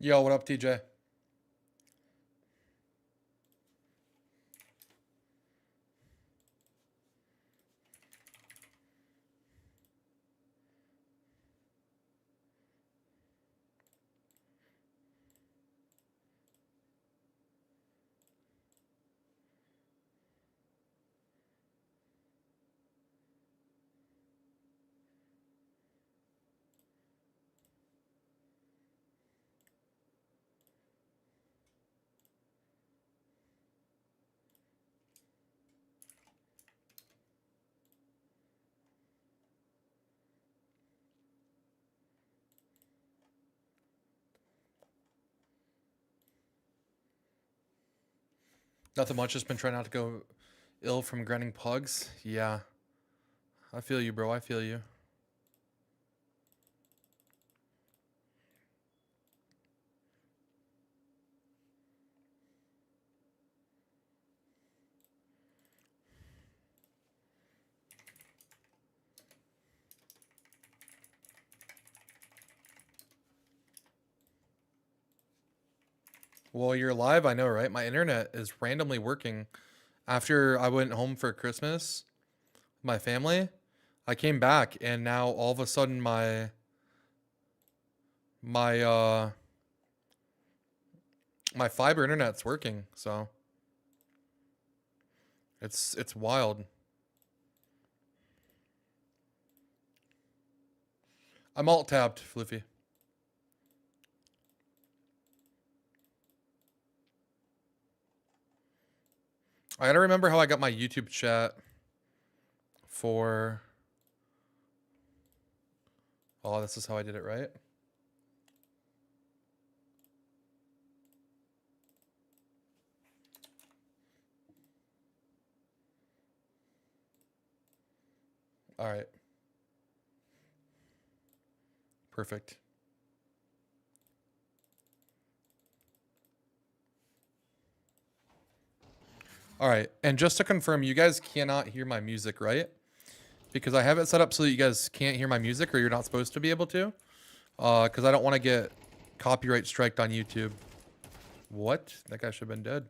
Yo, what up, TJ? Nothing much. Just been trying not to go ill from grinding pugs. Yeah. I feel you, bro. I feel you. Well, you're live, I know, right? My internet is randomly working. After I went home for Christmas, with my family, I came back and now all of a sudden my my fiber internet's working. So it's wild. I'm alt tabbed, Floofy. I gotta remember how I got my YouTube chat for. Oh, this is how I did it, right? All right. Perfect. All right. And just to confirm, you guys cannot hear my music, right? Because I have it set up so that you guys can't hear my music, or you're not supposed to be able to. Because I don't want to get copyright striked on YouTube. What? That guy should have been dead.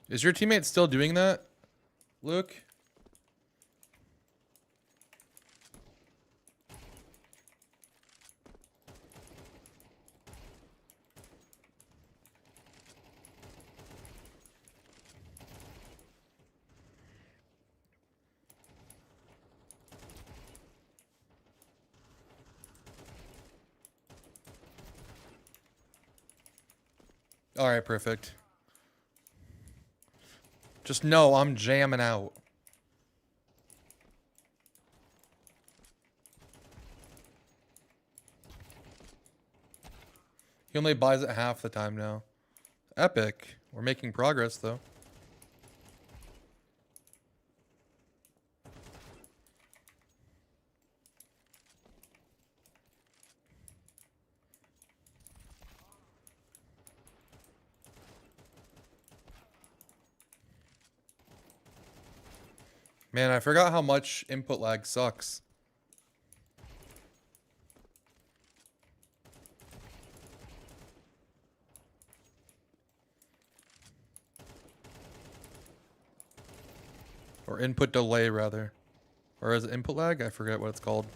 Is your teammate still doing that, Luke? All right, perfect. Just know I'm jamming out. He only buys it half the time now. Epic. We're making progress, though. Man, I forgot how much input lag sucks. Or input delay, rather. Or is it input lag? I forget what it's called.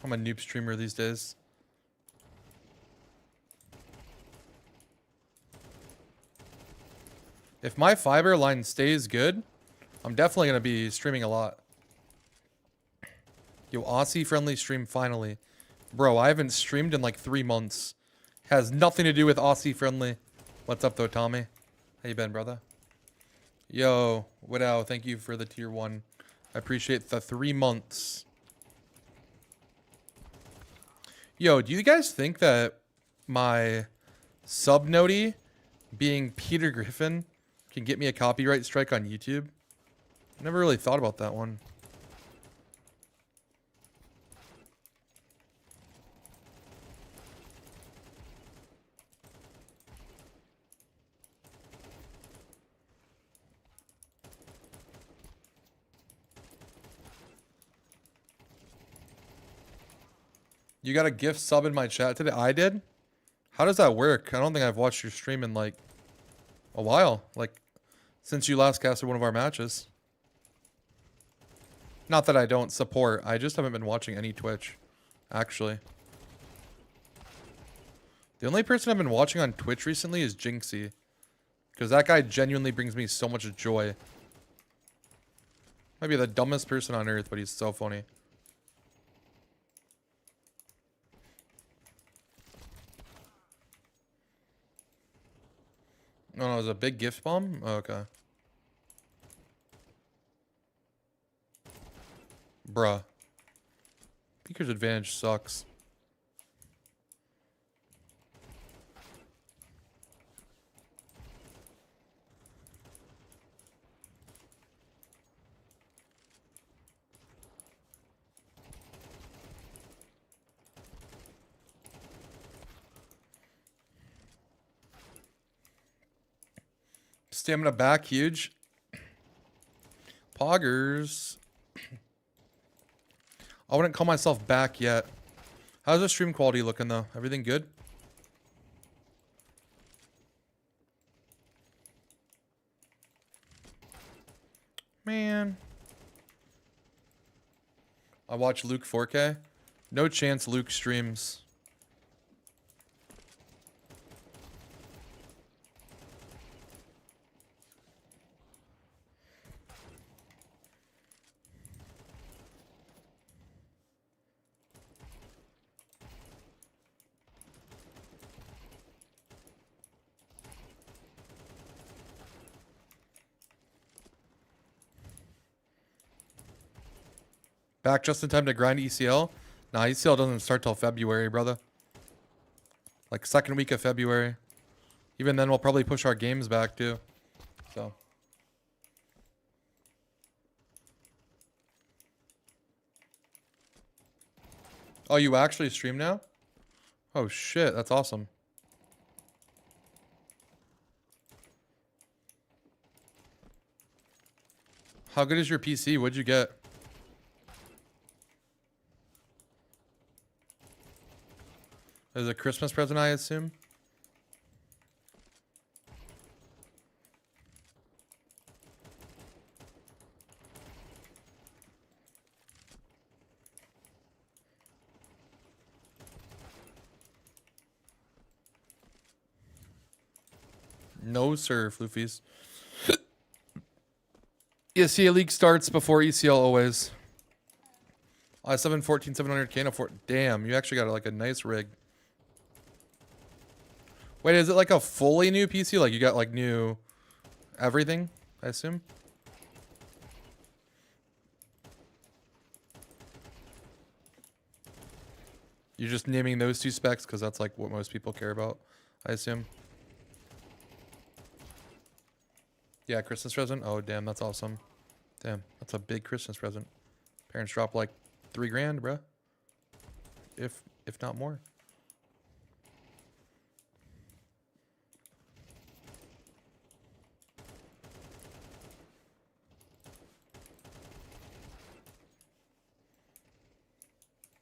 I'm a noob streamer these days. If my fiber line stays good, I'm definitely going to be streaming a lot. Yo, Aussie friendly stream finally. Bro, I haven't streamed in like 3 months. Has nothing to do with Aussie friendly. What's up though, Tommy? How you been, brother? Yo, Widow, thank you for the tier 1. I appreciate the 3 months. Yo, do you guys think that my sub noti being Peter Griffin can get me a copyright strike on YouTube? I never really thought about that one. You got a gift sub in my chat today? I did? How does that work? I don't think I've watched your stream in like a while. Like since you last casted one of our matches. Not that I don't support. I just haven't been watching any Twitch. Actually. The only person I've been watching on Twitch recently is Jinxie. Because that guy genuinely brings me so much joy. Might be the dumbest person on earth, but he's so funny. Oh, no, it was a big gift bomb? Oh, okay. Bruh. Beaker's advantage sucks. Stamina back, huge. Poggers. I wouldn't call myself back yet. How's the stream quality looking though? Everything good? Man. I watch Luke 4K. No chance Luke streams. Back just in time to grind ECL? Nah, ECL doesn't start till February, brother. Like second week of February. Even then, we'll probably push our games back too. So. Oh, you actually stream now? Oh shit, that's awesome. How good is your PC? What'd you get? Is it a Christmas present, I assume? No, sir, Floofies. ESEA League starts before ECL always. i7 14700K no 4. Damn, you actually got like a nice rig. Wait, is it like a fully new PC? Like you got like new everything, I assume? You're just naming those two specs because that's like what most people care about, I assume. Yeah, Christmas present. Oh, damn, that's awesome. Damn, that's a big Christmas present. Parents drop like $3 grand, bruh. If not more.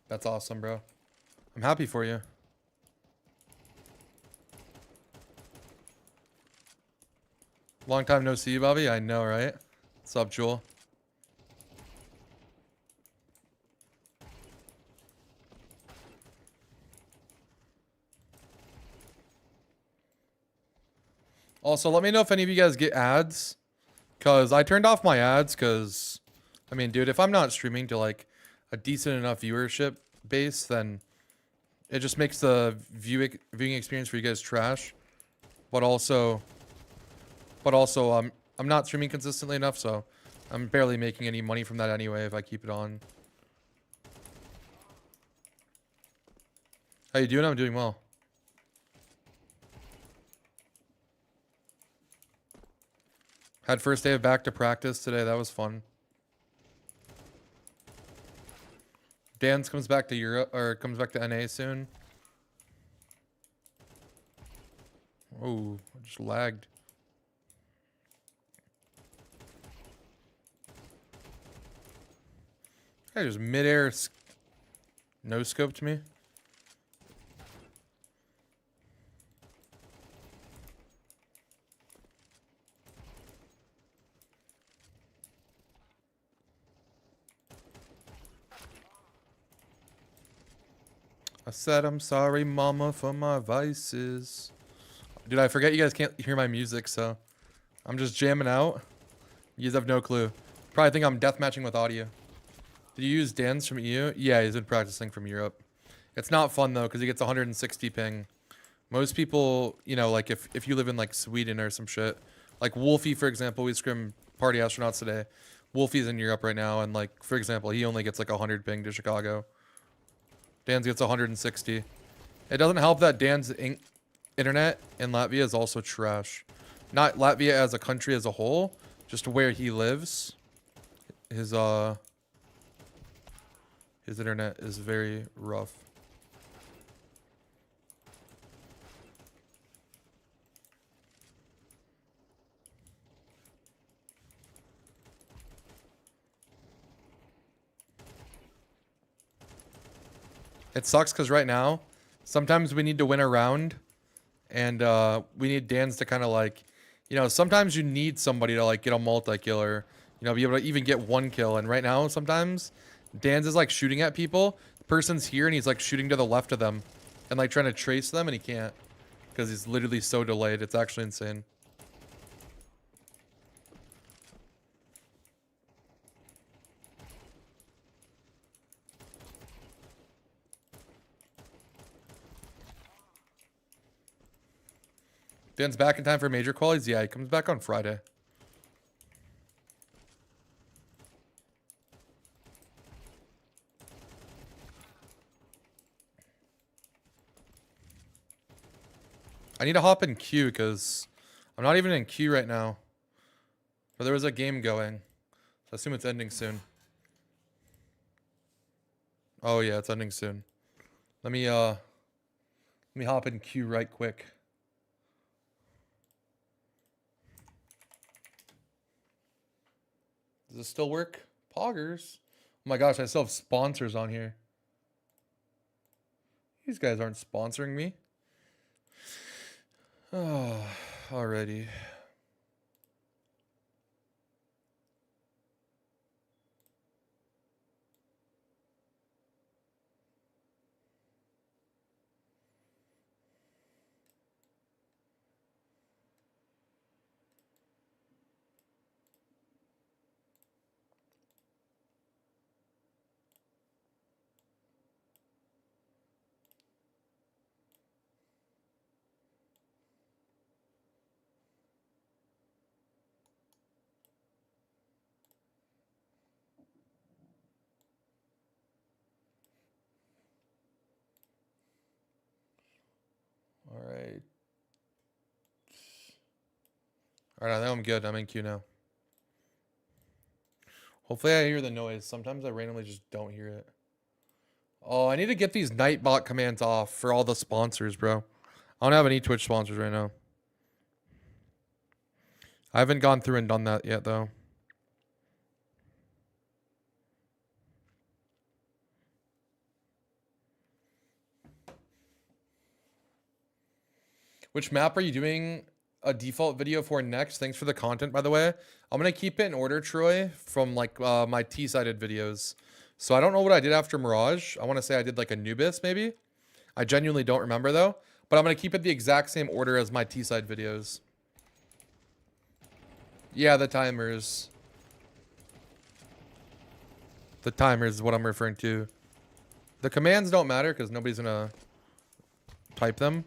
That's awesome, bro. I'm happy for you. Long time no see, Bobby. I know, right? What's up, Jewel? Also, let me know if any of you guys get ads. Because I turned off my ads because, I mean, dude, if I'm not streaming to like a decent enough viewership base, then it just makes the viewing experience for you guys trash. But also, I'm not streaming consistently enough, so I'm barely making any money from that anyway if I keep it on. How you doing? I'm doing well. Had first day of back to practice today. That was fun. Dan's comes back to Europe or comes back to NA soon. Oh, I just lagged. Hey, just midair no scoped me. I said I'm sorry, mama, for my vices. Dude, I forget you guys can't hear my music, so I'm just jamming out. You guys have no clue. Probably think I'm deathmatching with audio. Did you use Dan's from EU? Yeah, he's been practicing from Europe. It's not fun, though, because he gets 160 ping. Most people, you know, like, if you live in, like, Sweden or some shit. Like, Wolfie, for example, we scrim Party Astronauts today. Wolfie's in Europe right now, and, like, for example, he only gets, like, 100 ping to Chicago. Dan's gets 160. It doesn't help that Dan's internet in Latvia is also trash. Not Latvia as a country as a whole, just where he lives. His internet is very rough. It sucks because right now, sometimes we need to win a round, and we need Dan's to kind of like, you know, sometimes you need somebody to like get a multi-kill or, you know, be able to even get one kill. And right now, sometimes Dan's is like shooting at people. The person's here and he's like shooting to the left of them and like trying to trace them, and he can't because he's literally so delayed. It's actually insane. Dan's back in time for major qualities? Yeah, he comes back on Friday. I need to hop in queue because I'm not even in queue right now. But there was a game going. So I assume it's ending soon. Oh yeah, it's ending soon. Let me hop in queue right quick. Does this still work? Poggers. Oh my gosh, I still have sponsors on here. These guys aren't sponsoring me. Oh, alrighty. Alright. Alright, I think I'm good. I'm in queue now. Hopefully I hear the noise. Sometimes I randomly just don't hear it. Oh, I need to get these Nightbot commands off for all the sponsors, bro. I don't have any Twitch sponsors right now. I haven't gone through and done that yet, though. Which map are you doing a default video for next? Thanks for the content, by the way. I'm going to keep it in order, Troy, from like my T-sided videos. So I don't know what I did after Mirage. I want to say I did like Anubis, maybe. I genuinely don't remember, though. But I'm going to keep it the exact same order as my T-side videos. Yeah, the timers. The timers is what I'm referring to. The commands don't matter because nobody's going to type them.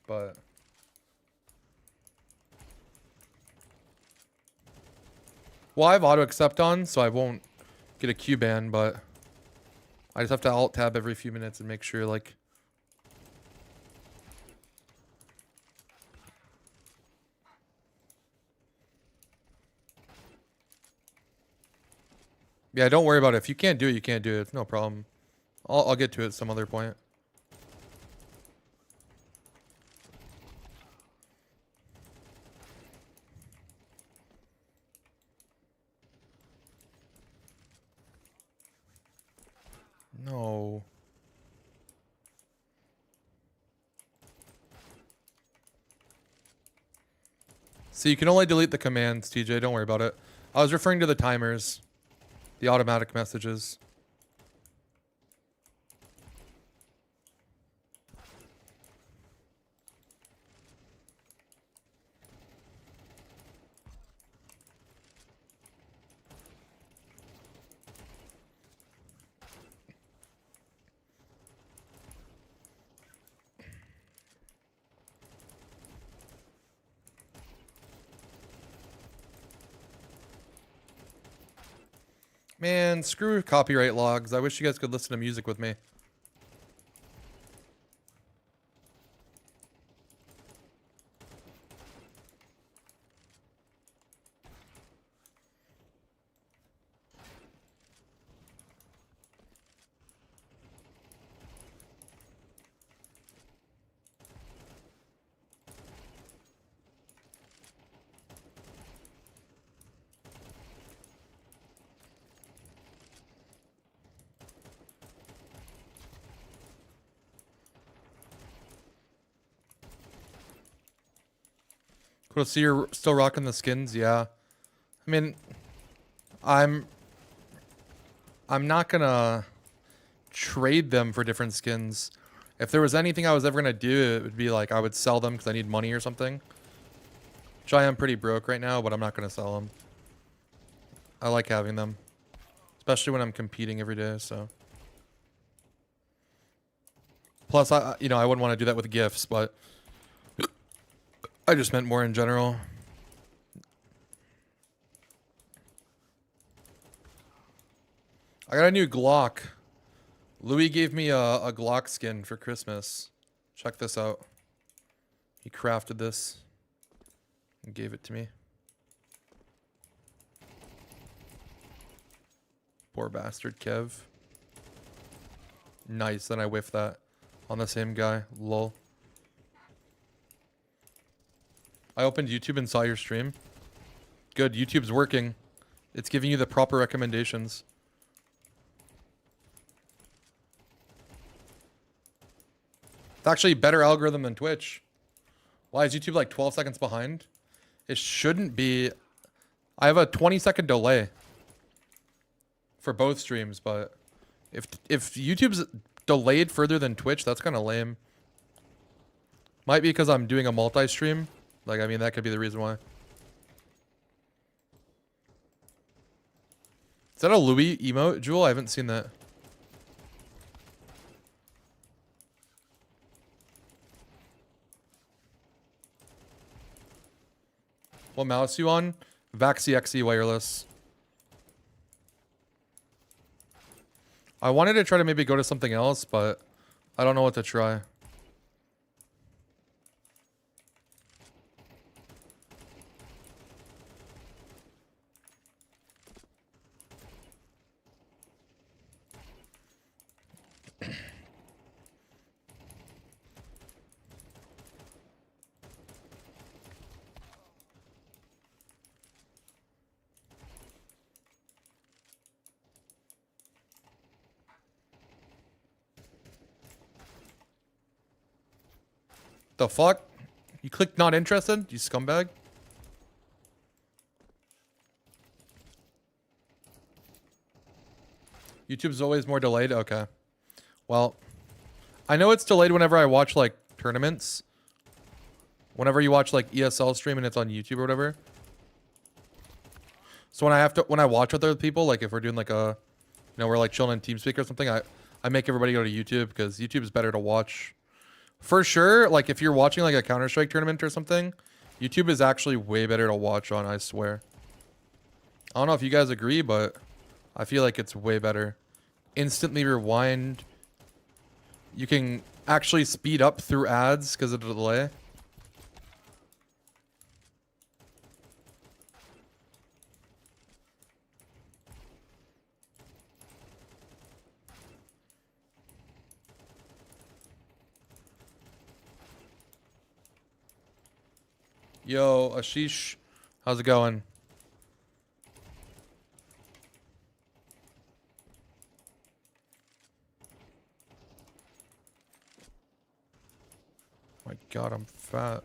But well, I have auto accept on, so I won't get a Q ban, but I just have to alt tab every few minutes and make sure like yeah, don't worry about it. If you can't do it, you can't do it. It's no problem. I'll get to it some other point. No. So you can only delete the commands, TJ. Don't worry about it. I was referring to the timers. The automatic messages. Man, screw copyright logs. I wish you guys could listen to music with me. Cool. So you're still rocking the skins, yeah. I mean, I'm not gonna trade them for different skins. If there was anything I was ever gonna do, it would be like I would sell them because I need money or something. Which I am pretty broke right now, but I'm not gonna sell them. I like having them, especially when I'm competing every day. So, plus, I wouldn't want to do that with gifts, but I just meant more in general. I got a new Glock. Louis gave me a Glock skin for Christmas. Check this out. He crafted this and gave it to me. Poor bastard, Kev. Nice, then I whiffed that on the same guy. Lol. I opened YouTube and saw your stream. Good, YouTube's working. It's giving you the proper recommendations. It's actually a better algorithm than Twitch. Why is YouTube like 12 seconds behind? It shouldn't be. I have a 20-second delay for both streams, but if YouTube's delayed further than Twitch, that's kind of lame. Might be because I'm doing a multi-stream. Like, I mean, that could be the reason why. Is that a Louis emote, Jewel? I haven't seen that. What mouse you on? Vaxi XE wireless. I wanted to try to maybe go to something else, but I don't know what to try. The fuck? You clicked not interested? You scumbag? YouTube's always more delayed? Okay. Well, I know it's delayed whenever I watch, like, tournaments. Whenever you watch, like, ESL stream and it's on YouTube or whatever. So when I watch with other people, like, if we're doing, like, we're, like, chilling in TeamSpeak or something, I make everybody go to YouTube because YouTube is better to watch. For sure, like, if you're watching, like, a Counter-Strike tournament or something, YouTube is actually way better to watch on, I swear. I don't know if you guys agree, but I feel like it's way better. Instantly rewind. You can actually speed up through ads because of the delay. Yo, Ashish, how's it going? My God, I'm fat.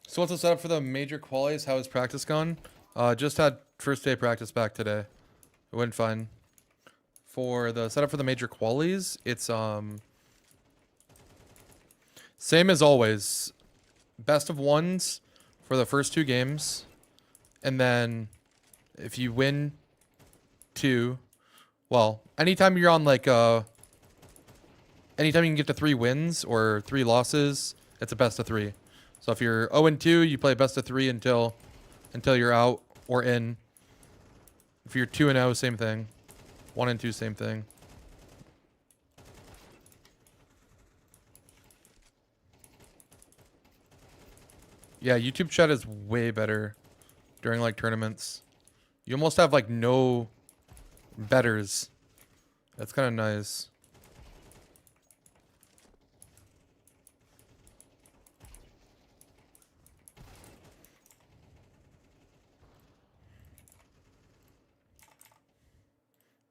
So what's the setup for the major qualies? How has practice gone? Just had first day practice back today. It went fine. For the setup for the major qualies, it's same as always. Best of ones for the first two games. And then If you win 2, well, anytime you're on like anytime you can get to 3 wins or 3 losses, it's a best of 3. So if you're 0-2, you play best of 3 until you're out or in. If you're 2-0, same thing. 1-2, same thing. Yeah, YouTube chat is way better during like tournaments. You almost have like no betters. That's kind of nice.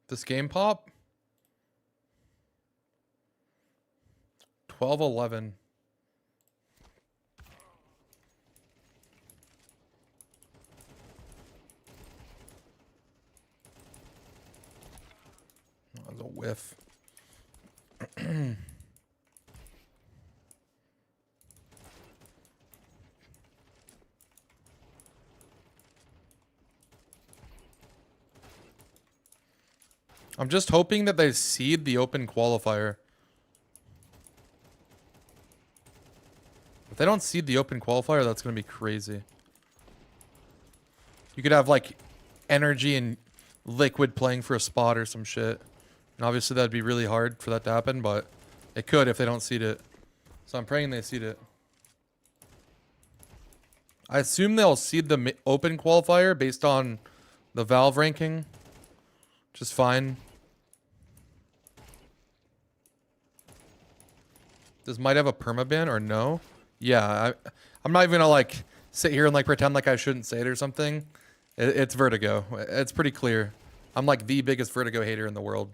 This game pop? 12-11. That was a whiff. I'm just hoping that they seed the open qualifier. If they don't seed the open qualifier, that's going to be crazy. You could have like Energy and Liquid playing for a spot or some shit. And obviously that'd be really hard for that to happen, but it could if they don't seed it. So I'm praying they seed it. I assume they'll seed the open qualifier based on the Valve ranking. Which is fine. This might have a permaban or no? Yeah, I'm not even gonna like sit here and like pretend like I shouldn't say it or something. It's Vertigo. It's pretty clear. I'm like the biggest Vertigo hater in the world.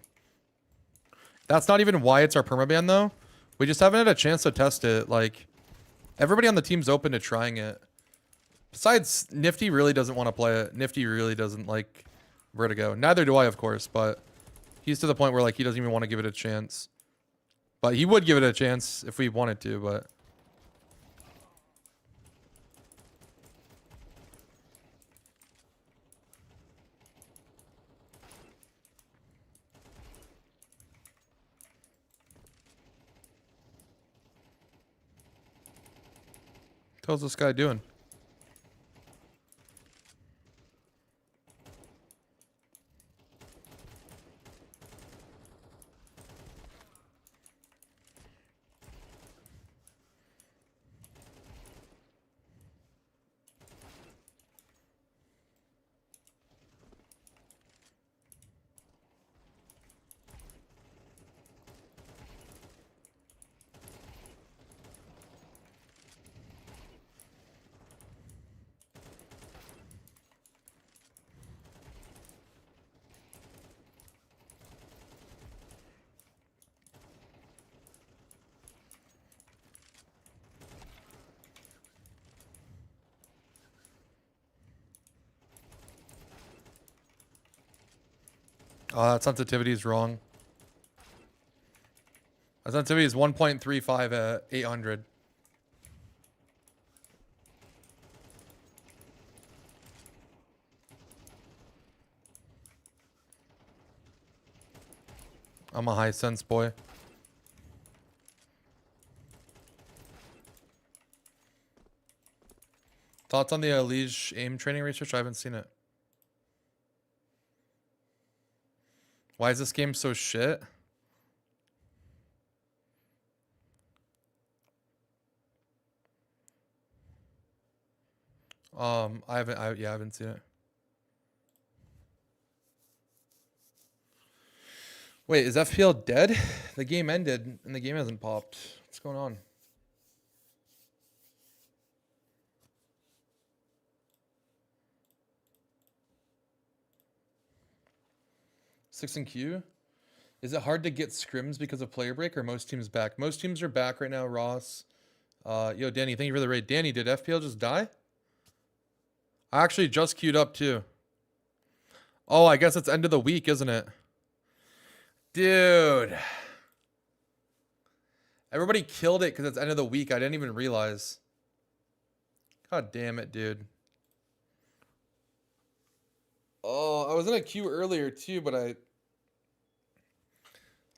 That's not even why it's our permaban though. We just haven't had a chance to test it. Like, everybody on the team's open to trying it. Besides, Nifty really doesn't want to play it. Nifty really doesn't like Vertigo. Neither do I, of course, but he's to the point where like he doesn't even want to give it a chance. But he would give it a chance if we wanted to, but... How's this guy doing? Oh, that sensitivity is wrong. That sensitivity is 1.35 at 800. I'm a high sense boy. Thoughts on the Liege aim training research? I haven't seen it. Why is this game so shit? I haven't seen it. Wait, is FPL dead? The game ended and the game hasn't popped. What's going on? Six and Q? Is it hard to get scrims because of player break or most teams back? Most teams are back right now, Ross. Yo, Danny, thank you for the raid. Danny, did FPL just die? I actually just queued up too. Oh, I guess it's end of the week, isn't it? Dude. Everybody killed it because it's end of the week. I didn't even realize. God damn it, dude. Oh, I was in a queue earlier too, but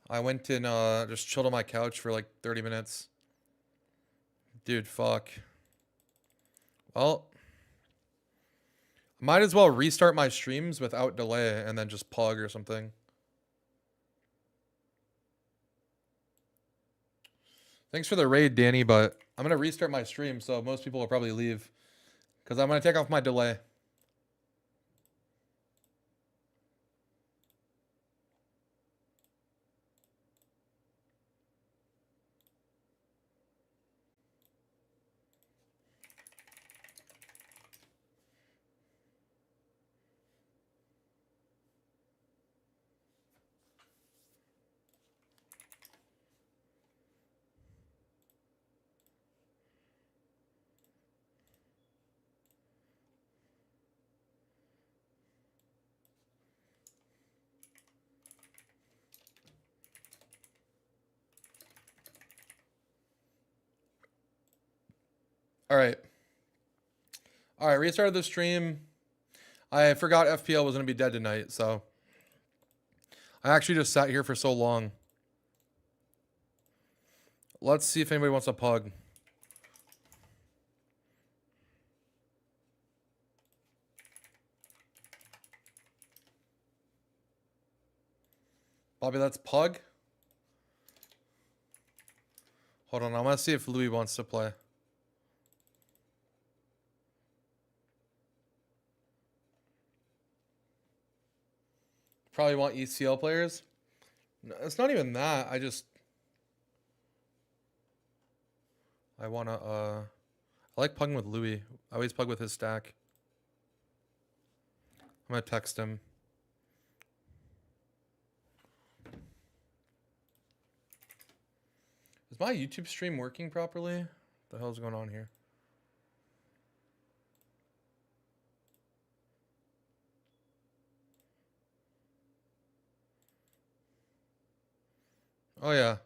I went and just chilled on my couch for like 30 minutes. Dude, fuck. Well, might as well restart my streams without delay and then just pug or something. Thanks for the raid, Danny, but I'm going to restart my stream, so most people will probably leave. Because I'm going to take off my delay. All right. All right, restarted the stream. I forgot FPL was going to be dead tonight, so I actually just sat here for so long. Let's see if anybody wants a pug. Bobby, that's pug. Hold on, I want to see if Louis wants to play. Probably want ECL players. No, it's not even that. I want to, I like pugging with Louis. I always pug with his stack. I'm going to text him. Is my YouTube stream working properly? What the hell's going on here? Oh, yeah.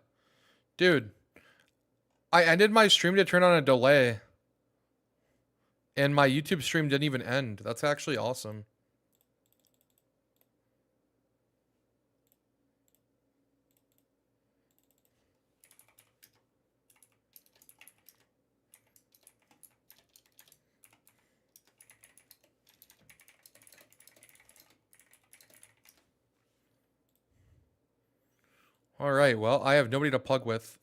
Dude, I ended my stream to turn on a delay. And my YouTube stream didn't even end. That's actually awesome. All right, well, I have nobody to plug with.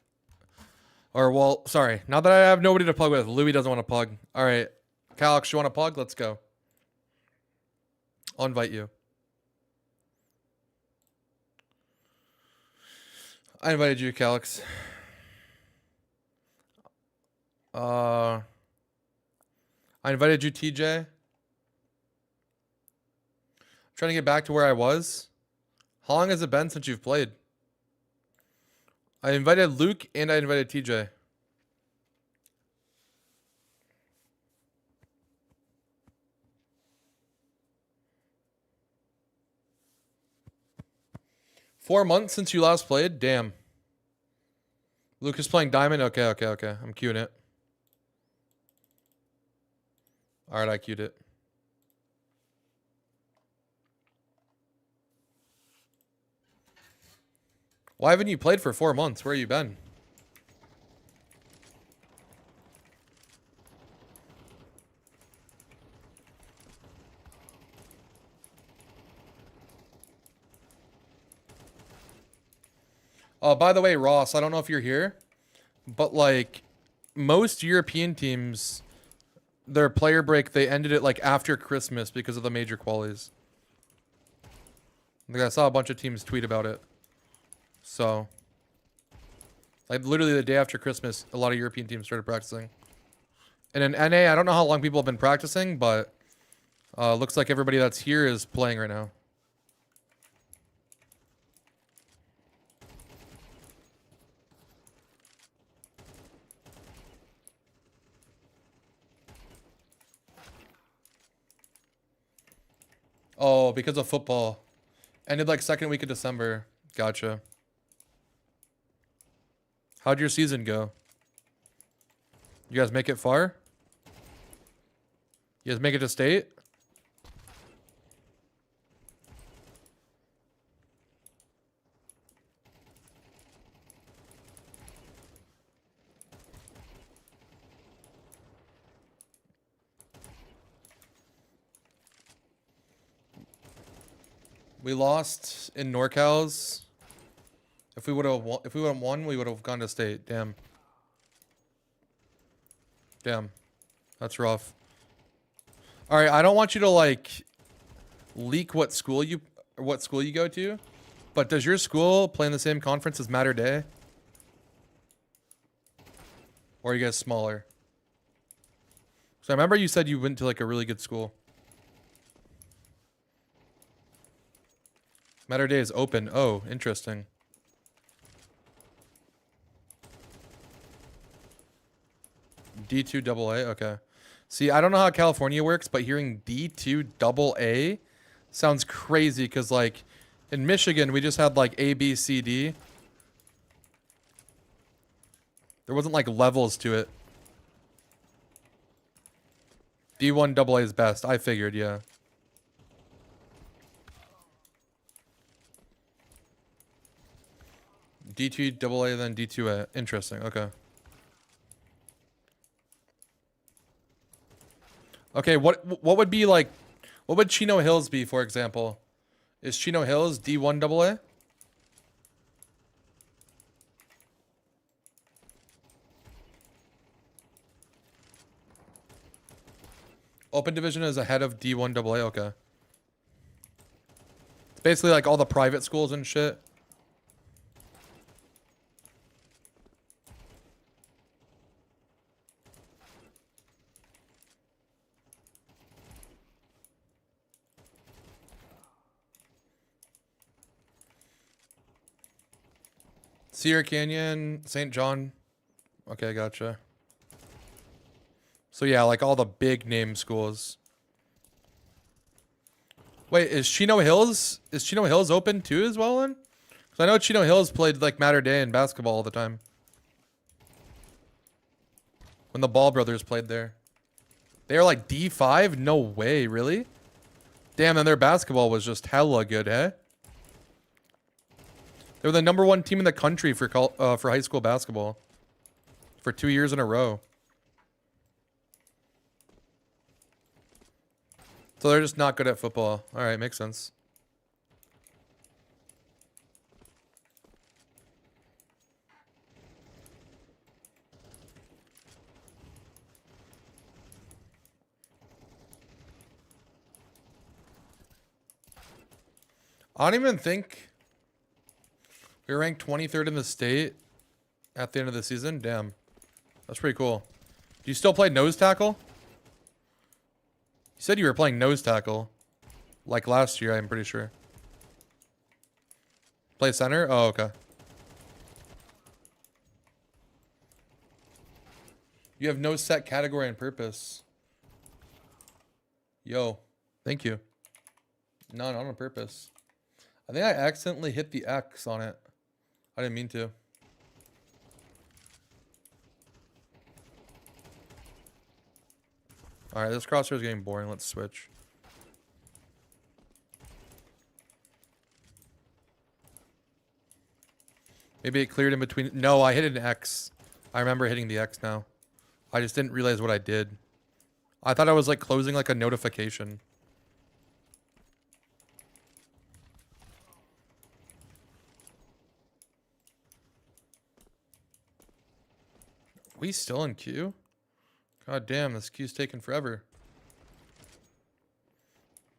Or, well, sorry. Now that I have nobody to plug with, Louis doesn't want to plug. All right. Calix, you want to plug? Let's go. I'll invite you. I invited you, Calix. I invited you, TJ. I'm trying to get back to where I was. How long has it been since you've played? I invited Luke and I invited TJ. Four months since you last played? Damn. Luke is playing Diamond? Okay. I'm queuing it. Alright, I queued it. Why haven't you played for 4 months? Where have you been? Oh, by the way, Ross, I don't know if you're here, but like most European teams, their player break, they ended it like after Christmas because of the major qualies. Like I saw a bunch of teams tweet about it. So, like literally the day after Christmas, a lot of European teams started practicing. And in NA, I don't know how long people have been practicing, but looks like everybody that's here is playing right now. Oh, because of football. Ended like second week of December. Gotcha. How'd your season go? You guys make it far? You guys make it to state? We lost in NorCal's. If we would have won, we would have gone to state. Damn. Damn. That's rough. All right, I don't want you to like leak what school you go to, but does your school play in the same conference as Mater Dei? Or are you guys smaller? So I remember you said you went to like a really good school. Mater Dei is open. Oh, interesting. D2 AA, okay. See, I don't know how California works, but hearing D2 AA sounds crazy because, like, in Michigan, we just had, like, A, B, C, D. There wasn't, like, levels to it. D1 AA is best. I figured, yeah. D2 AA, then D2A. Interesting, okay. Okay, what would be like, what would Chino Hills be, for example? Is Chino Hills D1 AA? Open Division is ahead of D1 AA, okay. It's basically like all the private schools and shit. Cedar Canyon, St. John. Okay, gotcha. So yeah, like all the big name schools. Wait, is Chino Hills open too as well then? Because I know Chino Hills played like Mater Dei in basketball all the time. When the Ball brothers played there. They were like D5? No way, really? Damn, then their basketball was just hella good, eh? They were the #1 team in the country for high school basketball. For 2 years in a row. So they're just not good at football. Alright, makes sense. I don't even think we were ranked 23rd in the state at the end of the season. Damn. That's pretty cool. Do you still play nose tackle? You said you were playing nose tackle. Like last year, I'm pretty sure. Play center? Oh, okay. You have no set category and purpose. Yo. Thank you. No, not on purpose. I think I accidentally hit the X on it. I didn't mean to. Alright, this crosshair is getting boring. Let's switch. Maybe it cleared in between. No, I hit an X. I remember hitting the X now. I just didn't realize what I did. I thought I was like closing like a notification. We still in queue? God damn, this queue's taking forever.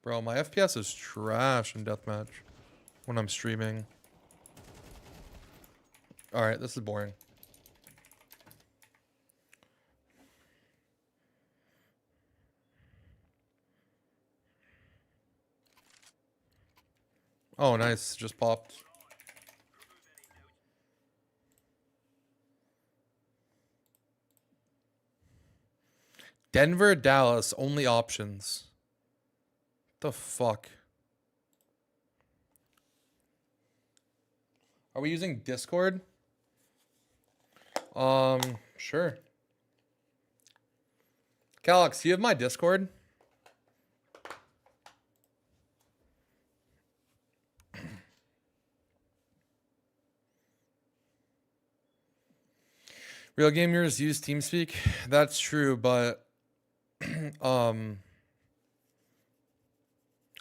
Bro, my FPS is trash in deathmatch when I'm streaming. Alright, this is boring. Oh, nice. Just popped. Denver, Dallas, only options. The fuck? Are we using Discord? Sure. Calix, do you have my Discord? Real gamers use TeamSpeak. That's true, but I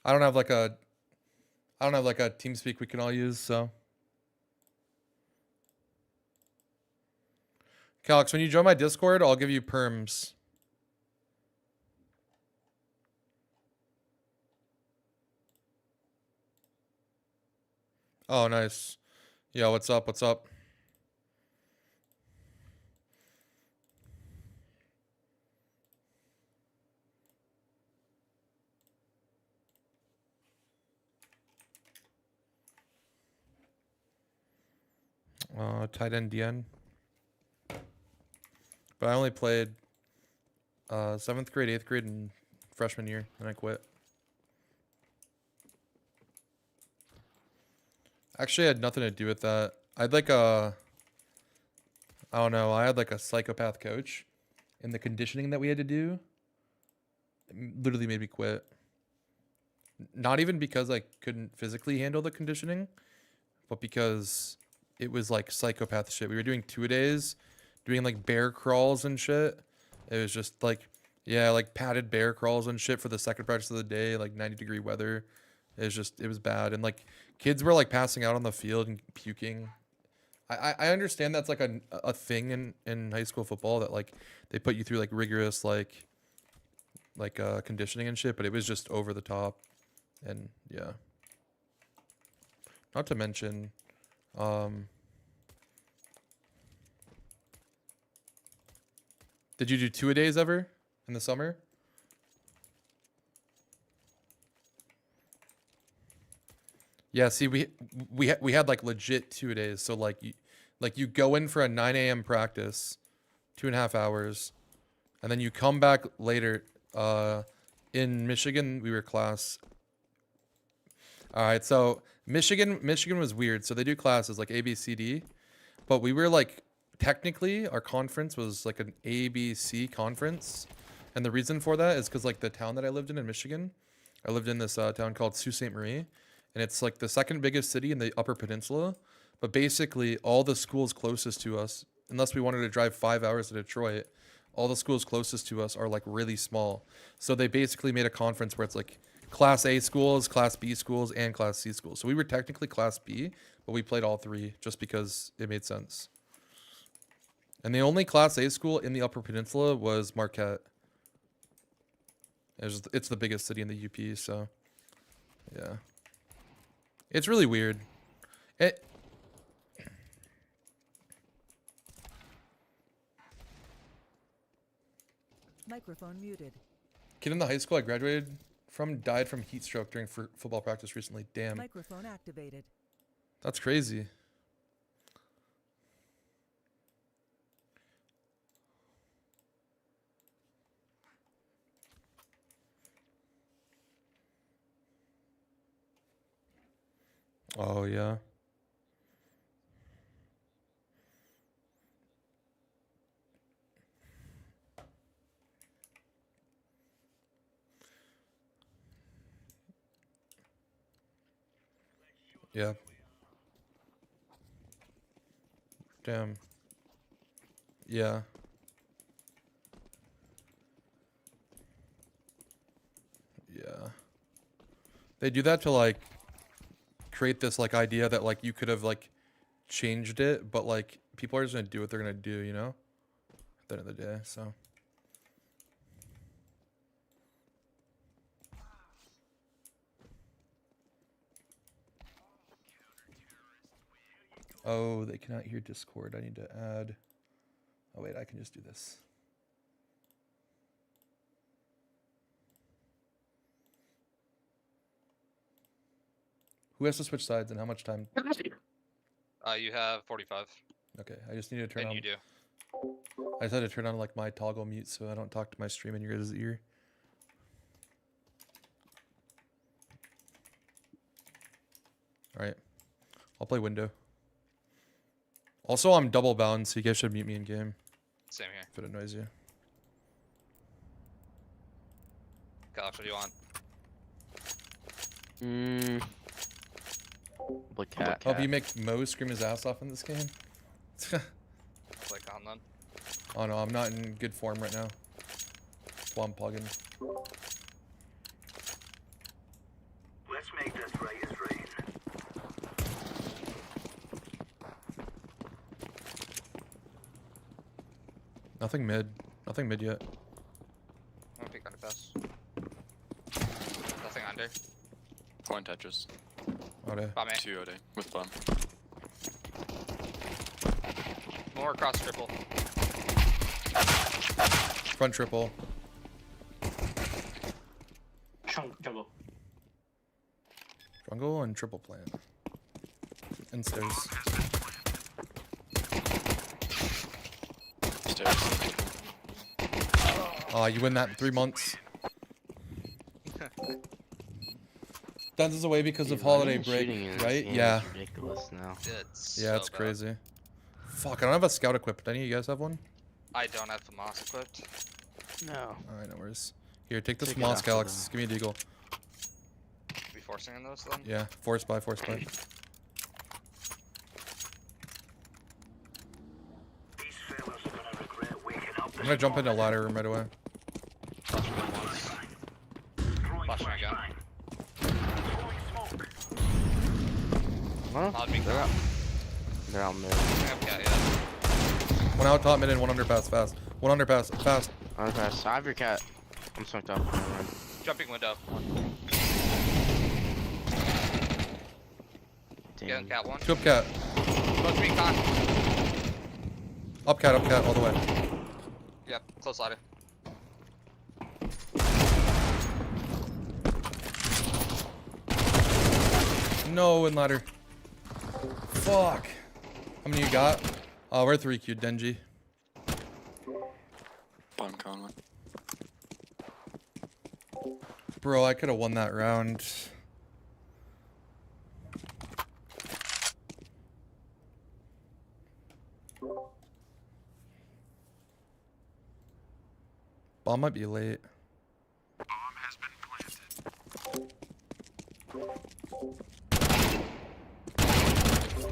don't have like a I don't have like a TeamSpeak we can all use, so. Calix, when you join my Discord, I'll give you perms. Oh, nice. Yo, what's up? What's up? Tight end DN. But I only played 7th grade, 8th grade, and freshman year, and I quit. Actually, I had nothing to do with that. I'd like a... I don't know. I had like a psychopath coach. And the conditioning that we had to do literally made me quit. Not even because I couldn't physically handle the conditioning, but because it was like psychopath shit. We were doing 2-a-days, doing like bear crawls and shit. It was just like, yeah, like padded bear crawls and shit for the second practice of the day, like 90-degree weather. It was bad. And like kids were like passing out on the field and puking. I understand that's like a thing in high school football, that like they put you through like rigorous like conditioning and shit, but it was just over the top. And yeah, not to mention did you do 2-a-days ever in the summer? Yeah, see, we had like legit 2-a-days. So like you go in for a 9 a.m. practice, 2.5 hours, and then you come back later. In Michigan, we were class. All right, so Michigan was weird. So they do classes like A, B, C, D, but we were like technically our conference was like an A, B, C conference, and the reason for that is because like the town that I lived in Michigan, I lived in this town called Sault Ste. Marie. And it's like the second biggest city in the Upper Peninsula. But basically, all the schools closest to us, unless we wanted to drive 5 hours to Detroit, all the schools closest to us are like really small. So they basically made a conference where it's like Class A schools, Class B schools, and Class C schools. So we were technically Class B, but we played all three just because it made sense. And the only Class A school in the Upper Peninsula was Marquette. It's the biggest city in the UP, so yeah. It's really weird. Microphone muted. Kid in the high school I graduated from died from heat stroke during football practice recently. Damn. Microphone activated. That's crazy. Oh, yeah. Yeah. Damn. Yeah. Yeah. They do that to like create this like idea that like you could have like changed it, but like people are just gonna do what they're gonna do, you know? At the end of the day, so. Oh, they cannot hear Discord. I need to add. Oh wait, I can just do this. Who has to switch sides and how much time? You have 45. Okay, I just need to turn And on. you do. I just had to turn on like my toggle mute so I don't talk to my stream in your guys' ear. All right, I'll play window. Also, I'm double bound, so you guys should mute me in game. Same here. If it annoys you. Gosh, what do you want? Like cat. Oh, you make Mo scream his ass off in this game? Click on then. Oh no, I'm not in good form right now. While I'm plugging. Let's make this race rain. Nothing mid. Nothing mid yet. I'm gonna peek under pass. Nothing under. Point Tetris. Okay. Bomb A. 2 OD with bomb. More across triple. Front triple. Jungle. Jungle and triple plant. And stairs. Stairs. You win that in 3 months. Dens is away because of holiday break, right? Yeah. It's ridiculous now. It's Yeah, so it's bad. crazy. Fuck, I don't have a scout equipped. Any of you guys have one? I don't have the moss equipped. No. Alright, no worries. Here, take this Take it Moss after Galaxy. Give me a deagle. Be forcing in those then? Yeah, force by, force by. I'm gonna jump into ladder room right away. Flashing in once. Flashing again. Well, I'll be they're out. They're out mid. Okay, yeah. One out top mid and one underpass fast. One underpass fast. Underpass. I have your cat. I'm smoked up. Never mind. Jumping window. One. Getting Damn. cat one. Two up cat. Both me con. Up cat all the way. Yep, close ladder. No, in ladder. Fuck. How many you got? Oh, we're 3Q, Denji. Bomb Conway. Bro, I could have won that round. Bomb might be late.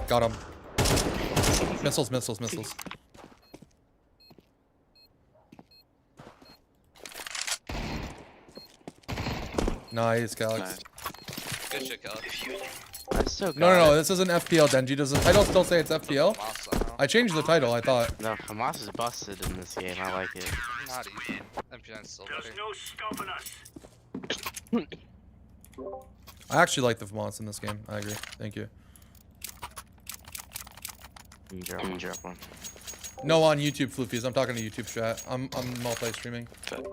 Got him. Missiles. Nice, Galax. Nice. Good shit, Kelly. That's so good. No, this isn't FPL, Denji. Does the title still say it's FPL? Moss, I don't know. I changed the title, I thought. No, Hamas is busted in this game. I like it. Not easy. MPN's still better. I actually like the FAMAS in this game. I agree. Thank you. You drop one. No, on YouTube, Floofies. I'm talking to YouTube chat. I'm multi-streaming. Dead.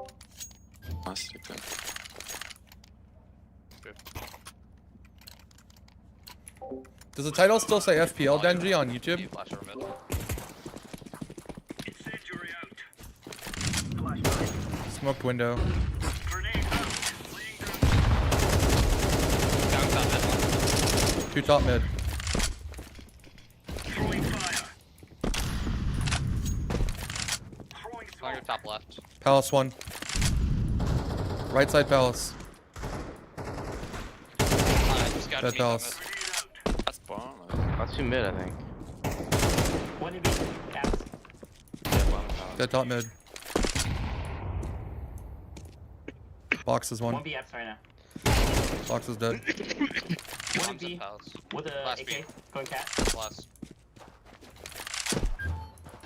Nice. Take them. Does the title still say FPL, Denji, on YouTube? You flash over mid. Smoked window. Down top mid one. Two top mid. On your top left. Palace one. Right side palace. Just got Dead teamed on palace. this. That's bomb. That's too mid, I think. One to be cats. Yeah, bomb Conway. Dead top mid. Box is One one. B apps right now. Box is dead. One Bombs B at palace. with a Last AK. B. Going cat. Last.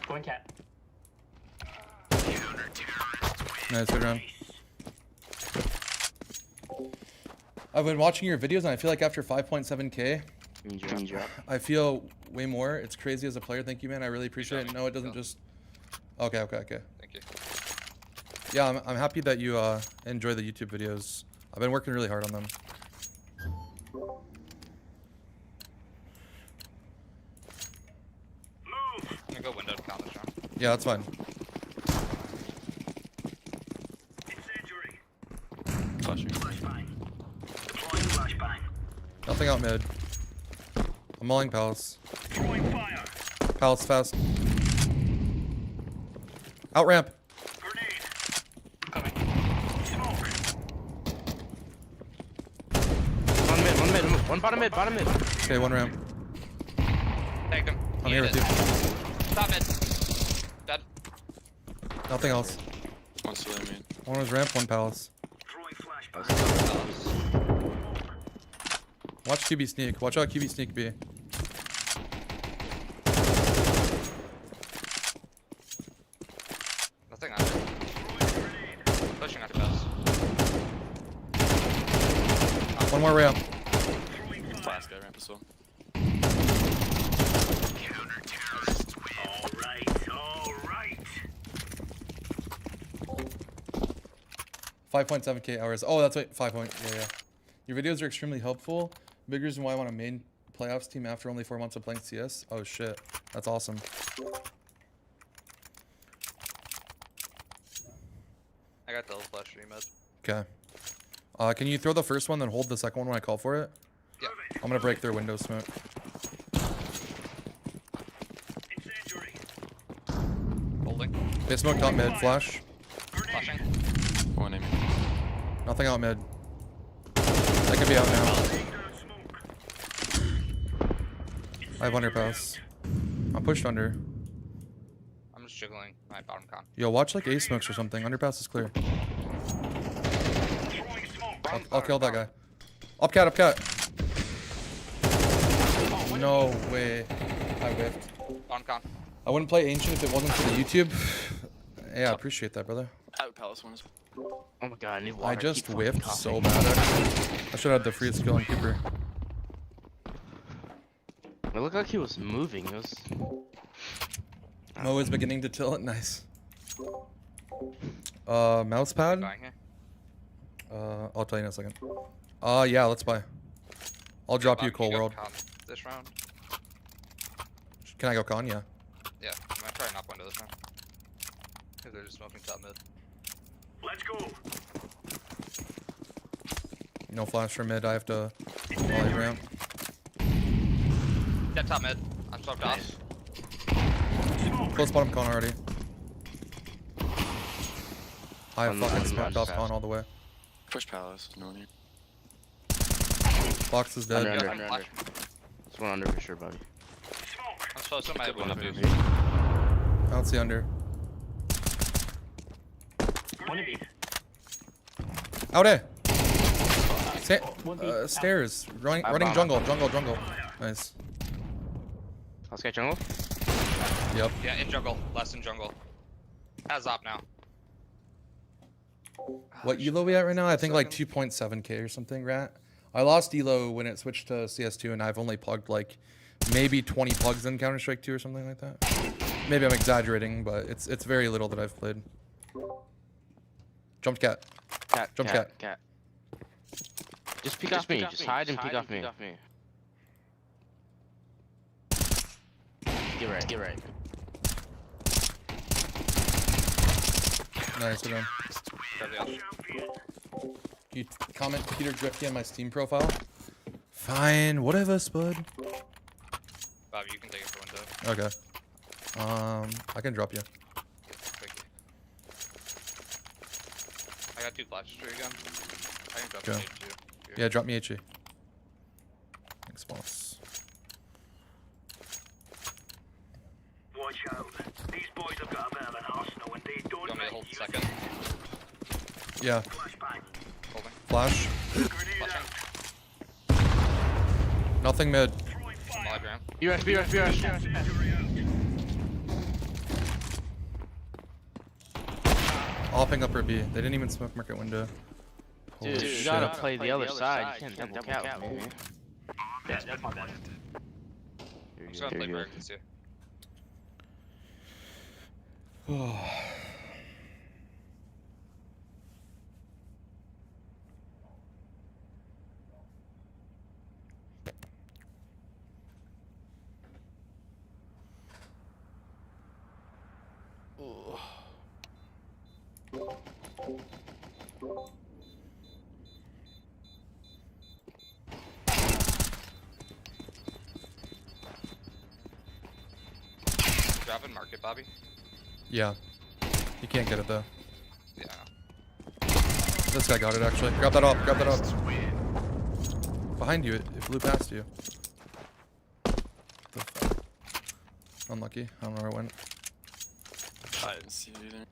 Going cat. Nice, good round. I've been watching your videos and I feel like after 5.7k, You drop. I feel way more. It's crazy as a player. Thank you, man. I really appreciate it. No, it doesn't just... Okay. Thank you. Yeah, I'm happy that you enjoy the YouTube videos. I've been working really hard on them. I'm gonna go window to count this round. Yeah, that's fine. Flashing. Nothing out mid. I'm mauling Palace. Palace fast. Out ramp. Coming. One bottom mid. Okay, one ramp. Take him. I'm here with you. Top mid. Dead. Nothing else. One still in main. One was ramp, one Palace. Palace. Watch QB sneak. Watch out QB sneak B. One more ramp. Last guy ramp as well. All right. 5.7k hours. Oh, that's right. 5 point. Yeah, yeah. Your videos are extremely helpful. Big reason why I want a main playoffs team after only 4 months of playing CS. Oh shit, that's awesome. I got the flash remod. Okay. Can you throw the first one, then hold the second one when I call for it? Yeah. I'm gonna break their window smoke. Holding. They smoked out mid. Flash. Flashing. One aiming. Nothing out mid. They could be out now. I have underpass. I'm pushed under. I'm just jiggling my bottom con. Yo, watch like A smokes or something. Underpass is clear. I'll kill that guy. Up cat, up cat. No way. I whiffed. Bottom con. I wouldn't play Ancient if it wasn't for the YouTube. Yeah, I appreciate that, brother. Out palace ones. Oh my god, I need water. I just Keep whiffed coughing. so bad. Actually. I should have had the free skill on Keeper. It looked like he was moving. It was. Mo is beginning to tilt. Nice. Mouse pad. Buying here. I'll tell you in a second. Yeah, let's buy. I'll drop you Cold go World. con this round. Can I go con? Yeah. Yeah, I'm gonna try and knock window this round. Cause they're just smoking top mid. Let's go. No flash for mid. I have to volley ramp. Dead top mid. I'm smoked off. Close bottom con already. I On the- fucking on the smoked off left con side. all the way. Push palace. No one here. Box is dead. Under, Yeah, under, flash. under. There's one under for sure, buddy. I'm supposed to my Took one window up boost. here. I don't see under. One of you. Out A. Stairs. Running Bomb. jungle. Nice. Let's get jungle. Yep. Yeah, in jungle. Less in jungle. Has op now. What elo we at right now? I think like 2.7k or something, rat. I lost elo when it switched to CS2 and I've only plugged like maybe 20 plugs in Counter-Strike 2 or something like that. Maybe I'm exaggerating, but it's very little that I've played. Jumped cat. Jump cat. Just peek off me. Just hide and peek off me. Get right. Nice, we're done. Grab the other. You comment Peter Drifty on my Steam profile? Fine, whatever, spud. Bob, you can take it for window. Okay. I can drop you. Quick. I got 2 flashes for you again. I can drop Okay. you too. Yeah, drop me HE. Thanks, boss. Watch out. These boys have got a bit of an arsenal and they You don't want me to like hold you. second? Yeah, Flashbang. Holding. flash. Grenade Flashing. out. Nothing mid. Throwing fire. Molly gram. BRS. Opping upper B. They didn't even smoke market window. Holy Dude, you shit. gotta play the other side. You can't double count, man. Yeah, that's my bad. I'm just gonna play Americans here. Dropping market, Bobby. Yeah. You can't get it though. Yeah. This guy got it actually. Grab that up. Behind you, it flew past you. The fuck? Unlucky. I don't know where it went. I didn't see it either.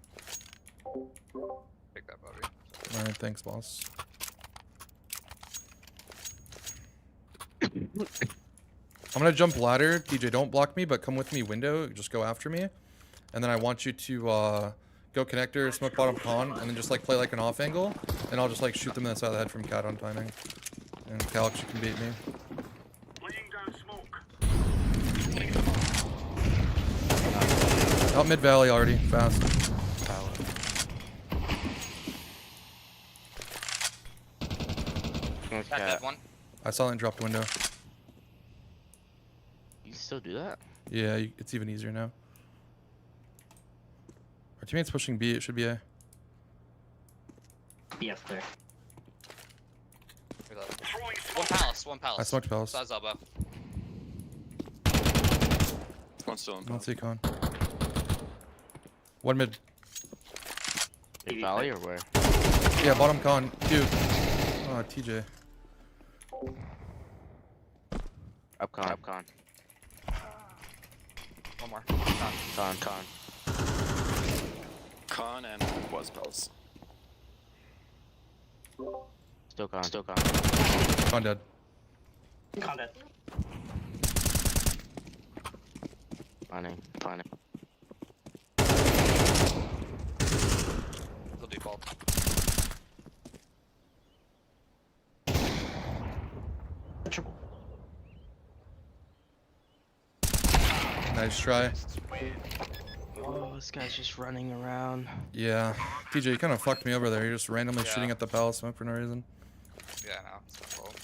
Pick that, Bobby. Alright, thanks, boss. I'm gonna jump ladder. DJ, don't block me, but come with me window. Just go after me. And then I want you to go connector, smoke bottom con, and then just like play like an off angle. And I'll just like shoot them in the side of the head from cat on timing. And Calix, you can beat me. Laying down smoke. Out mid valley already, fast. North That cat. dead one. I saw it and dropped window. You still do that? Yeah, it's even easier now. Our teammate's pushing B, it should be A. Yes, clear. Reloading. Throwing One smoke. palace, one palace. I smoked palace. Size elbow. One's still in Not palace. Con. One mid. Mid valley or where? Yeah, bottom con. Dude. Oh, TJ. Up con. Up con. One more. Con. Con. Con and was palace. Still con. Still con. Con dead. Contact. Planning. Planning. The default. Triple. Nice try. Oh, this guy's just running around. Yeah. TJ, you kind of fucked me over there. You're just randomly Yeah. shooting at the palace smoke for no reason. Yeah, no, it's my fault.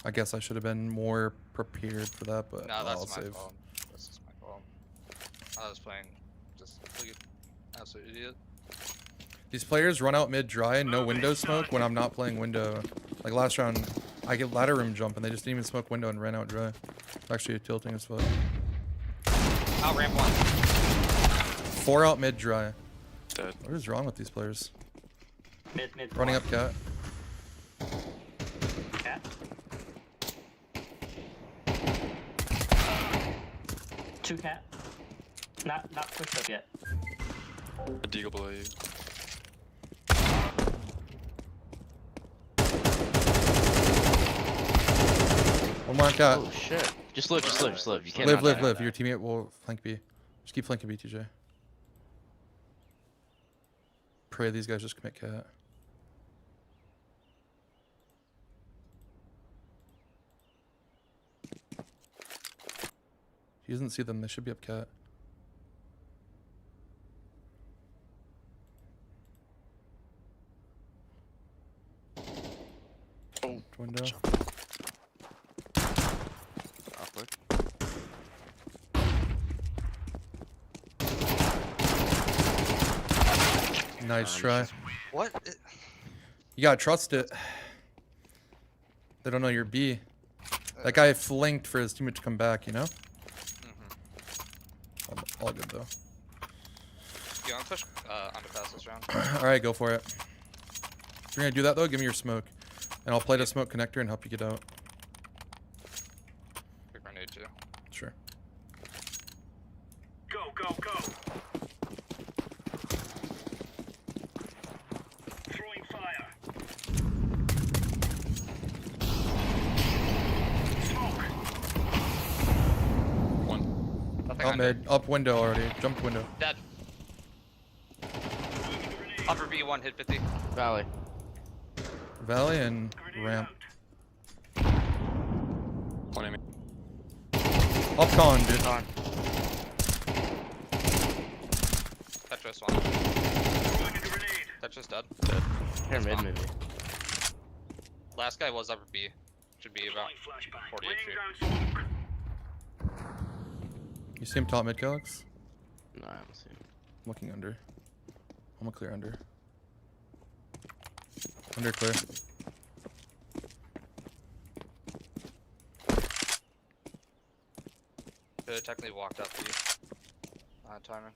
I guess I should have been more prepared for that, but No, I'll that's my save. fault. That's just my fault. I was playing just like an absolute idiot. These players run out mid dry and no window smoke when I'm not playing window. Like last round, I get ladder room jump and they just didn't even smoke window and ran out dry. Actually tilting as fuck. Out ramp one. 4 out mid dry. Dead. What is wrong with these players? Mid. Running up cat. Cat. 2 cat. Not pushed up yet. A deagle below you. One more on cat. Oh shit. Just live. Just live. Just live. You can't. Live. Your teammate will flank B. Just keep flanking B, TJ. Pray these guys just commit cat. He doesn't see them. They should be up cat. Oh, Window. Awkward. Nice try. What? You gotta trust it. They don't know you're B. That guy flanked for his teammate to come back, you know? All good though. You want to push underpass this round? Alright, go for it. If you're gonna do that though, give me your smoke. And I'll play the smoke connector and help you get out. Big grenade too. Sure. Go, go, go. Throwing fire. Smoke. one. Nothing Out under. mid. Up window already. Jumped window. Dead. Upper B1 hit 50. Valley. Valley and Grenade ramp. out. One enemy. Up con, dude. Con. Tetris one. Throwing a grenade. Tetris dead. Dead. Here mid maybe. Last guy was upper B. Should be about Throwing flashbang. 48 Laying feet. down smoke. You see him top mid, Calix? No, I don't see him. I'm looking under. I'm gonna clear under. Under clear. Could have technically walked up B. Timing.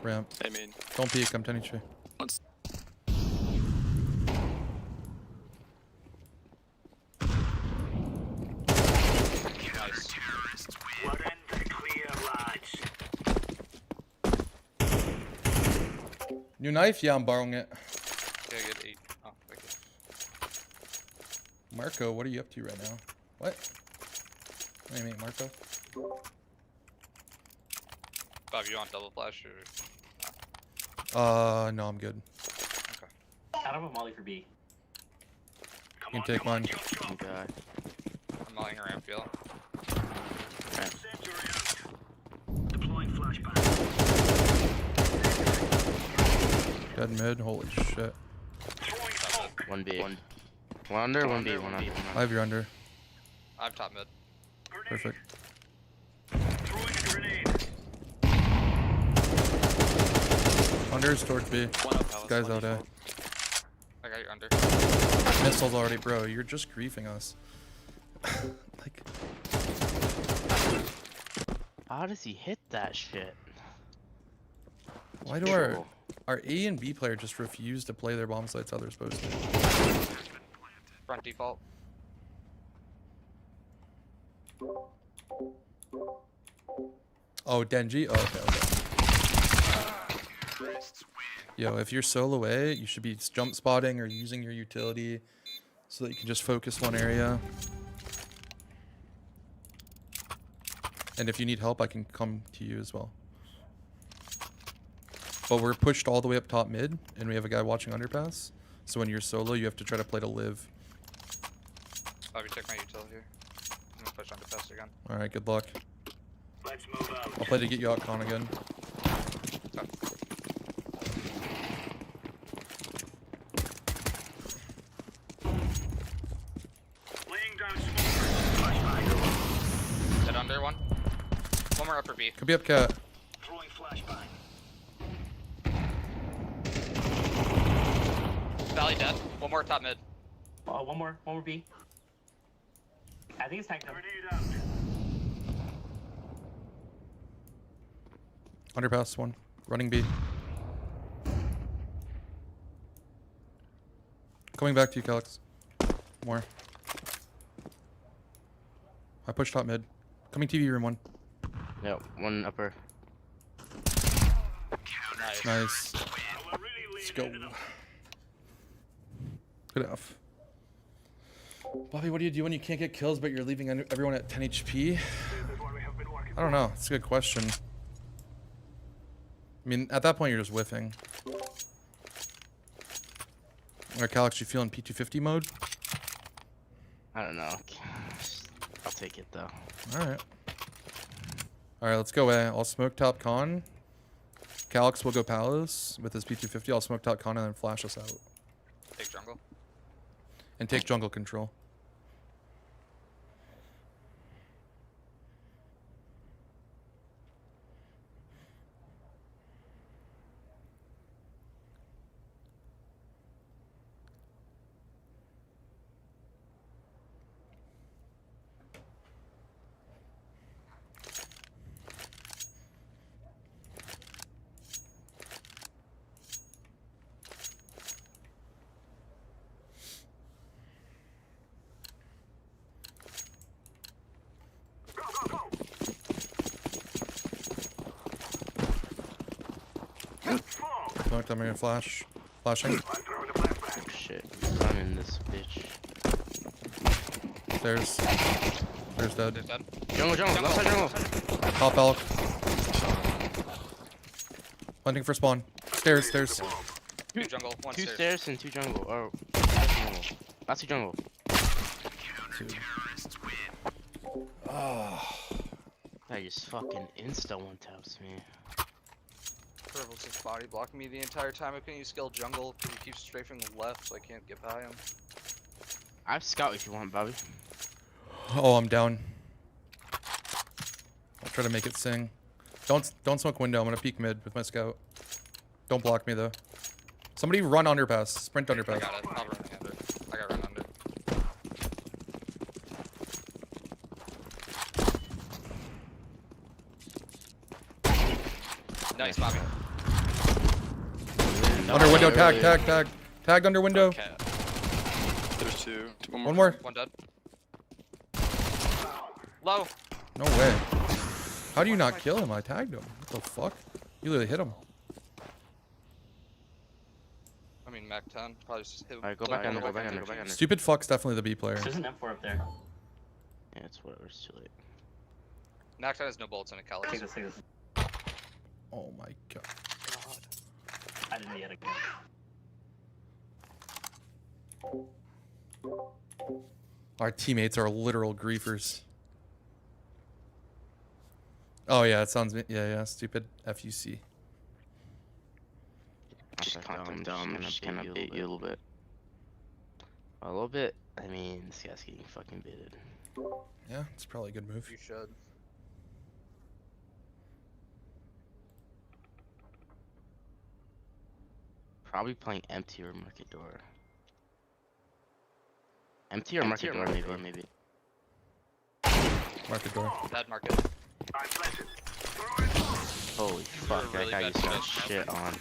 Ramp. I mean, Don't peek, I'm 10 HP. once. Nice. We're in the clear, lads. New knife? Yeah, I'm borrowing it. Yeah, get 8. Oh, thank you. Marco, what are you up to right now? What? What do you mean, Marco? Bob, you want double flash or? No, I'm good. Out of a molly for B. You can take mine. Okay. I'm mulling around field. Sentry out. Deploying flashbang. Dead mid. Holy shit. Throwing smoke. 1B. One under, 1B, one under. I have your under. I have top mid. Grenade. Perfect. Throwing a grenade. Under is towards B. One up palace. Guys one out A. default. I got your under. Missiles already, bro. You're just griefing us. Like, How does he hit that shit? why do our A and B player just refuse to play their bomb sites how they're supposed to? Front default. Oh, Denji? Oh, okay, okay. Yo, if you're solo A, you should be jump spotting or using your utility so that you can just focus one area. And if you need help, I can come to you as well. But we're pushed all the way up top mid, and we have a guy watching underpass. So when you're solo, you have to try to play to live. Bobby, check my util here. I'm gonna push underpass again. Alright, good luck. Let's move out. I'll play to get you out con again. Laying down smoke. Flashbang. Dead under one. One more upper B. Could be up cat. Throwing flashbang. Valley dead. One more top mid. One more B. I think it's tagged him. Grenade out. Underpass one. Running B. Coming back to you, Calix. More. I pushed top mid. Coming TV room one. Yep, one upper. Nice. Nice. We're really Let's leaning go. into them. Good enough. Bobby, what do you do when you can't get kills but you're leaving everyone at 10 HP? This is what we have been working I don't know. It's a good question. I mean, at that point, you're just whiffing. Alright, Calix, you feeling P250 mode? I don't know. I'll take it though. Alright. Alright, let's go A. I'll smoke top con. Calix will go Palace with his P250. I'll smoke top con and then flash us out. Take jungle. And take jungle control. Smoked, I'm gonna flash. Flashing. I'm throwing the flashbang. Oh shit, I'm running this bitch. Stairs. Stairs dead. There's dead. Jungle, left side jungle. Top elk. Hunting for spawn. Stairs. Two jungle, one Two stairs. stairs and two jungle. Or last jungle. Last two jungle. Dude. That just fucking insta one taps me. Purple's just body blocking me the entire time. I couldn't use skill jungle because he keeps strafing left, so I can't get by him. I have scout if you want, Bobby. Oh, I'm down. I'll try to make it sing. Don't smoke window. I'm gonna peek mid with my scout. Don't block me though. Somebody run underpass. Sprint I underpass. got it. I'll run under. I got run under. Nice, Bobby. Under window. Tag. Tagged under window. Okay. There's two. One more. One dead. Low. No way. How do you not kill him? I tagged him. What the fuck? You literally hit him. I mean, Mac 10. Probably just hit him. Alright, go back under. Stupid fuck's definitely the B player. There's an M4 up there. Yeah, it's whatever, it's too late. Mac 10 has no bullets in it, Calix. Take this. Oh my god. I didn't yet again. Our teammates are literal griefers. Oh yeah, it sounds yeah, stupid FUC. Just calm down. I'm just gonna bait you a little bit. A little bit. I mean, this guy's getting fucking baited. Yeah, it's probably a good move. You should. Probably playing empty or market door. Empty or market door, maybe. Market door. Bad market. I'm planted. Holy fuck, really that guy bad just got touch. shit on.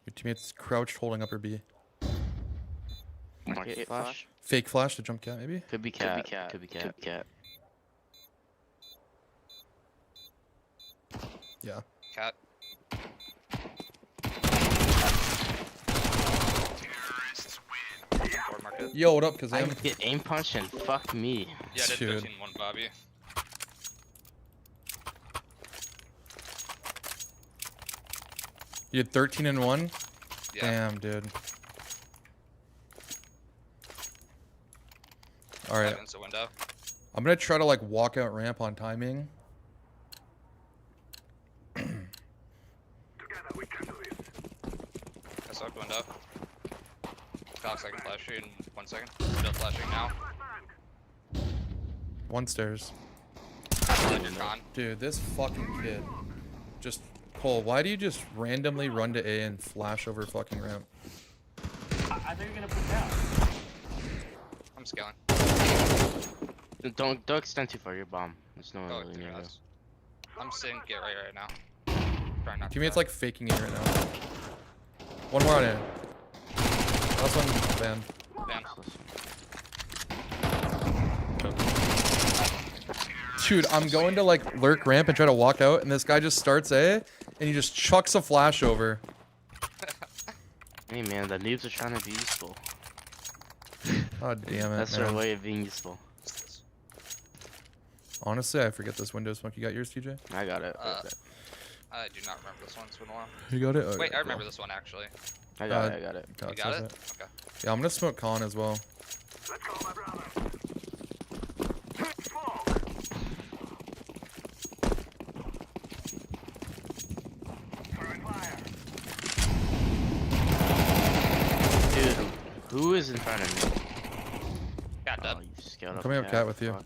Your teammate's crouched holding upper B. Market flash? Fake flash to jump cat maybe? Could be cat. Could be cat. Yeah. Cat. Forward market. Yo, what up, I Kazam? get aim punch and fuck me. Yeah, I did Dude. 13-1, Bobby. You had 13 and 1? Yeah. Damn, dude. Alright. Heaven's a window. I'm gonna try to like walk out ramp on timing. Together we can do this. I sucked window. Cox, I can flash you in 1 second. Window flashing now. One stairs. Blind your con. Dude, this fucking kid. Just Cole, why do you just randomly run to A and flash over fucking ramp? I thought you were gonna put down. I'm scaling. Don't extend too far. Your bomb. There's no one Oh, really near you. goodness. I'm sitting get right now. Trying not to Teammate's die. like faking it right now. One more on A. Last one, ban. Damn. Dude, I'm going to like lurk ramp and try to walk out, and this guy just starts A, and he just chucks a flash over. Hey man, the noobs are trying to be useful. Oh damn it, That's man. their way of being useful. Honestly, I forget this Windows smoke. You got yours, TJ? I got it. I do not remember this one. It's been a while. You got it? Wait, I remember this one actually. I got it. You got it? Okay. Yeah, I'm gonna smoke con as well. Let's go, my brother. Throwing fire. Dude, who is in front of me? Cat dead. Oh, you scaled I'm up coming up cat with you. Fuck.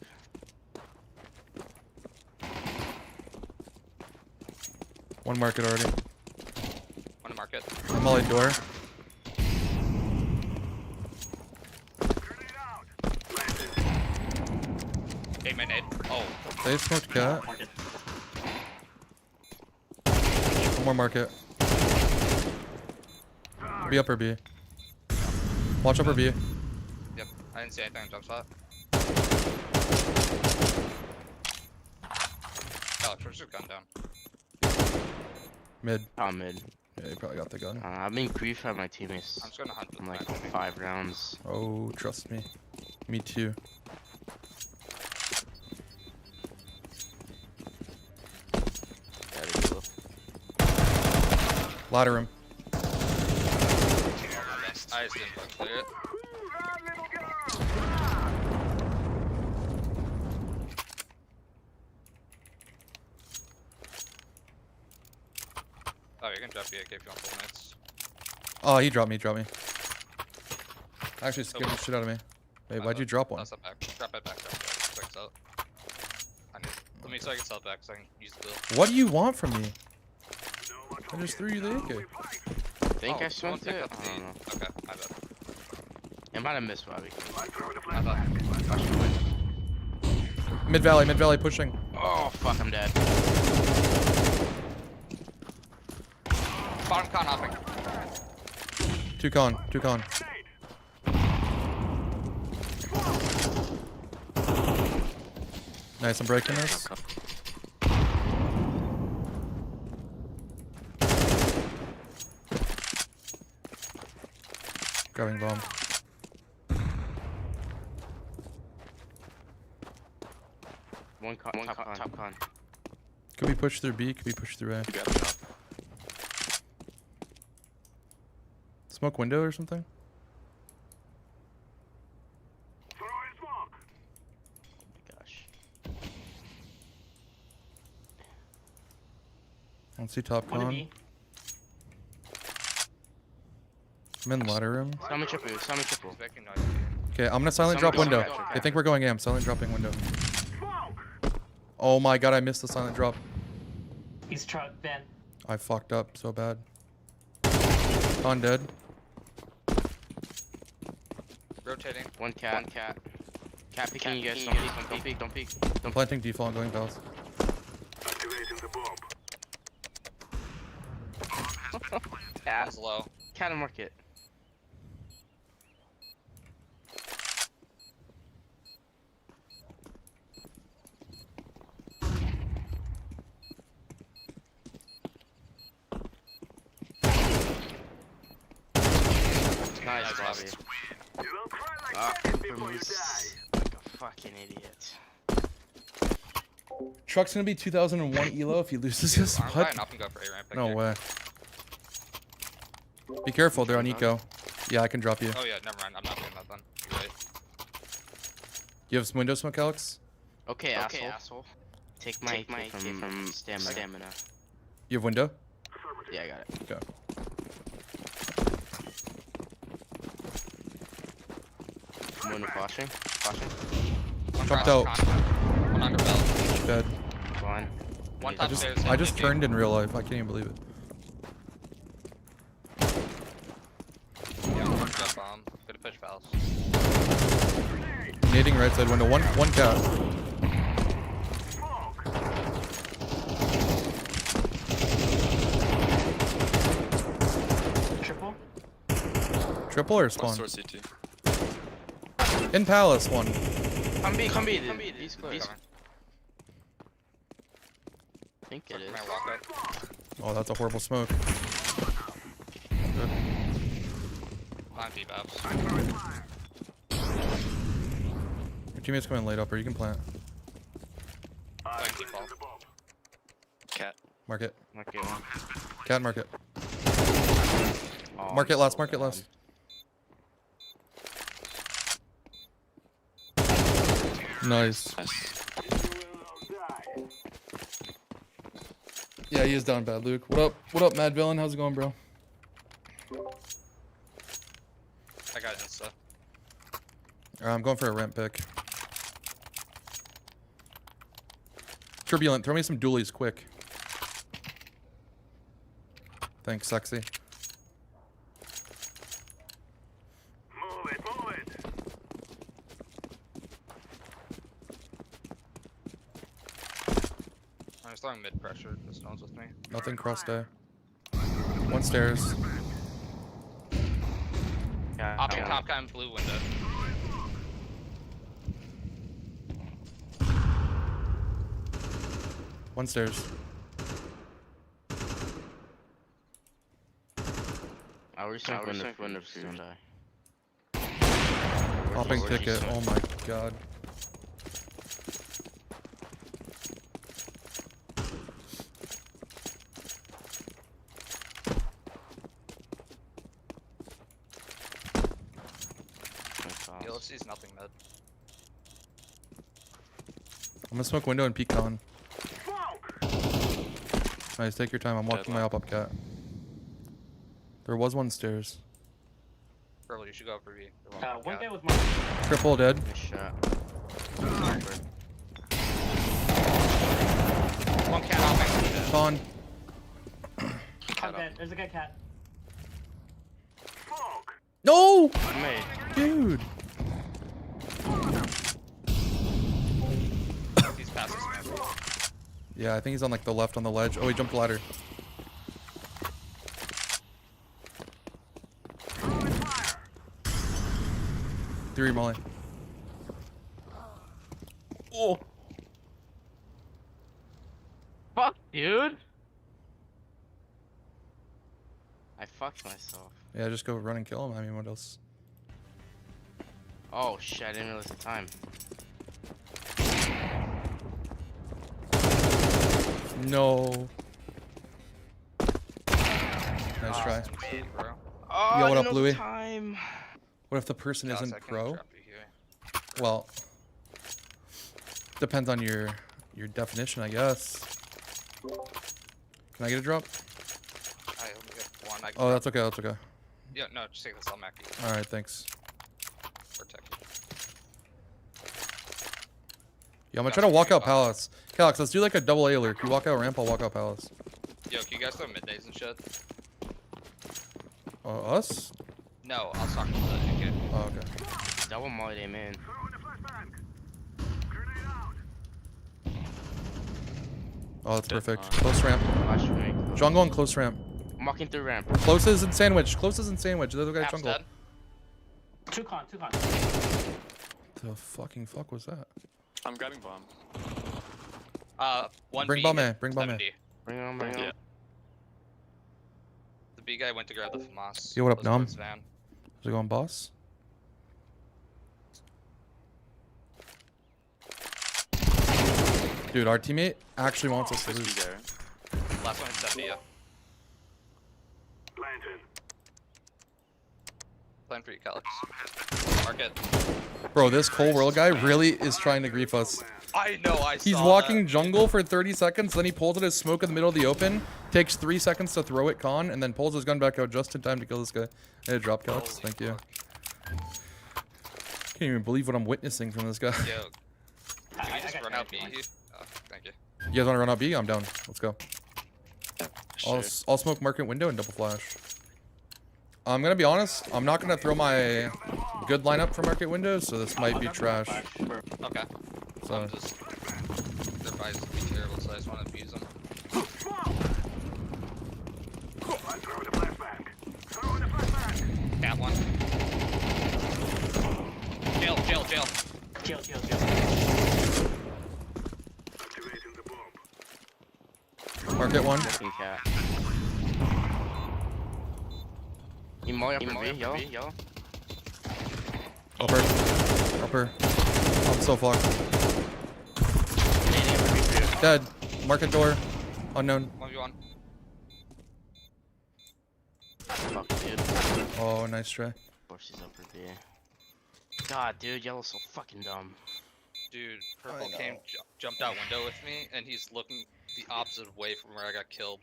One market already. One to market. I'm molly door. Grenade out. Planted. 8 minute. Oh. They smoked cat. Market. One more market. B upper B. Watch upper B. Yep. I didn't see anything on jump spot. Oh, George just gun down. Mid. Oh, mid. Yeah, you probably got the gun. I've been griefed by my teammates I'm just gonna hunt in with like my 5 rounds. Oh, trust me. Me too. Gotta go. Ladder him. I just didn't fucking clear it. Oh, you're gonna drop the AK if you want full minutes. Oh, he dropped me, Actually scared the shit out of me. Wait, why'd you drop one? That's not back. Drop it back. So I can sell it. Let me so I can sell it back so I can use the bill. What do you want from me? I just threw you the AK. I think I someone smoked pick it? up I don't know. Okay, my bad. It might have missed Bobby. My bad. Mid valley pushing. Oh, fuck, I'm dead. Bottom con hopping. Two con. Nice, I'm breaking this. Grabbing bomb. One top con. Could be pushed through B, could be pushed through A. You got it now. Smoke window or something? Throwing smoke. Gosh. I don't see top One to con. B. I'm in ladder room. Summon triple. He's making noise. Okay, I'm gonna silent Someone drop go window. back, They think we're going AM. Silent dropping window. Smoke. Oh my god, I missed the silent drop. He's truck, Ben. I fucked up so bad. Con dead. Rotating. One cat. Cat picking you guys. Don't peek. I'm planting default going palace. Activating the bomb. Cat. One's low. Cat and market. Nice, Bobby. You will cry like Ah, that for before you me, die. like a fucking idiot. Truck's gonna be 2001 elo if he loses this. I'm buying What? up and go for A ramp. No way. Be careful, they're on eco. Yeah, I can drop you. Oh yeah, never mind. I'm not doing that then. You're right. You have some window smoke, Alex? Okay, asshole. Take my from stamina. You have window? Yeah, I got it. Go. Window flashing. One Jumped cross, out. One under belt. Dead. Fine. One I top I just, stairs. I just MVP. turned in real life. I can't even believe it. Yeah, one jet bomb. Good push fouls. Nading right side window. One cat. Smoke. Triple. Triple or One spawn? store CT. In palace one. Come be. He's close. Coming. I think it Can is. I walk up? Oh, that's a horrible smoke. Nine debuffs. Your teammate's coming late up, or you can plant. Playing default. Cat. Market. Market one. Cat market. Oh, Market I'm last, so market bad. last. Nice. Nice. Yeah, he is down bad, Luke. What up? What up, Mad Villain? How's it going, bro? I got insta. I'm going for a ramp pick. Turbulent, throw me some dualies quick. Thanks, sexy. Move it. I was throwing mid pressure. Just no one's with me. Nothing cross day. One stairs. Yeah, Option I top guy in blue window. One stairs. will reset window if you don't die. Popping Where's ticket. he? Oh my god. Yeah, let's see nothing mid. I'm gonna smoke window and peek on. Nice, take your time. I'm walking my up cat. There was one stairs. Purple, you should go for B. One guy was marked. Triple dead. Nice shot. One cat hopping. Con. I'm dead. There's a guy cat. No! Mate. Dude. He's passing smash. Yeah, I think he's on like the left on the ledge. Oh, he jumped ladder. Three molly. Oh. Fuck, dude. I fucked myself. Yeah, just go run and kill him. I mean, what else? Oh shit, I didn't realize the time. No. Nice try. Bro. Oh, Yo, what up, no Louis? Time. What if the person Alex, isn't I can pro? drop you here. Well, depends on your definition, I guess. Can I get a drop? I only get one. I can Oh, drop. that's okay. That's okay. Yeah, no, just take this. I'll Mac you. All right, thanks. Protect you. Yeah, I'm gonna Got try to you, walk you out got Palace. Calyx, let's do like a double A alert. You walk out ramp, I'll walk out Palace. Yo, can you guys throw middays and shit? Us? No, I was talking to the kid. Oh, okay. Double molly them in. Oh, that's perfect. Close ramp. Flash rank. Jungle and close ramp. I'm walking through ramp. Closes and sandwich. Closes and sandwich. There's a guy Cap's jungle. dead. Two con. The fucking fuck was that? I'm grabbing bomb. One Bring B bomb hit in, bring bomb in. 70. Bring on, bring on. Yeah. The B guy went to grab the FAMAS. Yo, what up, Was Nom? towards van. Is it going boss? Dude, our teammate actually wants us to Let's lose. be there. Last one hit 70, yeah. Planted. Plan for you, Calyx. Mark it. Bro, this Cold World guy really is trying to grief us. I know, I He's saw walking that. jungle for 30 seconds, then he pulls out his smoke in the middle of the open, takes 3 seconds to throw it con, and then pulls his gun back out just in time to kill this guy. Hey, drop Calyx. Holy Thank you. fuck. Can't even believe what I'm witnessing from this guy. Yo, can we just got run out B? points. Oh, thank you. You guys want to run out B? I'm down. Let's go. Sure. I'll smoke market window and double flash. I'm gonna be honest. I'm not gonna throw my good lineup for market window, so this might be trash. Okay. So I'm just... Their buys would be terrible, so I just want to abuse them. I'm throwing a flashbang. Throwing a flashbang. Cat one. Jail. Kill. Activating the bomb. market one. Fucking cat. You molly up in B, yo. Upper. I'm so fucked. Dead. Market door. Unknown. 1v1. Fuck, dude. Oh, nice try. Of course he's up for B. God, dude, yellow's so fucking dumb. Dude, purple came, jumped out window with me, and he's looking the opposite way from where I got killed.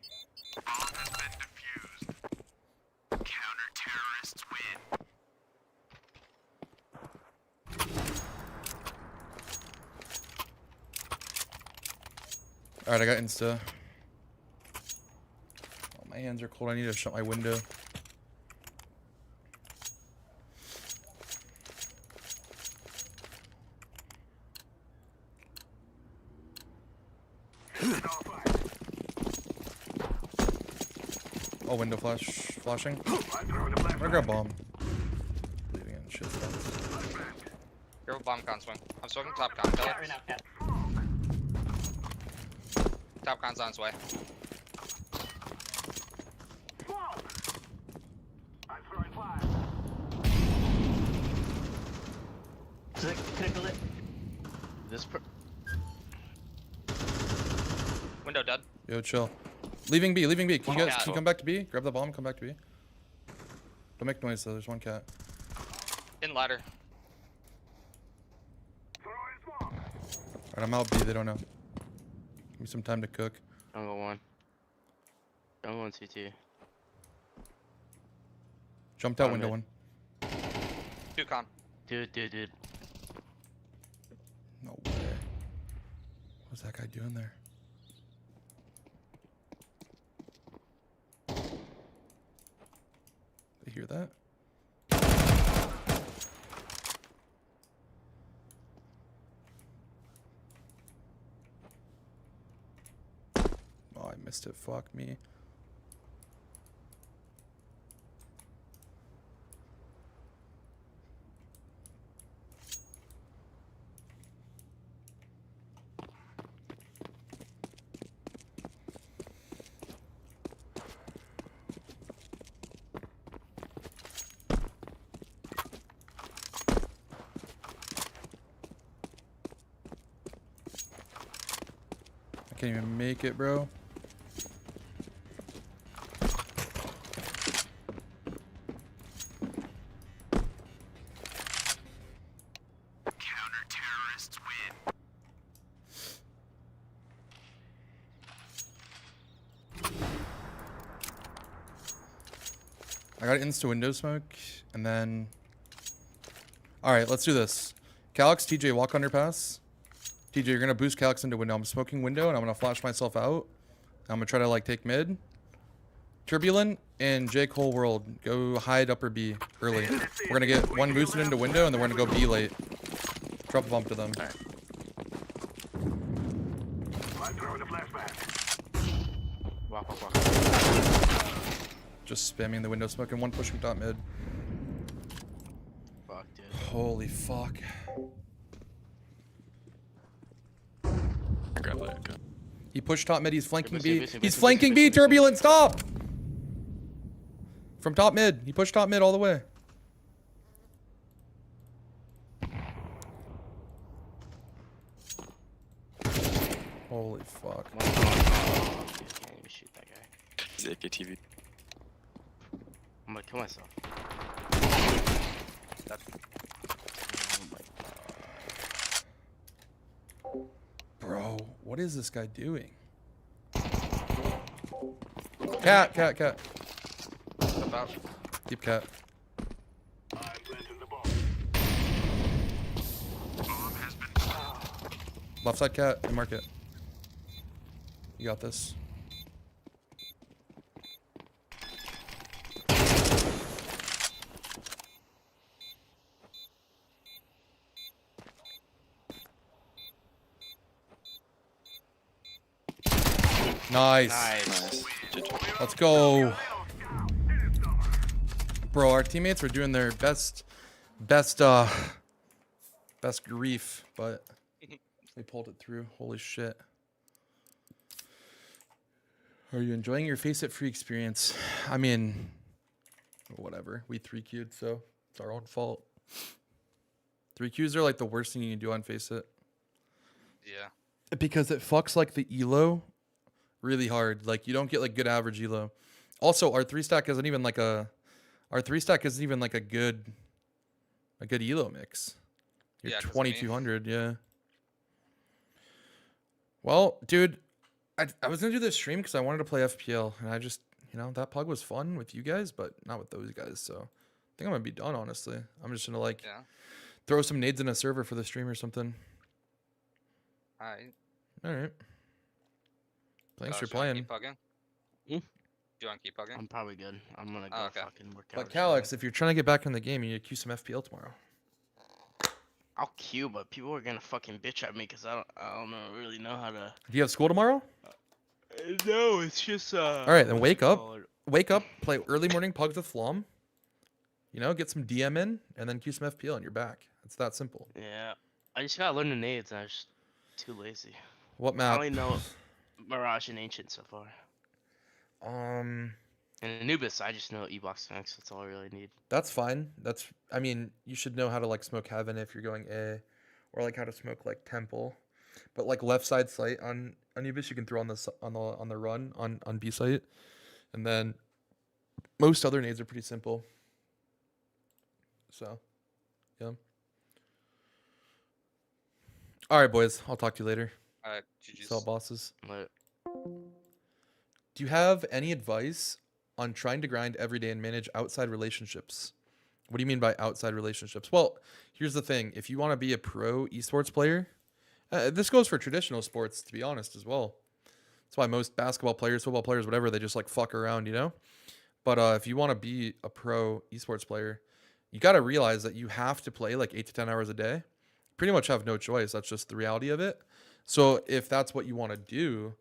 Alright, I got insta. Oh, my hands are cold. I need to shut my window. Oh, window flashing. I'm gonna grab bomb. Leaving in shit spots. Careful bomb con swing. I'm swinging top con. Cat right now, cat. Top con's on its way. I'm throwing fire. Critical it. This Window dead. Yo, chill. Leaving B. Can you guys cat. can you come back to B? Grab the bomb, come back to B. Don't make noise though, there's one cat. In ladder. Throwing smoke. Alright, I'm out B, they don't know. Give me some time to cook. Jungle 1. Jungle 1 CT. Jumped out On window mid. one. 2 con. Dude. No way. What's that guy doing there? They hear that? Oh, I missed it. Fuck me. I Can't even make it, bro. Counter-terrorists win. I got insta window smoke, and then... Alright, let's do this. Calyx, TJ, walk underpass. TJ, you're gonna boost Calyx into window. I'm smoking window, and I'm gonna flash myself out. I'm gonna try to, like, take mid. Turbulent and J. Cole World, go hide upper B early. We're gonna get one boosted into window, and then we're gonna go B late. Drop a bump to them. Alright. I'm throwing a flashback. Walk, walk, walk. Just spamming the window smoke and one pushing top mid. Fuck, dude. Holy fuck. I grab that. Okay. He pushed top mid, he's flanking Boosting, B. boosting, He's boosting, flanking boosting, B, boosting. Turbulent, stop! From top mid. He pushed top mid all the way. Holy fuck. One, oh, dude, I can't even shoot that guy. He's AKTV. I'm gonna kill myself. Bro, what is this guy doing? Cat. Step out. Deep cat. I'm planting the bomb. Left side cat and mark it. You got this. Nice. Nice. GG. Let's go. Bro, our teammates were doing their best grief, but they pulled it through. Holy shit. Are you enjoying your Faceit free experience? I mean, whatever. We 3Q'd, so it's our own fault. 3Qs are like the worst thing you can do on Faceit. Yeah. Because it fucks like the elo really hard. Like you don't get like good average elo. Also, our 3-stack isn't even like a good elo mix. You're Yeah, 'cause of me. 2200, yeah. Well, dude, I was gonna do this stream because I wanted to play FPL, and I just, that pug was fun with you guys, but not with those guys. So I think I'm gonna be done, honestly. I'm just gonna like Yeah. throw some nades in a server for the stream or something. Alright. All right. Thanks for Do you wanna playing. Keep pugging? Hmm? Do you want to keep pugging? I'm probably good. I'm gonna go Oh, okay. fucking work out. But or Calyx, if you're trying to get back in the game, you need to queue some FPL tomorrow. something. I'll queue, but people are gonna fucking bitch at me because I don't really know how to. Do you have school tomorrow? No, it's just All right, then what's wake it up. called? Wake up, play early morning pugs with Flom. Get some DM in, and then queue some FPL, and you're back. It's that simple. Yeah, I just gotta learn the nades, and I'm just too lazy. What I map? only know Mirage and Ancient so far. Um, And Anubis, I just know E-Box Max. That's all I really need. that's fine. I mean, you should know how to like smoke Heaven if you're going A, or like how to smoke like Temple. But like left side sight on Anubis, you can throw on the run on B site, and then most other nades are pretty simple. So, yeah. All right, boys. I'll talk to you later. Alright, GG's. Sell bosses. But Do you have any advice on trying to grind every day and manage outside relationships? What do you mean by outside relationships? Well, here's the thing. If you want to be a pro esports player, this goes for traditional sports, to be honest, as well. That's why most basketball players, football players, whatever, they just like fuck around, But if you want to be a pro esports player, you got to realize that you have to play like 8 to 10 hours a day. Pretty much have no choice. That's just the reality of it. So if that's what you want to do,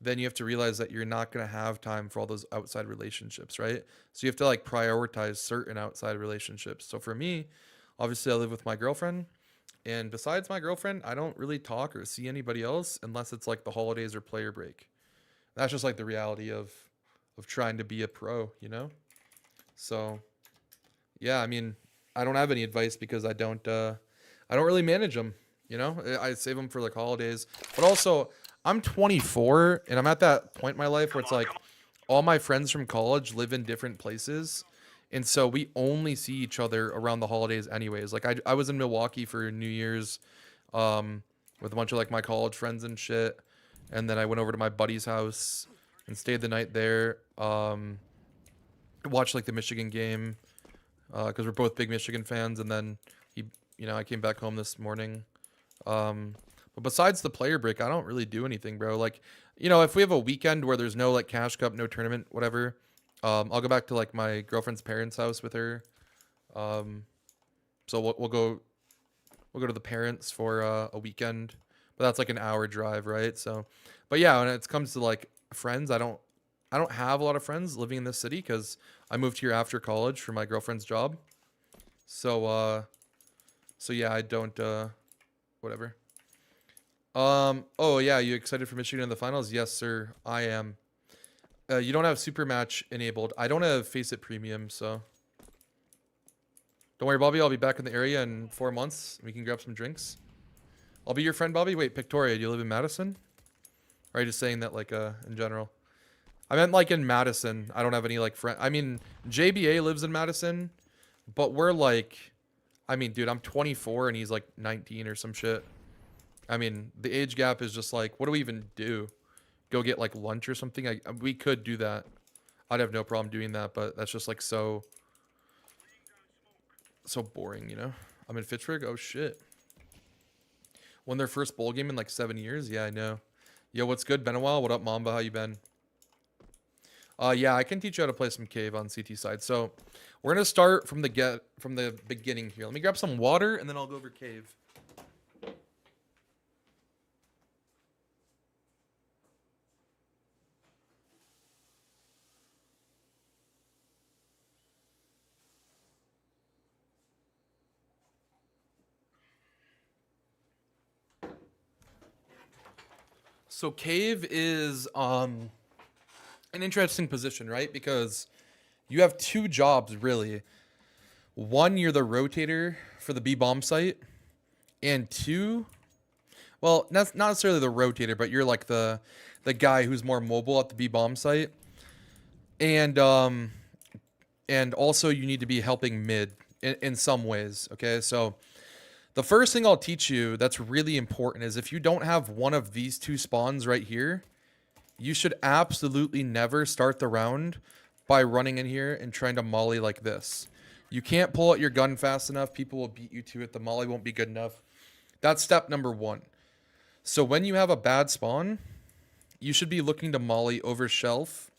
then you have to realize that you're not going to have time for all those outside relationships, right? So you have to like prioritize certain outside relationships. So for me, obviously I live with my girlfriend, and besides my girlfriend, I don't really talk or see anybody else unless it's like the holidays or player break. That's just like the reality of trying to be a pro, So yeah, I mean, I don't have any advice because I don't really manage them, I save them for like holidays, but also I'm 24 and I'm at that point in my life where it's like all my friends from college live in different places. And so we only see each other around the holidays anyways. Like I was in Milwaukee for New Year's with a bunch of like my college friends and shit. And then I went over to my buddy's house and stayed the night there. Watched like the Michigan game because we're both big Michigan fans. And then I came back home this morning. But besides the player break, I don't really do anything, bro. Like, if we have a weekend where there's no like cash cup, no tournament, whatever, I'll go back to like my girlfriend's parents' house with her. So we'll go to the parents for a weekend, but that's like an hour drive, right? So, but yeah, when it comes to like friends, I don't have a lot of friends living in this city because I moved here after college for my girlfriend's job. So yeah, I don't whatever. Oh yeah, you excited for Michigan in the finals? Yes, sir, I am. You don't have super match enabled. I don't have Faceit Premium, so don't worry, Bobby. I'll be back in the area in 4 months. We can grab some drinks. I'll be your friend, Bobby. Wait, Victoria, do you live in Madison? Or are you just saying that like in general? I meant like in Madison. I don't have any like friend. I mean, JBA lives in Madison, but we're like, I mean, dude, I'm 24 and he's like 19 or some shit. I mean, the age gap is just like, what do we even do? Go get like lunch or something? We could do that. I'd have no problem doing that, but that's just like so boring, I'm in Fitchburg. Oh shit. Won their first bowl game in like 7 years. Yeah, I know. Yo, what's good? Been a while. What up, Mamba? How you been? Yeah, I can teach you how to play some cave on CT side. So we're gonna start from the beginning here. Let me grab some water and then I'll go over cave. So cave is an interesting position, right? Because you have two jobs really. One, you're the rotator for the B bomb site, and two, well, not necessarily the rotator, but you're like the guy who's more mobile at the B bomb site, and also you need to be helping mid in some ways. Okay, so the first thing I'll teach you that's really important is if you don't have one of these two spawns right here, you should absolutely never start the round by running in here and trying to molly like this. You can't pull out your gun fast enough. People will beat you to it. The molly won't be good enough. That's step number one. So when you have a bad spawn, you should be looking to molly over shelf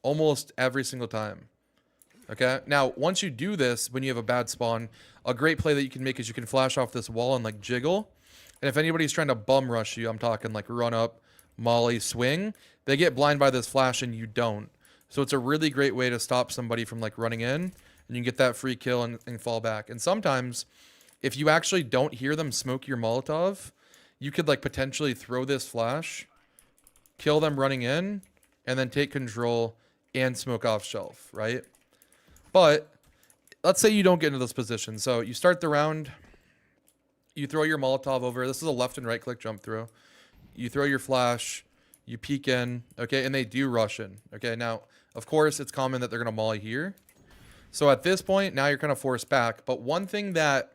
almost every single time. Okay, now once you do this, when you have a bad spawn, a great play that you can make is you can flash off this wall and like jiggle. And if anybody's trying to bum rush you, I'm talking like run up, molly, swing, they get blind by this flash and you don't. So it's a really great way to stop somebody from like running in, and you can get that free kill and fall back. And sometimes if you actually don't hear them smoke your Molotov, you could like potentially throw this flash, kill them running in, and then take control and smoke off shelf, right? But let's say you don't get into this position. So you start the round, you throw your Molotov over. This is a left and right click jump through. You throw your flash, you peek in, okay, and they do rush in. Okay, now, of course, it's common that they're going to molly here. So at this point, now you're kind of forced back. But one thing that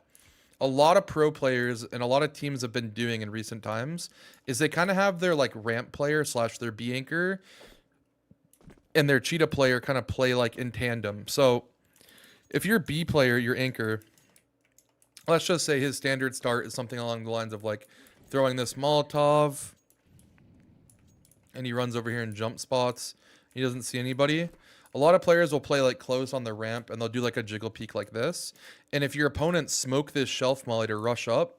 a lot of pro players and a lot of teams have been doing in recent times is they kind of have their like ramp player / their B anchor and their cheetah player kind of play like in tandem. So if your B player, your anchor, let's just say his standard start is something along the lines of like throwing this Molotov and he runs over here and jump spots. He doesn't see anybody. A lot of players will play like close on the ramp and they'll do like a jiggle peek like this. And if your opponents smoke this shelf molly to rush up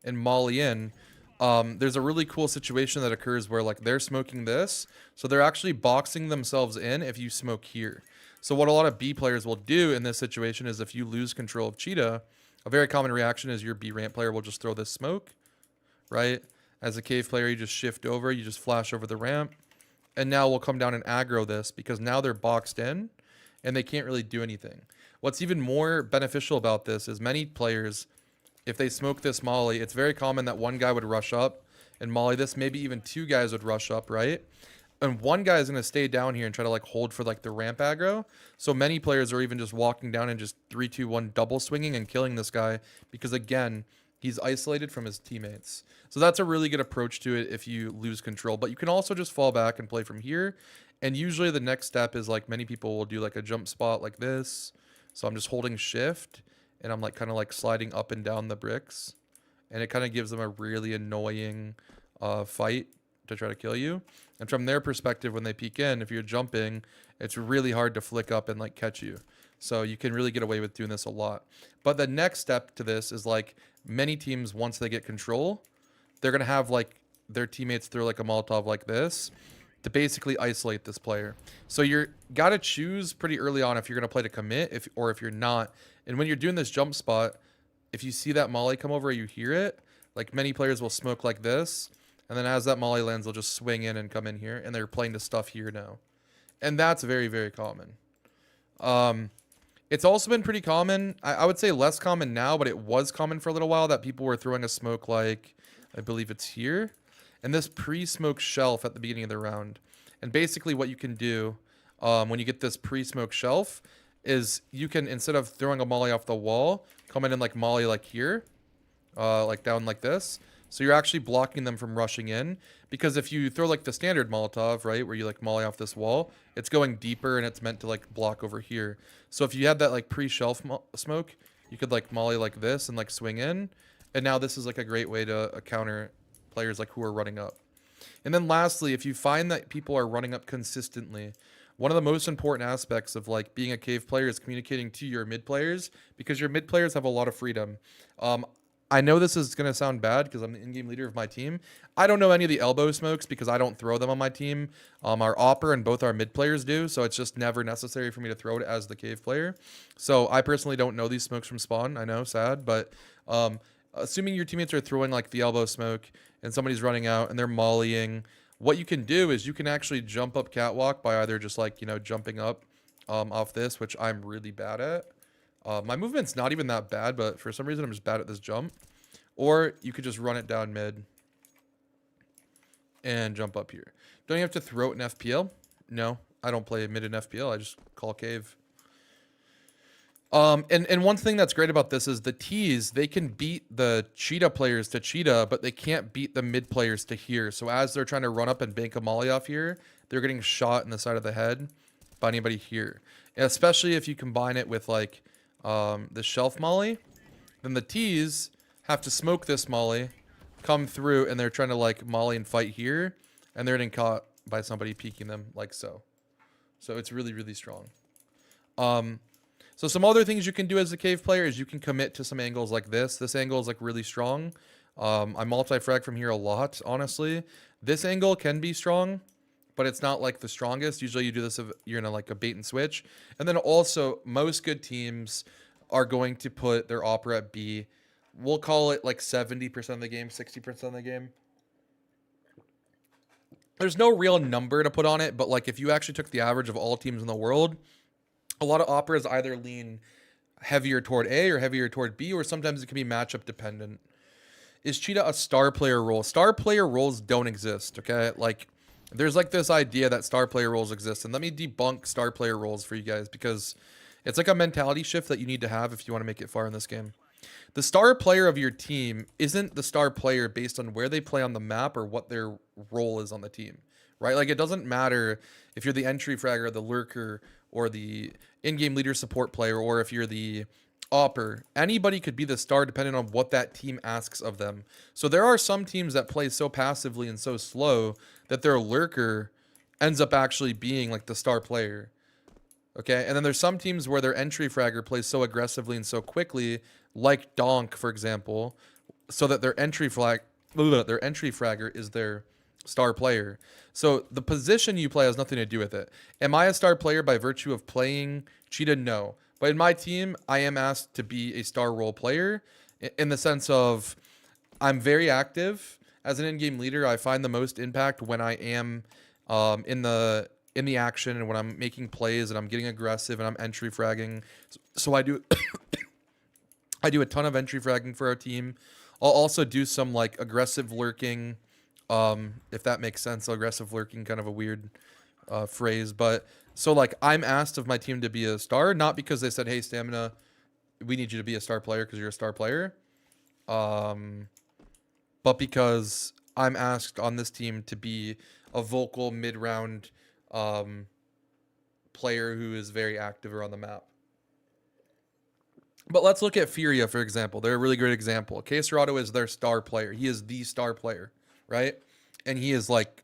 and molly in, there's a really cool situation that occurs where like they're smoking this. So they're actually boxing themselves in if you smoke here. So what a lot of B players will do in this situation is if you lose control of cheetah, a very common reaction is your B ramp player will just throw this smoke, right? As a cave player, you just shift over, you just flash over the ramp. And now we'll come down and aggro this because now they're boxed in and they can't really do anything. What's even more beneficial about this is many players, if they smoke this molly, it's very common that one guy would rush up and molly this. Maybe even 2 guys would rush up, right? And 1 guy is going to stay down here and try to like hold for like the ramp aggro. So many players are even just walking down and just 3-2-1 double swinging and killing this guy because again, he's isolated from his teammates. So that's a really good approach to it if you lose control. But you can also just fall back and play from here. And usually the next step is like many people will do like a jump spot like this. So I'm just holding shift and I'm like kind of like sliding up and down the bricks. And it kind of gives them a really annoying fight to try to kill you. And from their perspective, when they peek in, if you're jumping, it's really hard to flick up and like catch you. So you can really get away with doing this a lot. But the next step to this is like many teams, once they get control, they're going to have like their teammates throw like a Molotov like this to basically isolate this player. So you're got to choose pretty early on if you're going to play to commit or if you're not. And when you're doing this jump spot, if you see that molly come over or you hear it, like many players will smoke like this. And then as that molly lands, they'll just swing in and come in here. And they're playing the stuff here now. And that's very, very common. It's also been pretty common. I would say less common now, but it was common for a little while that people were throwing a smoke like, I believe it's here. And this pre-smoke shelf at the beginning of the round. And basically what you can do when you get this pre-smoke shelf is you can, instead of throwing a molly off the wall, come in and like molly like here, like down like this. So you're actually blocking them from rushing in, because if you throw like the standard Molotov, right, where you like molly off this wall, it's going deeper and it's meant to like block over here. So if you had that like pre-shelf smoke, you could like molly like this and like swing in. And now this is like a great way to counter players like who are running up. And then lastly, if you find that people are running up consistently, one of the most important aspects of like being a cave player is communicating to your mid players, because your mid players have a lot of freedom. I know this is going to sound bad because I'm the in-game leader of my team. I don't know any of the elbow smokes because I don't throw them on my team. Our Opper and both our mid players do, so it's just never necessary for me to throw it as the cave player. So I personally don't know these smokes from spawn. I know, sad, but assuming your teammates are throwing like the elbow smoke and somebody's running out and they're mollying, what you can do is you can actually jump up catwalk by either just like, you know, jumping up off this, which I'm really bad at. My movement's not even that bad, but for some reason I'm just bad at this jump. Or you could just run it down mid and jump up here. Don't you have to throw it in FPL? No, I don't play mid in FPL. I just call cave. And one thing that's great about this is the T's, they can beat the cheetah players to cheetah, but they can't beat the mid players to here. So as they're trying to run up and bank a molly off here, they're getting shot in the side of the head by anybody here. And especially if you combine it with like the shelf molly, then the T's have to smoke this molly, come through, and they're trying to like molly and fight here, and they're getting caught by somebody peeking them like so. So it's really, really strong. So some other things you can do as a cave player is you can commit to some angles like this. This angle is like really strong. I multi-frag from here a lot, honestly. This angle can be strong, but it's not like the strongest. Usually you do this if you're in a, like a bait and switch. And then also most good teams are going to put their opera at B. We'll call it like 70% of the game, 60% of the game. There's no real number to put on it, but like if you actually took the average of all teams in the world, a lot of operas either lean heavier toward A or heavier toward B, or sometimes it can be matchup dependent. Is cheetah a star player role? Star player roles don't exist, okay? Like, there's like this idea that star player roles exist, and let me debunk star player roles for you guys, because it's like a mentality shift that you need to have if you want to make it far in this game. The star player of your team isn't the star player based on where they play on the map or what their role is on the team, right? Like, it doesn't matter if you're the entry fragger, the lurker, or the in-game leader support player, or if you're the opper. Anybody could be the star depending on what that team asks of them. So there are some teams that play so passively and so slow that their lurker ends up actually being like the star player. Okay, and then there's some teams where their entry fragger plays so aggressively and so quickly, like Donk, for example, so that their entry fragger is their star player. So the position you play has nothing to do with it. Am I a star player by virtue of playing cheetah? No. But in my team, I am asked to be a star role player in the sense of I'm very active. As an in-game leader, I find the most impact when I am in the action and when I'm making plays and I'm getting aggressive and I'm entry fragging. So I do I do a ton of entry fragging for our team. I'll also do some like aggressive lurking If that makes sense. Aggressive lurking, kind of a weird phrase. But so like I'm asked of my team to be a star, not because they said, hey, Stamina, we need you to be a star player because you're a star player. But because I'm asked on this team to be a vocal mid-round player who is very active around the map. But let's look at Furia, for example. They're a really great example. Caserado is their star player. He is the star player, right? And he is like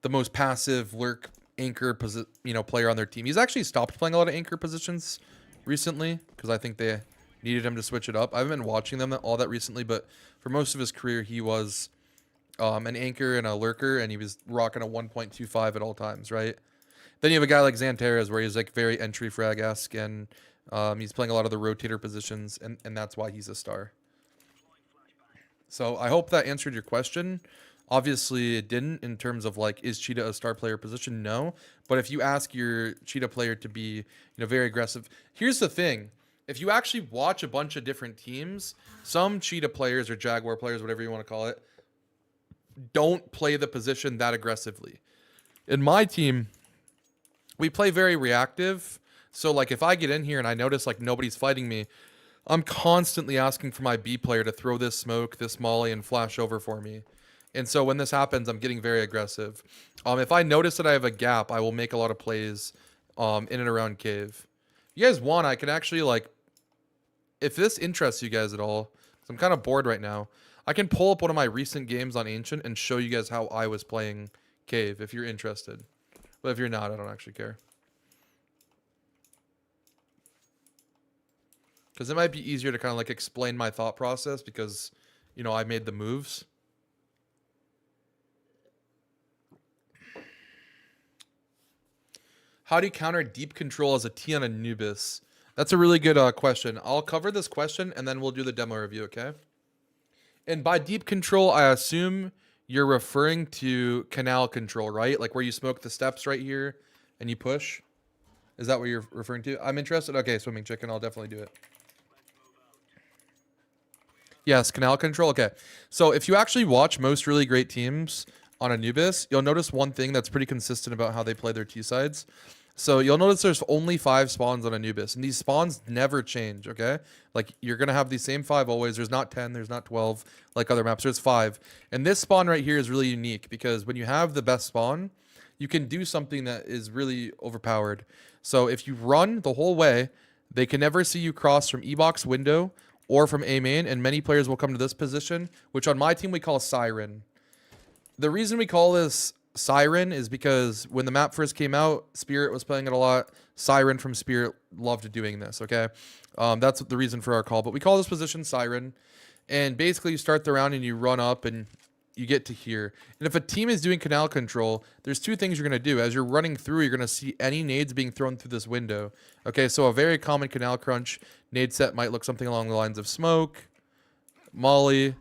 the most passive lurk anchor player on their team. He's actually stopped playing a lot of anchor positions recently because I think they needed him to switch it up. I haven't been watching them all that recently, but for most of his career, he was an anchor and a lurker, and he was rocking a 1.25 at all times, right? Then you have a guy like Xantares where he's like very entry frag-esque, and he's playing a lot of the rotator positions, and that's why he's a star. So I hope that answered your question. Obviously, it didn't in terms of like, is Cheetah a star player position? No. But if you ask your Cheetah player to be, very aggressive, here's the thing. If you actually watch a bunch of different teams, some Cheetah players or Jaguar players, whatever you want to call it, don't play the position that aggressively. In my team, we play very reactive. So like if I get in here and I notice like nobody's fighting me, I'm constantly asking for my B player to throw this smoke, this molly, and flash over for me. And so when this happens, I'm getting very aggressive. If I notice that I have a gap, I will make a lot of plays in and around cave. If you guys want, I can actually like, if this interests you guys at all, 'cause I'm kind of bored right now, I can pull up one of my recent games on Ancient and show you guys how I was playing cave if you're interested. But if you're not, I don't actually care. Because it might be easier to kind of like explain my thought process because, I made the moves. How do you counter deep control as a T on Anubis? That's a really good question. I'll cover this question and then we'll do the demo review, okay? And by deep control, I assume you're referring to canal control, right? Like where you smoke the steps right here and you push. Is that what you're referring to? I'm interested. Okay, swimming chicken. I'll definitely do it. Yes, canal control. Okay. So if you actually watch most really great teams on Anubis, you'll notice one thing that's pretty consistent about how they play their T-sides. So you'll notice there's only 5 spawns on Anubis, and these spawns never change, okay? Like, you're going to have these same 5 always. There's not 10, there's not 12 like other maps. There's 5. And this spawn right here is really unique because when you have the best spawn, you can do something that is really overpowered. So if you run the whole way, they can never see you cross from E-box window or from A main, and many players will come to this position, which on my team we call Siren. The reason we call this Siren is because when the map first came out, Spirit was playing it a lot. Siren from Spirit loved doing this, okay? That's the reason for our call. But we call this position Siren. And basically you start the round and you run up and you get to here. And if a team is doing canal control, there's 2 things you're going to do. As you're running through, you're going to see any nades being thrown through this window. Okay, so a very common canal crunch nade set might look something along the lines of smoke, molly,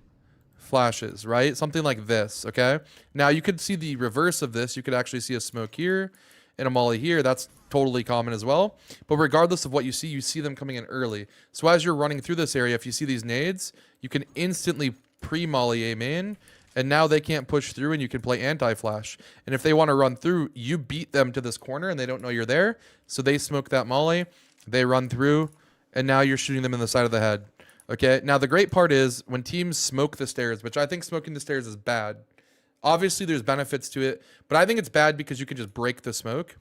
flashes, right? Something like this, okay? Now, you could see the reverse of this. You could actually see a smoke here and a molly here. That's totally common as well. But regardless of what you see them coming in early. So as you're running through this area, if you see these nades, you can instantly pre-molly A main, and now they can't push through, and you can play anti-flash. And if they want to run through, you beat them to this corner, and they don't know you're there. So they smoke that molly, they run through, and now you're shooting them in the side of the head. Okay, now the great part is when teams smoke the stairs, which I think smoking the stairs is bad. Obviously, there's benefits to it, but I think it's bad because you can just break the smoke.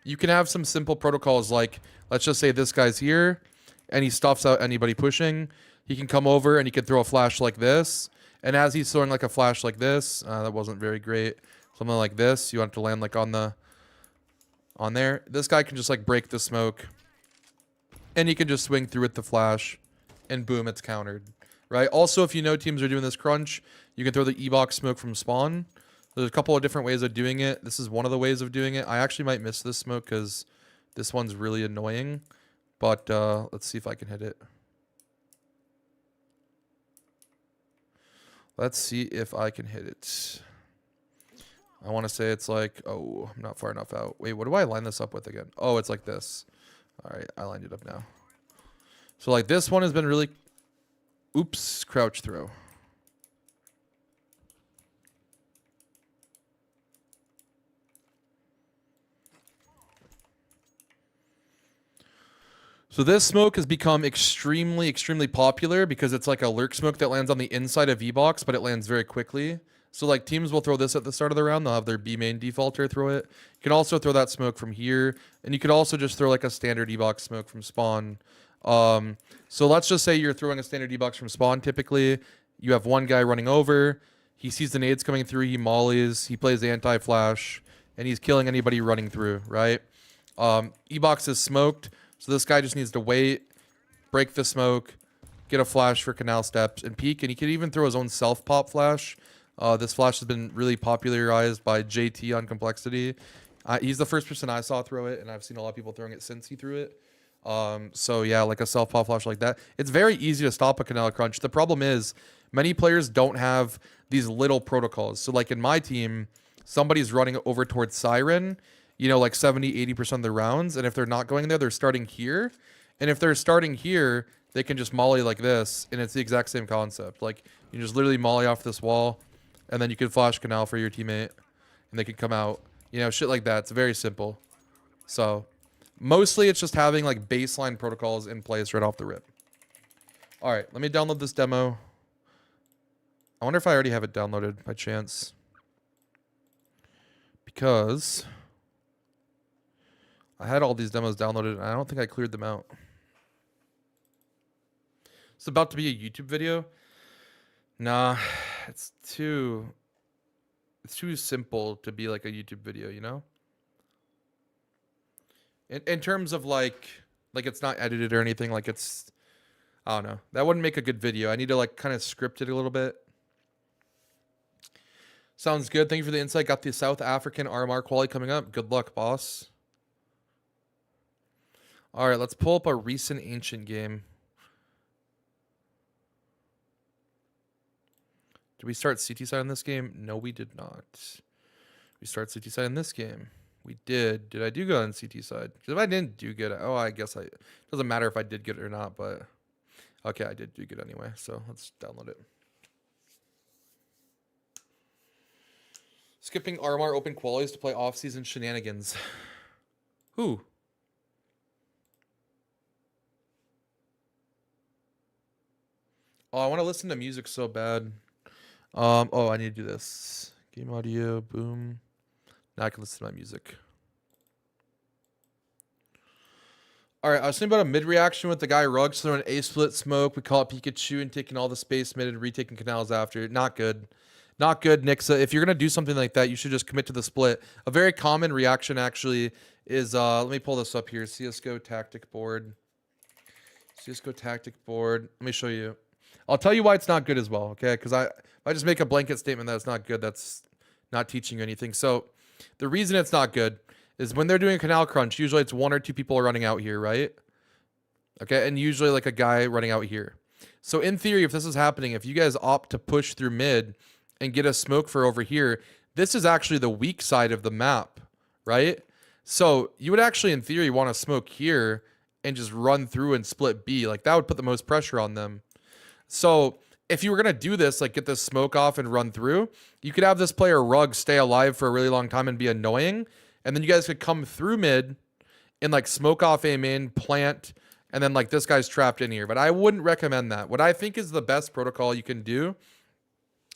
You can have some simple protocols like, let's just say this guy's here, and he stuffs out anybody pushing. He can come over, and he can throw a flash like this. And as he's throwing like a flash like this, that wasn't very great. Something like this, you want to land like on there. This guy can just like break the smoke, and he can just swing through with the flash. And boom, it's countered, right? Also, if you know teams are doing this crunch, you can throw the E-box smoke from spawn. There's a couple of different ways of doing it. This is one of the ways of doing it. I actually might miss this smoke because this one's really annoying. But let's see if I can hit it. Let's see if I can hit it. I want to say it's like, oh, I'm not far enough out. Wait, what do I line this up with again? Oh, it's like this. All right, I lined it up now. So like this one has been really, oops, crouch throw. So this smoke has become extremely, extremely popular because it's like a lurk smoke that lands on the inside of V-Box, but it lands very quickly. So like teams will throw this at the start of the round. They'll have their B main defaulter throw it. You can also throw that smoke from here. And you could also just throw like a standard E-Box smoke from spawn. So let's just say you're throwing a standard E-Box from spawn typically. You have one guy running over. He sees the nades coming through. He mollies. He plays anti-flash. And he's killing anybody running through, right? E-Box is smoked. So this guy just needs to wait, break the smoke, get a flash for canal steps, and peek. And he could even throw his own self-pop flash. This flash has been really popularized by JT on Complexity. He's the first person I saw throw it, and I've seen a lot of people throwing it since he threw it. So yeah, like a self-pop flash like that. It's very easy to stop a canal crunch. The problem is many players don't have these little protocols. So like in my team, somebody's running over towards Siren, you know, like 70-80% of the rounds. And if they're not going there, they're starting here. And if they're starting here, they can just molly like this. And it's the exact same concept. Like you just literally molly off this wall. And then you can flash canal for your teammate. And they can come out. You know, shit like that. It's very simple. So mostly it's just having like baseline protocols in place right off the rip. All right, let me download this demo. I wonder if I already have it downloaded by chance. Because I had all these demos downloaded and I don't think I cleared them out. It's about to be a YouTube video. Nah, it's too simple to be like a YouTube video, you know? In terms of like it's not edited or anything, like it's, I don't know. That wouldn't make a good video. I need to like kind of script it a little bit. Sounds good. Thank you for the insight. Got the South African RMR quality coming up. Good luck, boss. All right, let's pull up a recent ancient game. Did we start CT side in this game? No, we did not. We start CT side in this game. We did. Did I do good on CT side? Because if I didn't do good, oh, I guess it doesn't matter if I did good or not, but okay, I did do good anyway. So let's download it. Skipping RMR open qualities to play off-season shenanigans. Who? Oh, I want to listen to music so bad. Oh, I need to do this. Game audio, boom. Now I can listen to my music. All right, I was thinking about a mid reaction with the guy Rugs throwing A split smoke. We call it Pikachu and taking all the space mid and retaking canals after. Not good. Not good, Nixa. If you're going to do something like that, you should just commit to the split. A very common reaction, actually, is... let me pull this up here. CSGO tactic board. CSGO tactic board. Let me show you. I'll tell you why it's not good as well, okay? Because if I just make a blanket statement that it's not good, that's not teaching you anything. So the reason it's not good is when they're doing a canal crunch, usually it's one or two people running out here, right? Okay, and usually like a guy running out here. So in theory, if this is happening, if you guys opt to push through mid and get a smoke for over here, this is actually the weak side of the map, right? So you would actually, in theory, want to smoke here and just run through and split B. Like, that would put the most pressure on them. So if you were going to do this, like get this smoke off and run through, you could have this player Rug stay alive for a really long time and be annoying. And then you guys could come through mid and like smoke off A main, plant, and then like this guy's trapped in here. But I wouldn't recommend that. What I think is the best protocol you can do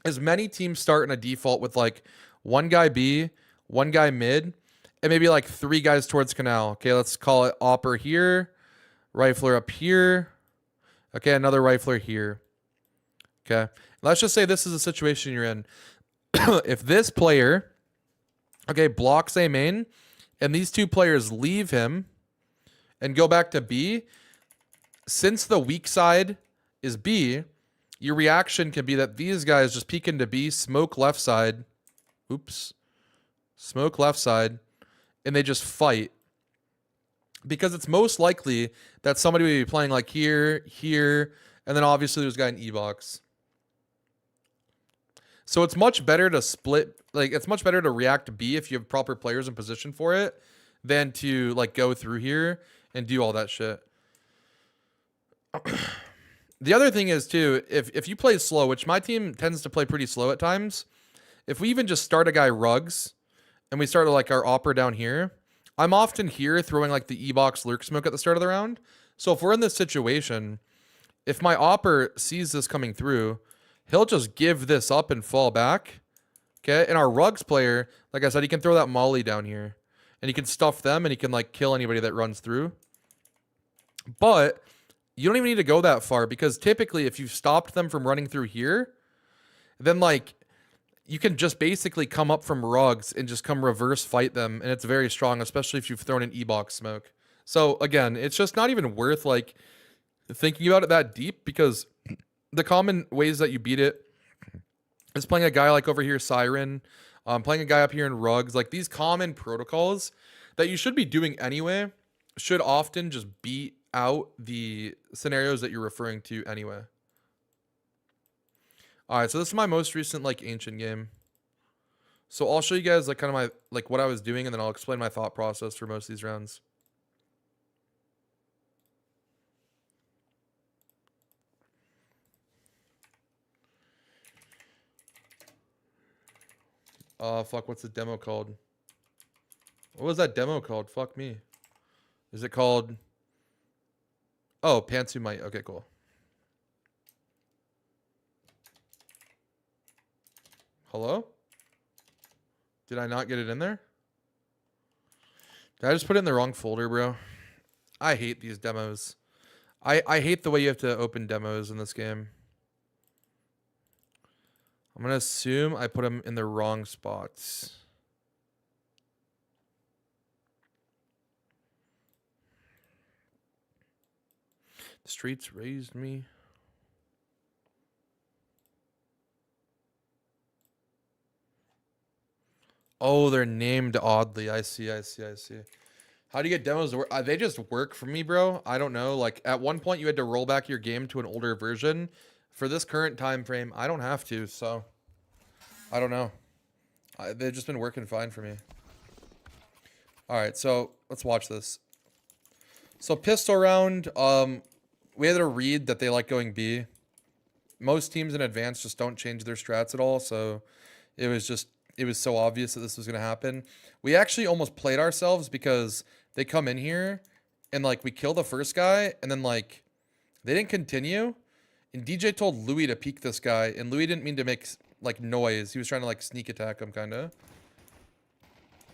is many teams start in a default with like one guy B, one guy mid, and maybe like three guys towards canal. Okay, let's call it Opper here, Rifler up here. Okay, another Rifler here. Okay, let's just say this is a situation you're in. If this player, okay, blocks A main, and these two players leave him and go back to B, since the weak side is B, your reaction can be that these guys just peek into B, smoke left side. Oops. Smoke left side. And they just fight. Because it's most likely that somebody would be playing like here, here, and then obviously there's a guy in E-box. So it's much better to split, like it's much better to react to B if you have proper players in position for it than to like go through here and do all that shit. The other thing is too, if you play slow, which my team tends to play pretty slow at times, if we even just start a guy Rugs and we start like our Opera down here, I'm often here throwing like the E-box lurk smoke at the start of the round. So if we're in this situation, if my opper sees this coming through, he'll just give this up and fall back. Okay, and our rugs player, like I said, he can throw that molly down here. And he can stuff them and he can like kill anybody that runs through. But you don't even need to go that far because typically if you've stopped them from running through here, then like you can just basically come up from rugs and just come reverse fight them. And it's very strong, especially if you've thrown an E-box smoke. So again, it's just not even worth like thinking about it that deep because the common ways that you beat it is playing a guy like over here, Siren, playing a guy up here in rugs. Like these common protocols that you should be doing anyway should often just beat out the scenarios that you're referring to anyway. All right, so this is my most recent like ancient game. So I'll show you guys like kind of my like what I was doing, and then I'll explain my thought process for most of these rounds. Fuck, what's the demo called? What was that demo called? Fuck me. Is it called? Oh, Pantsu Might. Okay, cool. Hello? Did I not get it in there? Did I just put it in the wrong folder, bro? I hate these demos. I hate the way you have to open demos in this game. I'm going to assume I put them in the wrong spots. The streets raised me. Oh, they're named oddly. I see. How do you get demos to work? They just work for me, bro. I don't know. Like, at one point, you had to roll back your game to an older version. For this current time frame, I don't have to, so I don't know. They've just been working fine for me. All right, so let's watch this. So pistol round, we had to read that they like going B. Most teams in advance just don't change their strats at all, so it was so obvious that this was going to happen. We actually almost played ourselves because they come in here and like we kill the first guy and then like they didn't continue. And DJ told Louis to peek this guy, and Louis didn't mean to make like noise. He was trying to like sneak attack him kind of.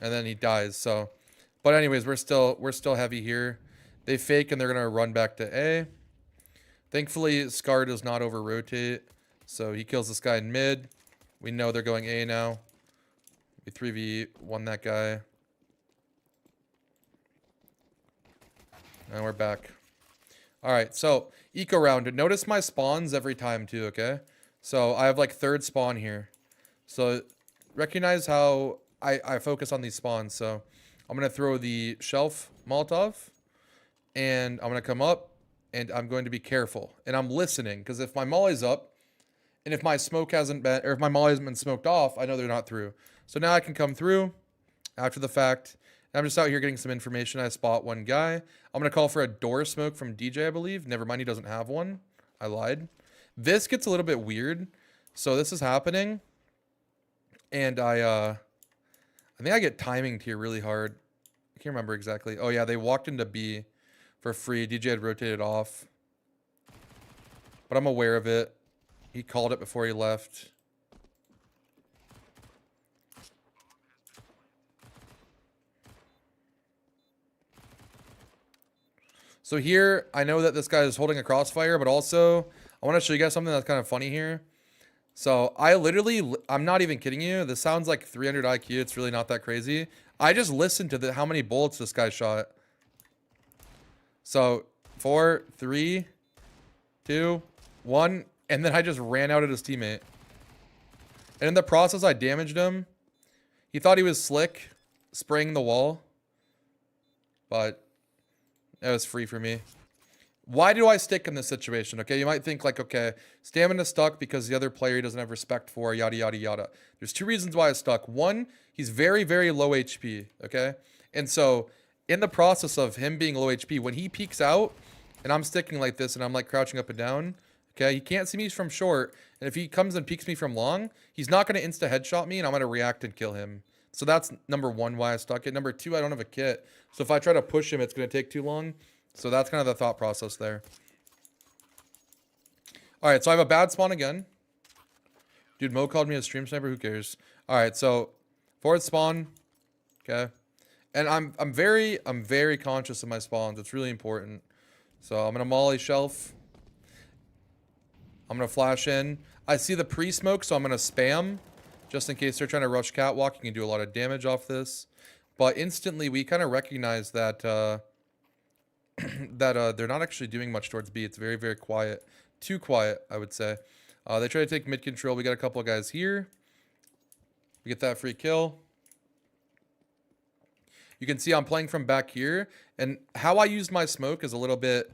And then he dies, so. But anyways, we're still heavy here. They fake and they're going to run back to A. Thankfully, Scar does not over-rotate, so he kills this guy in mid. We know they're going A now. We 3v1 that guy. And we're back. Alright, so eco round. Notice my spawns every time too, okay? So I have like third spawn here. So recognize how I focus on these spawns. So I'm going to throw the shelf Molotov. And I'm going to come up. And I'm going to be careful. And I'm listening. Because if my molly's up. And if my smoke hasn't been. Or if my molly hasn't been smoked off. I know they're not through. So now I can come through. After the fact. And I'm just out here getting some information. I spot one guy. I'm going to call for a door smoke from DJ, I believe. Never mind, he doesn't have one. I lied. This gets a little bit weird. So this is happening. And I think I get timinged here really hard. I can't remember exactly. Oh yeah, they walked into B for free. DJ had rotated off. But I'm aware of it. He called it before he left. So here, I know that this guy is holding a crossfire, but also, I want to show you guys something that's kind of funny here. So, I'm not even kidding you. This sounds like 300 IQ. It's really not that crazy. I just listened to how many bullets this guy shot. So, 4, 3, 2, 1, and then I just ran out at his teammate. And in the process, I damaged him. He thought he was slick, spraying the wall. But it was free for me. Why do I stick in this situation? Okay, you might think like, okay, stamina stuck because the other player he doesn't have respect for, yada, yada, yada. There's two reasons why I stuck. One, he's very, very low HP, okay? And so, in the process of him being low HP, when he peeks out, and I'm sticking like this, and I'm like crouching up and down, okay? He can't see me from short, and if he comes and peeks me from long, he's not going to insta-headshot me, and I'm going to react and kill him. So that's number one why I stuck it. Number two, I don't have a kit. So if I try to push him, it's going to take too long. So that's kind of the thought process there. All right, so I have a bad spawn again. Dude, Mo called me a stream sniper. Who cares? All right, so forward spawn. Okay, and I'm very conscious of my spawns. It's really important. So I'm gonna molly shelf. I'm gonna flash in. I see the pre-smoke, so I'm gonna spam, just in case they're trying to rush catwalk. You can do a lot of damage off this, but instantly we kind of recognize that they're not actually doing much towards B. It's very quiet. Too quiet, I would say. They try to take mid control. We got a couple of guys here. We get that free kill. You can see I'm playing from back here. And how I used my smoke is a little bit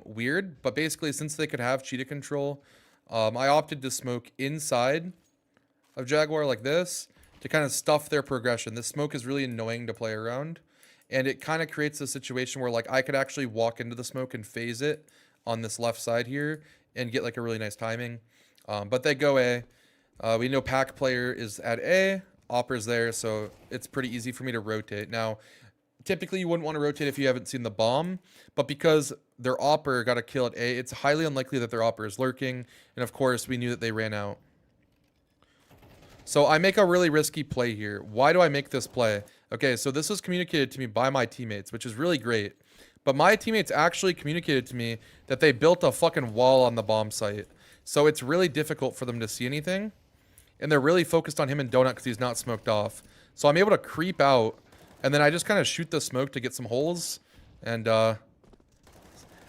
weird. But basically, since they could have cheetah control, I opted to smoke inside of Jaguar like this to kind of stuff their progression. This smoke is really annoying to play around. And it kind of creates a situation where like I could actually walk into the smoke and phase it on this left side here and get like a really nice timing. But they go A. We know pack player is at A. Opper's there, so it's pretty easy for me to rotate. Now, typically you wouldn't want to rotate if you haven't seen the bomb, but because their Opper got a kill at A, it's highly unlikely that their Opper is lurking. And of course, we knew that they ran out. So I make a really risky play here. Why do I make this play? Okay, so this was communicated to me by my teammates, which is really great. But my teammates actually communicated to me that they built a fucking wall on the bomb site. So it's really difficult for them to see anything. And they're really focused on him and Donut because he's not smoked off. So I'm able to creep out. And then I just kind of shoot the smoke to get some holes. And I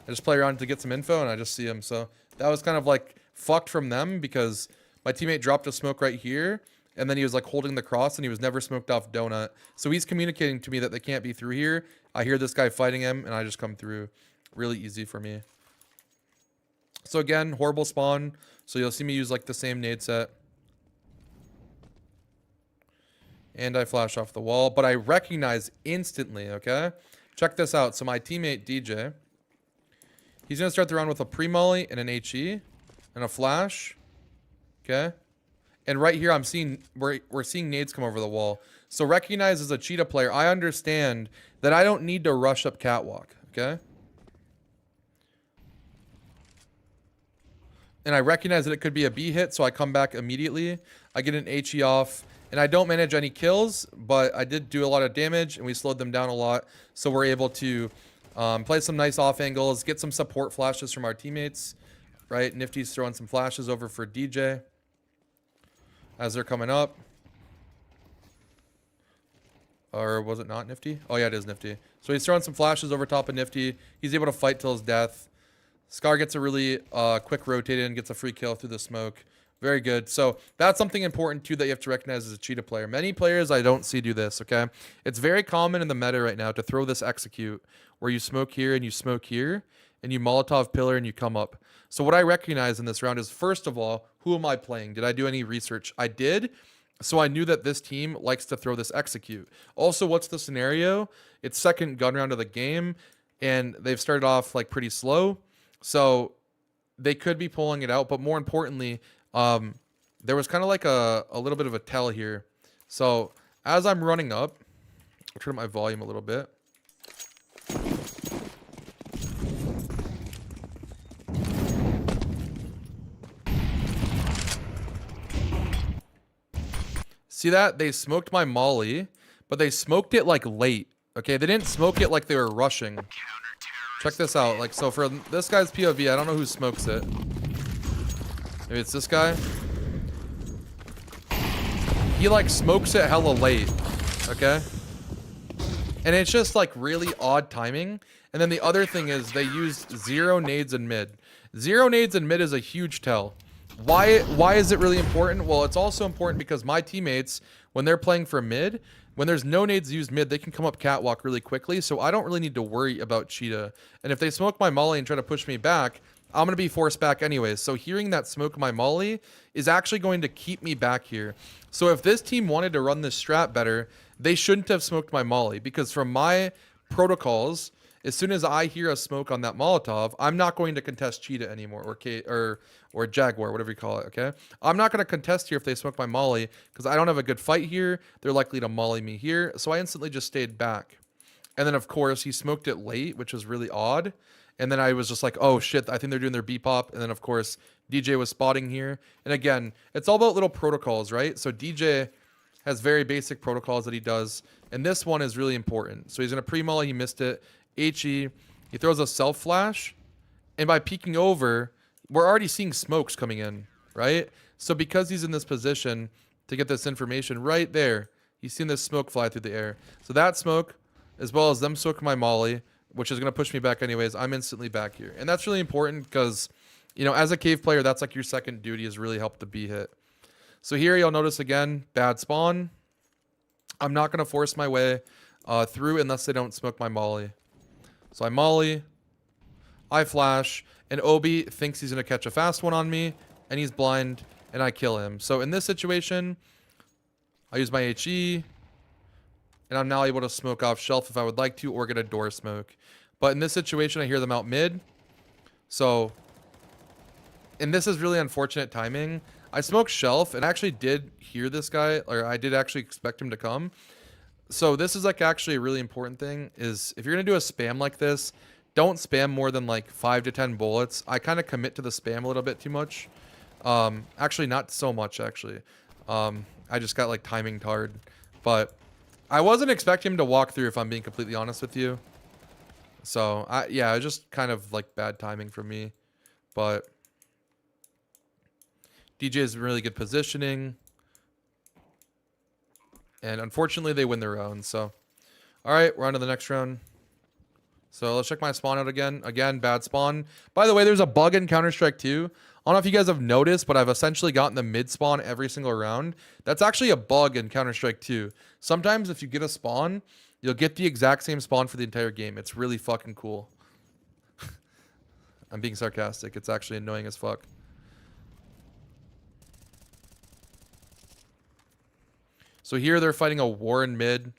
just play around to get some info and I just see him. So that was kind of like fucked from them because my teammate dropped a smoke right here. And then he was like holding the cross and he was never smoked off Donut. So he's communicating to me that they can't be through here. I hear this guy fighting him and I just come through. Really easy for me. So again, horrible spawn. So you'll see me use like the same nade set. And I flash off the wall. But I recognize instantly, okay? Check this out. So my teammate DJ, he's going to start the round with a pre-molly and an HE and a flash. Okay? And right here, we're seeing nades come over the wall. So recognize as a cheetah player, I understand that I don't need to rush up catwalk, okay? And I recognize that it could be a B hit, so I come back immediately. I get an HE off, and I don't manage any kills, but I did do a lot of damage, and we slowed them down a lot. So we're able to play some nice off angles, get some support flashes from our teammates, right? Nifty's throwing some flashes over for DJ as they're coming up. Or was it not Nifty? Oh, yeah, it is Nifty. So he's throwing some flashes over top of Nifty. He's able to fight till his death. Scar gets a really quick rotate in, gets a free kill through the smoke. Very good. So that's something important, too, that you have to recognize as a cheetah player. Many players I don't see do this, okay? It's very common in the meta right now to throw this execute, where you smoke here and you smoke here, and you Molotov pillar and you come up. So what I recognize in this round is, first of all, who am I playing? Did I do any research? I did. So I knew that this team likes to throw this execute. Also, what's the scenario? It's second gun round of the game, and they've started off like pretty slow. So they could be pulling it out. But more importantly, there was kind of like a little bit of a tell here. So as I'm running up, I'll turn my volume a little bit. See that? They smoked my molly, but they smoked it like late. Okay, they didn't smoke it like they were rushing. Check this out. Like, so for this guy's POV, I don't know who smokes it. Maybe it's this guy. He like smokes it hella late. Okay. And it's just like really odd timing. And then the other thing is they used 0 nades in mid. 0 nades in mid is a huge tell. Why is it really important? Well, it's also important because my teammates, when they're playing for mid, when there's no nades used mid, they can come up catwalk really quickly. So I don't really need to worry about cheetah. And if they smoke my molly and try to push me back, I'm going to be forced back anyways. So hearing that smoke my molly is actually going to keep me back here. So if this team wanted to run this strat better, they shouldn't have smoked my molly, because from my protocols, as soon as I hear a smoke on that Molotov, I'm not going to contest cheetah anymore, or Jaguar, whatever you call it, okay? I'm not going to contest here if they smoke my molly, because I don't have a good fight here. They're likely to molly me here, so I instantly just stayed back. And then, of course, he smoked it late, which was really odd. And then I was just like, oh, shit, I think they're doing their B-pop. And then, of course, DJ was spotting here. And again, it's all about little protocols, right? So DJ has very basic protocols that he does. And this one is really important. So he's going to pre-molly. He missed it. HE. He throws a self-flash. And by peeking over, we're already seeing smokes coming in, right? So because he's in this position to get this information right there, he's seen this smoke fly through the air. So that smoke, as well as them smoking my molly, which is going to push me back anyways, I'm instantly back here. And that's really important because, you know, as a cave player, that's like your second duty, is really help the B hit. So here you'll notice again, bad spawn. I'm not going to force my way through unless they don't smoke my molly. So I molly, I flash, and Obi thinks he's going to catch a fast one on me, and he's blind, and I kill him. So in this situation, I use my HE, and I'm now able to smoke off shelf if I would like to, or get a door smoke. But in this situation, I hear them out mid. So, and this is really unfortunate timing. I smoked shelf, and I actually did hear this guy, or I did actually expect him to come. So this is like actually a really important thing, is if you're going to do a spam like this, don't spam more than like 5 to 10 bullets. I kind of commit to the spam a little bit too much. Actually, not so much, actually. I just got like timing hard. But I wasn't expecting him to walk through, if I'm being completely honest with you. So, yeah, it was just kind of like bad timing for me. But DJ is really good positioning. And unfortunately, they win their round. So, all right, we're on to the next round. So let's check my spawn out again. Again, bad spawn. By the way, there's a bug in Counter-Strike 2. I don't know if you guys have noticed, but I've essentially gotten the mid spawn every single round. That's actually a bug in Counter-Strike 2. Sometimes if you get a spawn, you'll get the exact same spawn for the entire game. It's really fucking cool. I'm being sarcastic. It's actually annoying as fuck. So here they're fighting a war in mid.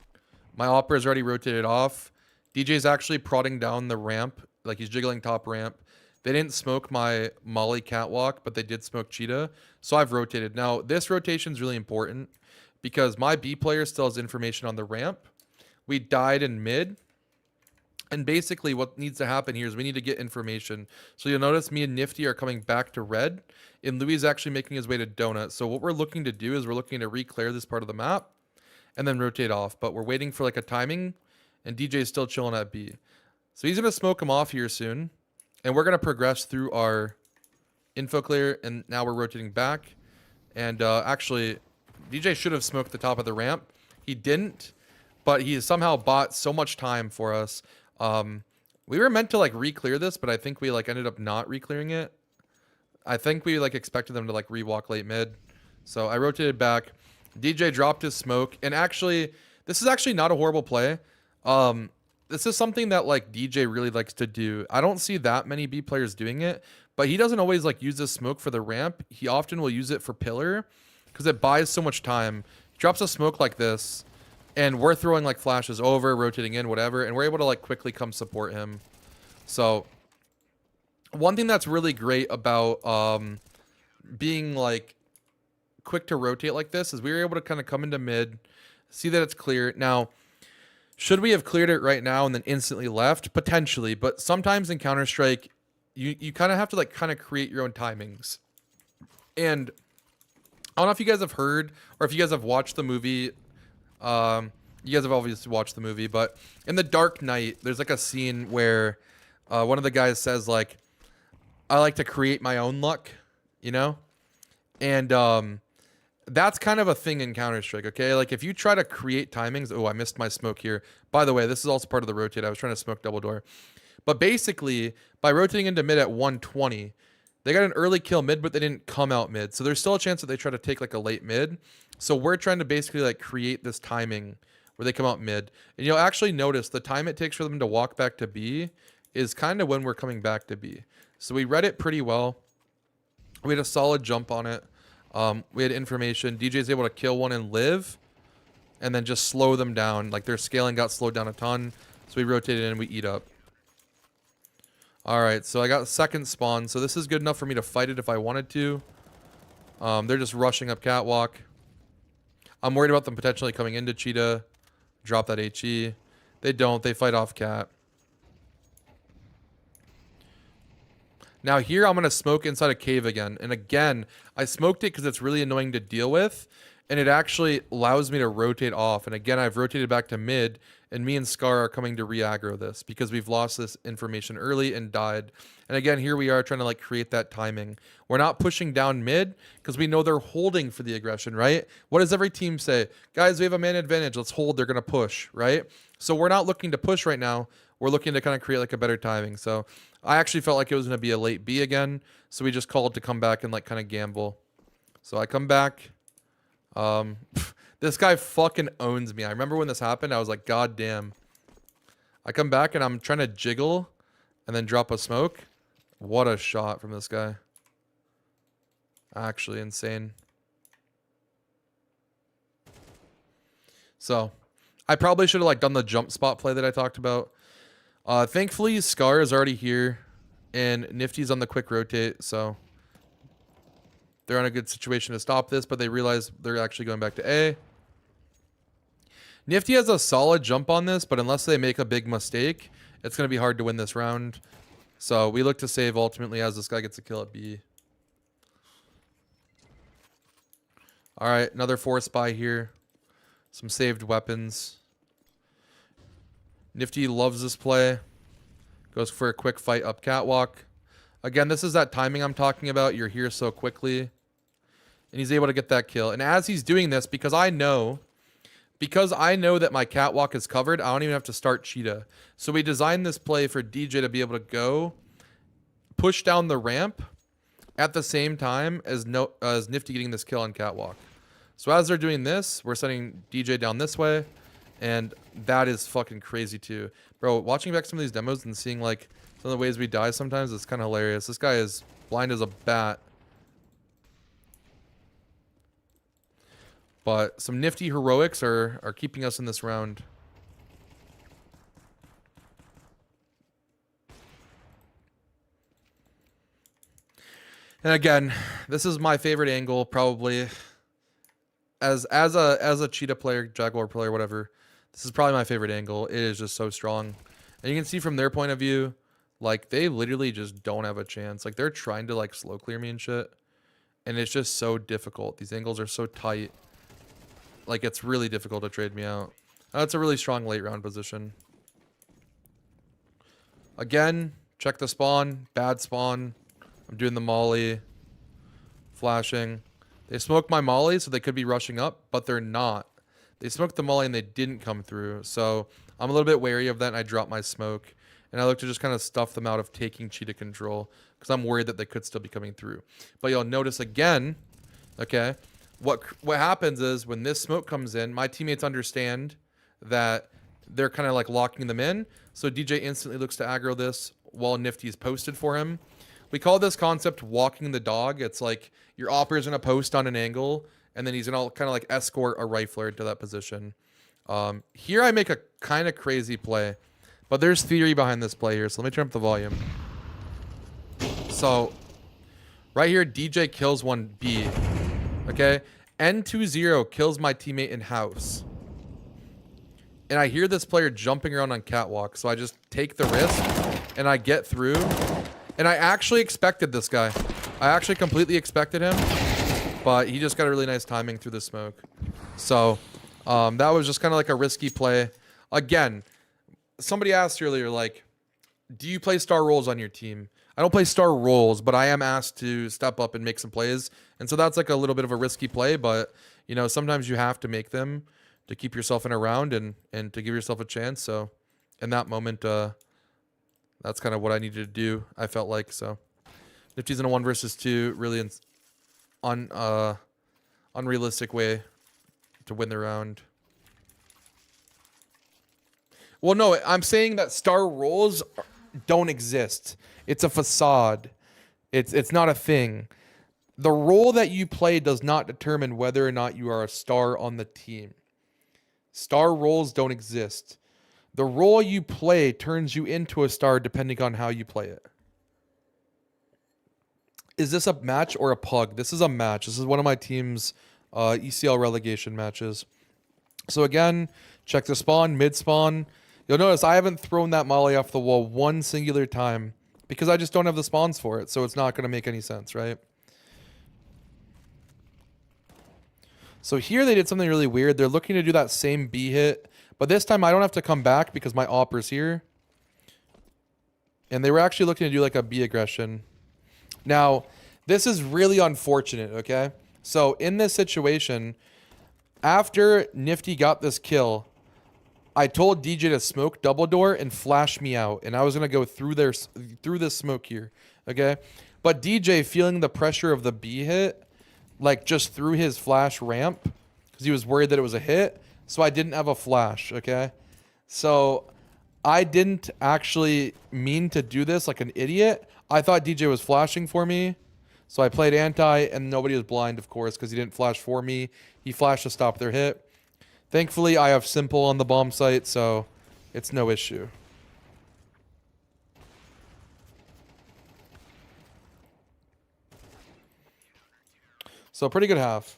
My opera is already rotated off. DJ's actually prodding down the ramp. Like he's jiggling top ramp. They didn't smoke my molly catwalk, but they did smoke cheetah. So I've rotated. Now, this rotation is really important because my B player still has information on the ramp. We died in mid. And basically what needs to happen here is we need to get information. So you'll notice me and Nifty are coming back to red. And Louis is actually making his way to donut. So what we're looking to do is we're looking to re-clear this part of the map and then rotate off. But we're waiting for like a timing. And DJ is still chilling at B. So he's going to smoke him off here soon. And we're going to progress through our info clear. And now we're rotating back. And actually, DJ should have smoked the top of the ramp. He didn't. But he somehow bought so much time for us. We were meant to like re-clear this, but I think we like ended up not re-clearing it. I think we like expected them to like re-walk late mid. So I rotated back. DJ dropped his smoke. And actually, this is actually not a horrible play. This is something that like DJ really likes to do. I don't see that many B players doing it, but he doesn't always like use this smoke for the ramp. He often will use it for pillar because it buys so much time. He drops a smoke like this and we're throwing like flashes over, rotating in, whatever. And we're able to like quickly come support him. So one thing that's really great about, being like quick to rotate like this is we were able to kind of come into mid, see that it's clear. Now, should we have cleared it right now and then instantly left? Potentially, but sometimes in Counter-Strike, you kind of have to like kind of create your own timings. And I don't know if you guys have heard or if you guys have watched the movie. You guys have obviously watched the movie, but in The Dark Knight, there's like a scene where one of the guys says like, I like to create my own luck, you know? And that's kind of a thing in Counter-Strike, okay? Like, if you try to create timings... Oh, I missed my smoke here. By the way, this is also part of the rotate. I was trying to smoke double door. But basically, by rotating into mid at 120, they got an early kill mid, but they didn't come out mid. So there's still a chance that they try to take, like, a late mid. So we're trying to basically, like, create this timing where they come out mid. And you'll actually notice the time it takes for them to walk back to B is kind of when we're coming back to B. So we read it pretty well. We had a solid jump on it. We had information. DJ's able to kill one and live, and then just slow them down. Like their scaling got slowed down a ton, so we rotated in and we eat up. All right, so I got second spawn, so this is good enough for me to fight it if I wanted to. They're just rushing up catwalk. I'm worried about them potentially coming into cheetah. Drop that HE. They don't. They fight off cat. Now here I'm going to smoke inside a cave again. And again, I smoked it because it's really annoying to deal with. And it actually allows me to rotate off. And again, I've rotated back to mid. And me and Scar are coming to re-aggro this because we've lost this information early and died. And again, here we are trying to like create that timing. We're not pushing down mid because we know they're holding for the aggression, right? What does every team say? Guys, we have a man advantage. Let's hold. They're going to push, right? So we're not looking to push right now. We're looking to kind of create like a better timing. So I actually felt like it was going to be a late B again. So we just called to come back and like kind of gamble. So I come back. This guy fucking owns me. I remember when this happened, I was like, God damn. I come back and I'm trying to jiggle and then drop a smoke. What a shot from this guy. Actually insane. So I probably should have like done the jump spot play that I talked about. Thankfully, Scar is already here and Nifty's on the quick rotate, so they're in a good situation to stop this, but they realize they're actually going back to A. Nifty has a solid jump on this, but unless they make a big mistake, it's going to be hard to win this round. So we look to save ultimately as this guy gets a kill at B. All right, another force buy here. Some saved weapons. Nifty loves this play. Goes for a quick fight up catwalk. Again, this is that timing I'm talking about. You're here so quickly. And he's able to get that kill. And as he's doing this, because I know that my catwalk is covered, I don't even have to start Cheetah. So we designed this play for DJ to be able to go push down the ramp at the same time as Nifty getting this kill on catwalk. So as they're doing this, we're sending DJ down this way. And that is fucking crazy too. Bro, watching back some of these demos and seeing like some of the ways we die sometimes, it's kind of hilarious. This guy is blind as a bat. But some nifty heroics are keeping us in this round. And again, this is my favorite angle probably. As a cheetah player, jaguar player, whatever. This is probably my favorite angle. It is just so strong. And you can see from their point of view, like they literally just don't have a chance. Like they're trying to like slow clear me and shit. And it's just so difficult. These angles are so tight. Like it's really difficult to trade me out. That's a really strong late round position. Again, check the spawn. Bad spawn. I'm doing the molly. Flashing. They smoked my molly, so they could be rushing up, but they're not. They smoked the molly and they didn't come through. So I'm a little bit wary of that, and I drop my smoke. And I look to just kind of stuff them out of taking cheetah control because I'm worried that they could still be coming through. But you'll notice again, okay, what happens is when this smoke comes in, my teammates understand that they're kind of like locking them in. So DJ instantly looks to aggro this while Nifty's posted for him. We call this concept walking the dog. It's like your opper is going to post on an angle, and then he's going to kind of like escort a rifler into that position. Here I make a kind of crazy play, but there's theory behind this play here. So let me turn up the volume. So right here, DJ kills one B. Okay, N20 kills my teammate in house. And I hear this player jumping around on catwalk, so I just take the risk, and I get through. And I actually expected this guy. I actually completely expected him, but he just got a really nice timing through the smoke. So that was just kind of like a risky play. Again, somebody asked earlier, like, do you play star roles on your team? I don't play star roles, but I am asked to step up and make some plays. And so that's like a little bit of a risky play, but, you know, sometimes you have to make them to keep yourself in a round and to give yourself a chance. So in that moment, that's kind of what I needed to do, I felt like. So Nifty's in a 1 versus 2, really unrealistic way to win the round. Well, no, I'm saying that star roles don't exist. It's a facade. It's not a thing. The role that you play does not determine whether or not you are a star on the team. Star roles don't exist. The role you play turns you into a star depending on how you play it. Is this a match or a pug? This is a match. This is one of my team's ECL relegation matches. So again, check the spawn, mid spawn. You'll notice I haven't thrown that molly off the wall one singular time because I just don't have the spawns for it, so it's not going to make any sense, right? So here they did something really weird. They're looking to do that same B hit, but this time I don't have to come back because my opper's here. And they were actually looking to do like a B aggression. Now, this is really unfortunate, okay? So in this situation, after Nifty got this kill, I told DJ to smoke double door and flash me out, and I was gonna go through this smoke here, okay? But DJ, feeling the pressure of the B hit, like just threw his flash ramp because he was worried that it was a hit. So I didn't have a flash, okay? So I didn't actually mean to do this like an idiot. I thought DJ was flashing for me. So I played anti, and nobody was blind, of course, because he didn't flash for me. He flashed to stop their hit. Thankfully, I have simple on the bomb site, so it's no issue. So pretty good half.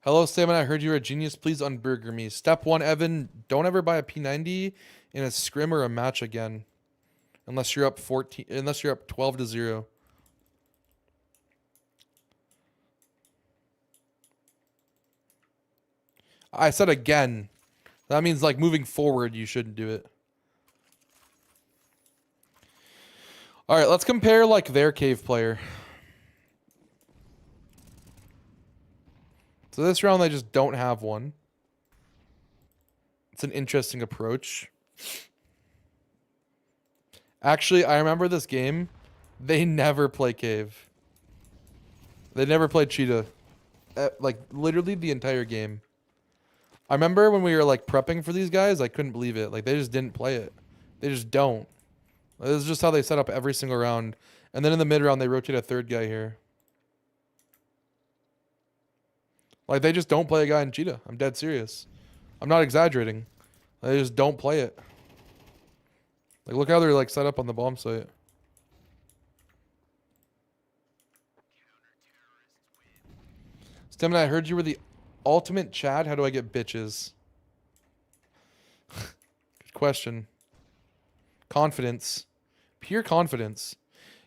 Hello, Sam, and I heard you're a genius. Please unburger me. Step 1, Evan, don't ever buy a P90 in a scrim or a match again. Unless you're up 12 to 0. I said again. That means like moving forward, you shouldn't do it. All right, let's compare like their cave player. So this round, they just don't have one. It's an interesting approach. Actually, I remember this game. They never play cave. They never played cheetah. Like, literally the entire game. I remember when we were, like, prepping for these guys, I couldn't believe it. Like, they just didn't play it. They just don't. This is just how they set up every single round. And then in the mid round, they rotate a third guy here. Like, they just don't play a guy in cheetah. I'm dead serious. I'm not exaggerating. They just don't play it. Like, look how they're, like, set up on the bomb site. Stemina, I heard you were the ultimate Chad. How do I get bitches? Good question. Confidence. Pure confidence.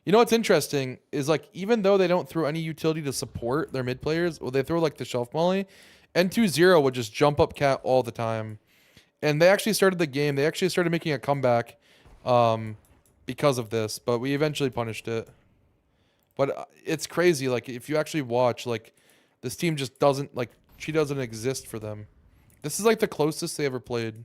You know what's interesting is, like, even though they don't throw any utility to support their mid players, well, they throw, like, the shelf molly, N20 would just jump up cat all the time. And they actually started the game. They actually started making a comeback because of this, but we eventually punished it. But it's crazy. Like, if you actually watch, like, this team just doesn't, like, she doesn't exist for them. This is, like, the closest they ever played.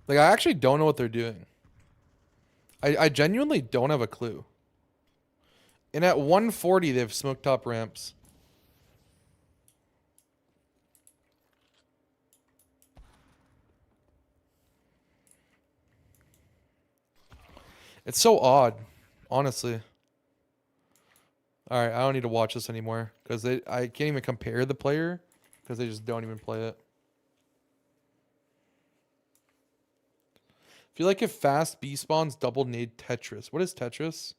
Like, I actually don't know what they're doing. I genuinely don't have a clue. And at 140, they have smoke top ramps. It's so odd, honestly. All right, I don't need to watch this anymore because I can't even compare the player because they just don't even play it. Feel like if fast B spawns double nade Tetris. What is Tetris?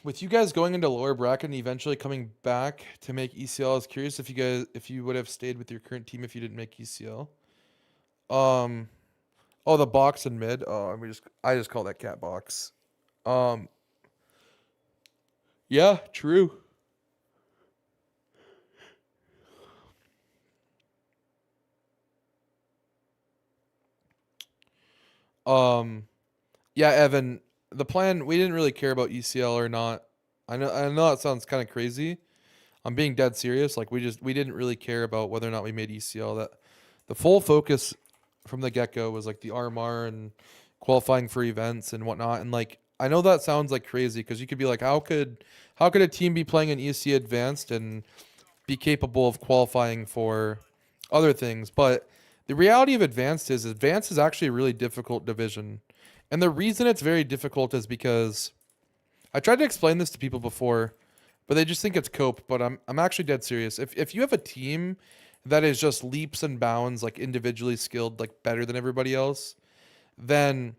With you guys going into lower bracket and eventually coming back to make ECL, I was curious if you would have stayed with your current team if you didn't make ECL. Oh, the box and mid. Oh, I just call that cat box. Yeah, true. Yeah, Evan, the plan, we didn't really care about ECL or not. I know that sounds kind of crazy. I'm being dead serious. Like, we didn't really care about whether or not we made ECL. That the full focus from the get-go was like the RMR and qualifying for events and whatnot. And like, I know that sounds like crazy because you could be like, how could a team be playing an EC advanced and be capable of qualifying for other things? But the reality of advanced is actually a really difficult division. And the reason it's very difficult is because I tried to explain this to people before, but they just think it's cope. But I'm actually dead serious. If you have a team that is just leaps and bounds, like individually skilled, like better than everybody else, then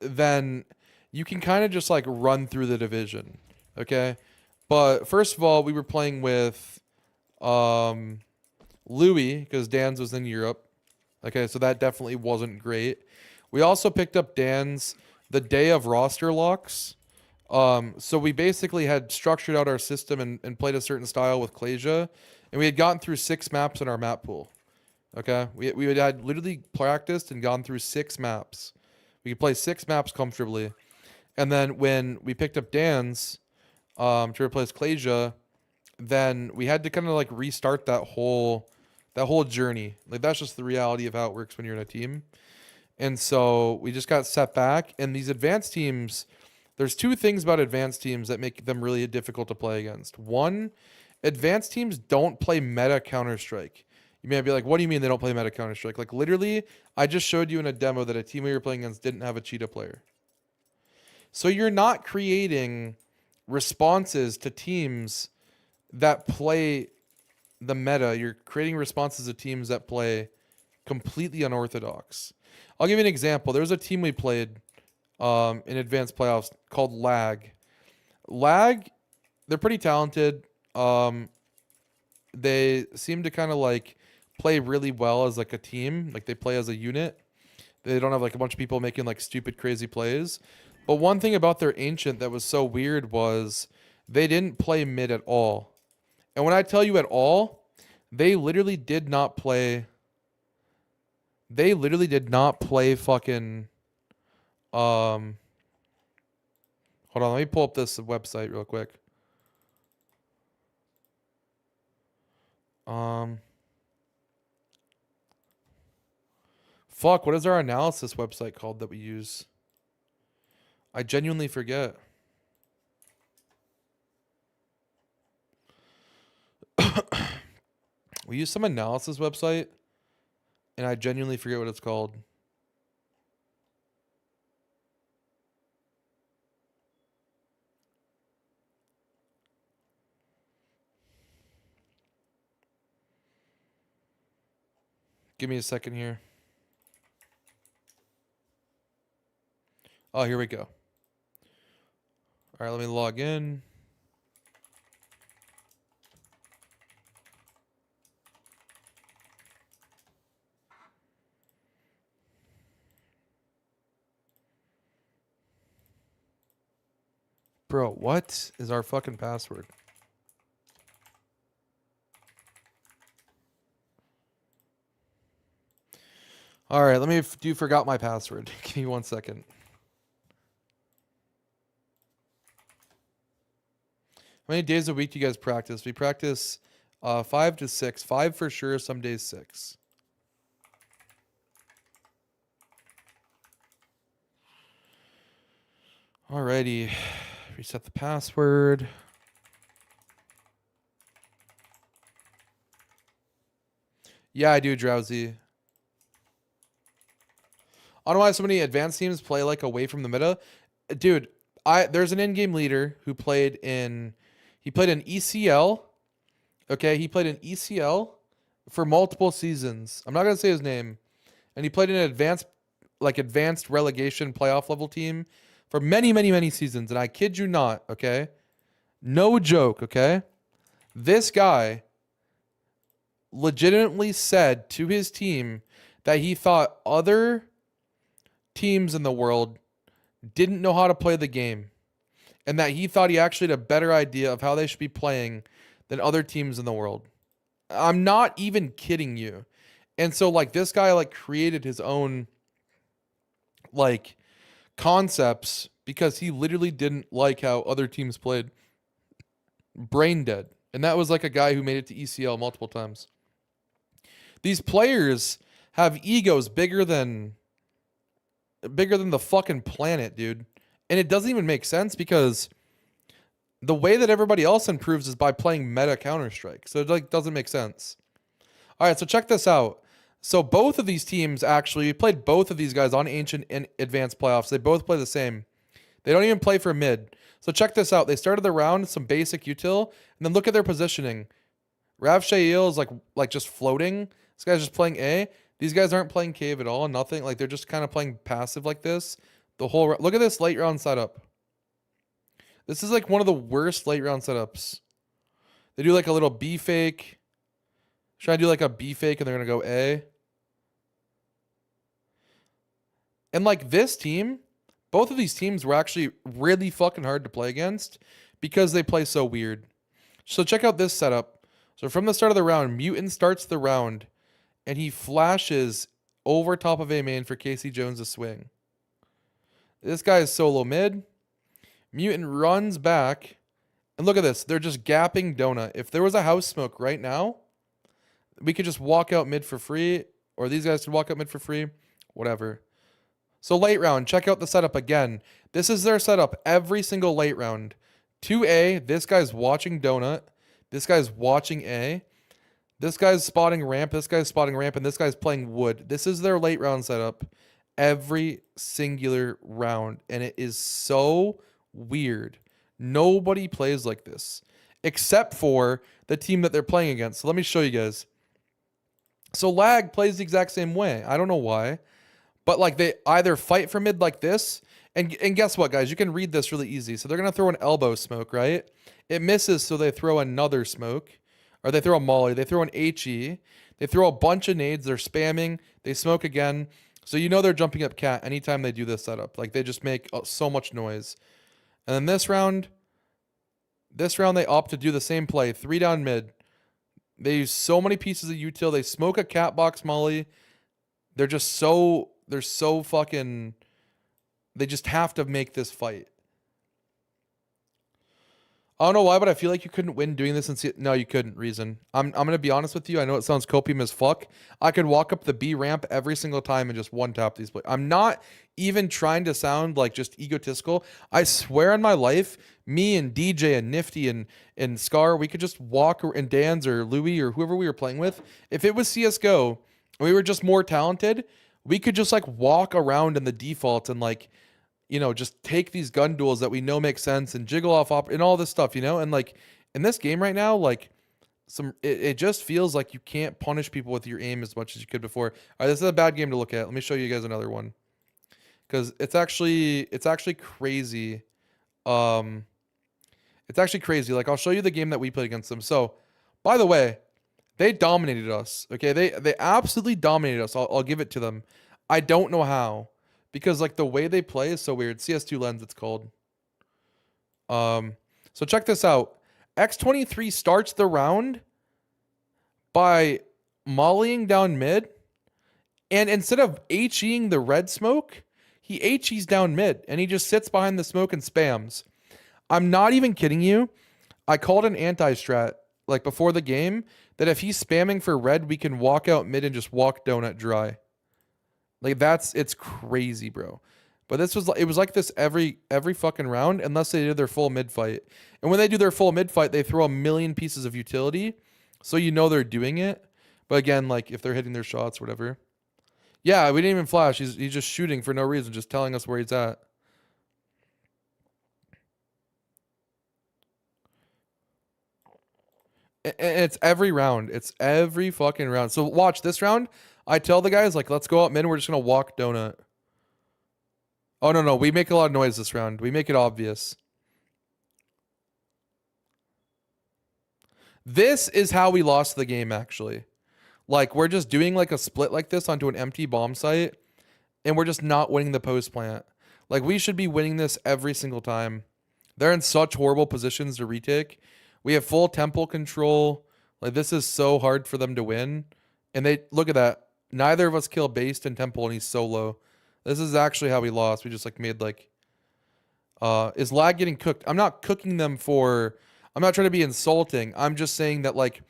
then you can kind of just like run through the division. Okay. But first of all, we were playing with Louis because Dan's was in Europe. Okay, so that definitely wasn't great. We also picked up Dan's the day of roster locks. So we basically had structured out our system and played a certain style with Clasia, and we had gotten through 6 maps in our map pool. Okay, we had literally practiced and gone through 6 maps. We could play 6 maps comfortably, and then when we picked up Dan's to replace Clasia, then we had to kind of like restart that whole journey. Like that's just the reality of how it works when you're in a team. And so we just got set back. And these advanced teams, there's 2 things about advanced teams that make them really difficult to play against. One, advanced teams don't play meta Counter-Strike. You may be like, what do you mean they don't play meta Counter-Strike? Like literally, I just showed you in a demo that a team we were playing against didn't have a cheetah player. So you're not creating responses to teams that play the meta. You're creating responses to teams that play completely unorthodox. I'll give you an example. There was a team we played in advanced playoffs called Lag. Lag, they're pretty talented. They seem to kind of like play really well as like a team. Like they play as a unit. They don't have like a bunch of people making like stupid crazy plays. But one thing about their ancient that was so weird was they didn't play mid at all. And when I tell you at all, they literally did not play. They literally did not play fucking. Hold on, let me pull up this website real quick. Fuck, what is our analysis website called that we use? I genuinely forget. We use some analysis website, and I genuinely forget what it's called. Give me a second here. Oh, here we go. All right, let me log in. Bro, what is our fucking password? All right, let me forgot my password. Give me 1 second. How many days a week do you guys practice? We practice 5 to 6. 5 for sure, some days 6. Alrighty. Reset the password. Yeah, I do, Drowsy. I don't know why so many advanced teams play like away from the meta. Dude, there's an in-game leader who played in ECL. Okay, he played in ECL for multiple seasons. I'm not gonna say his name. And he played in an advanced relegation playoff level team for many, many, many seasons. And I kid you not, okay? No joke, okay? This guy legitimately said to his team that he thought other teams in the world didn't know how to play the game, and that he thought he actually had a better idea of how they should be playing than other teams in the world. I'm not even kidding you. And so like this guy like created his own like concepts because he literally didn't like how other teams played. Brain dead. And that was like a guy who made it to ECL multiple times. These players have egos bigger than the fucking planet, dude. And it doesn't even make sense because the way that everybody else improves is by playing meta Counter-Strike. So it like doesn't make sense. All right, so check this out. So both of these teams actually played both of these guys on Ancient and Advanced playoffs. They both play the same. They don't even play for mid. So check this out. They started the round some basic util, and then look at their positioning. Rav Shail is like just floating. This guy's just playing A. These guys aren't playing cave at all. Nothing. Like they're just kind of playing passive like this. The whole look at this late round setup. This is like one of the worst late round setups. They do like a little B fake. Try to do like a B fake and they're gonna go A. And like this team, both of these teams were actually really fucking hard to play against because they play so weird. So check out this setup. So from the start of the round, Mutant starts the round and he flashes over top of A main for Casey Jones to swing. This guy is solo mid. Mutant runs back. And look at this. They're just gapping Donut. If there was a house smoke right now, we could just walk out mid for free. Or these guys could walk out mid for free. Whatever. So late round, check out the setup again. This is their setup every single late round. 2A, this guy's watching Donut. This guy's watching A. This guy's spotting ramp. This guy's spotting ramp. And this guy's playing wood. This is their late round setup every singular round. And it is so weird. Nobody plays like this. Except for the team that they're playing against. So let me show you guys. So Lag plays the exact same way. I don't know why. But like they either fight for mid like this, and guess what, guys? You can read this really easy. So they're gonna throw an elbow smoke, right? It misses, so they throw another smoke, or they throw a molly. They throw an HE. They throw a bunch of nades. They're spamming. They smoke again. So you know they're jumping up cat anytime they do this setup. Like they just make so much noise. And then this round they opt to do the same play. 3 down mid. They use so many pieces of util. They smoke a cat box molly. They're so fucking, they just have to make this fight. I don't know why, but I feel like you couldn't win doing this and see it. No, you couldn't, Reason. I'm gonna be honest with you. I know it sounds copium as fuck. I could walk up the B ramp every single time and just one tap these players. I'm not even trying to sound like just egotistical. I swear on my life, me and DJ and Nifty and Scar, we could just walk, and Dan's or Louis or whoever we were playing with. If it was CSGO, we were just more talented, we could just like walk around in the default and like, you know, just take these gun duels that we know make sense and jiggle off and all this stuff, you know? And like in this game right now, like it just feels like you can't punish people with your aim as much as you could before. All right, this is a bad game to look at. Let me show you guys another one. Cause it's actually crazy. It's actually crazy. Like I'll show you the game that we played against them. So by the way, they dominated us. Okay. They absolutely dominated us. I'll give it to them. I don't know how. Because like the way they play is so weird. CS2 lens, it's called. So check this out. X23 starts the round by mollying down mid, and instead of HEing the red smoke, he HEs down mid, and he just sits behind the smoke and spams. I'm not even kidding you. I called an anti-strat like before the game that if he's spamming for red, we can walk out mid and just walk donut dry. Like it's crazy, bro. But it was like this every fucking round unless they did their full mid fight. And when they do their full mid fight, they throw a million pieces of utility, so you know they're doing it. But again, like if they're hitting their shots, whatever. Yeah, we didn't even flash. He's just shooting for no reason, just telling us where he's at. And it's every round. It's every fucking round. So watch this round. I tell the guys, like, let's go out mid. We're just going to walk donut. Oh, no. We make a lot of noise this round. We make it obvious. This is how we lost the game, actually. Like, we're just doing, like, a split like this onto an empty bomb site. And we're just not winning the post plant. Like, we should be winning this every single time. They're in such horrible positions to retake. We have full temple control. Like, this is so hard for them to win. And they, look at that. Neither of us kill Based and Temple, and he's solo. This is actually how we lost. We just like made like, is Lag getting cooked? I'm not cooking them for, I'm not trying to be insulting. I'm just saying that like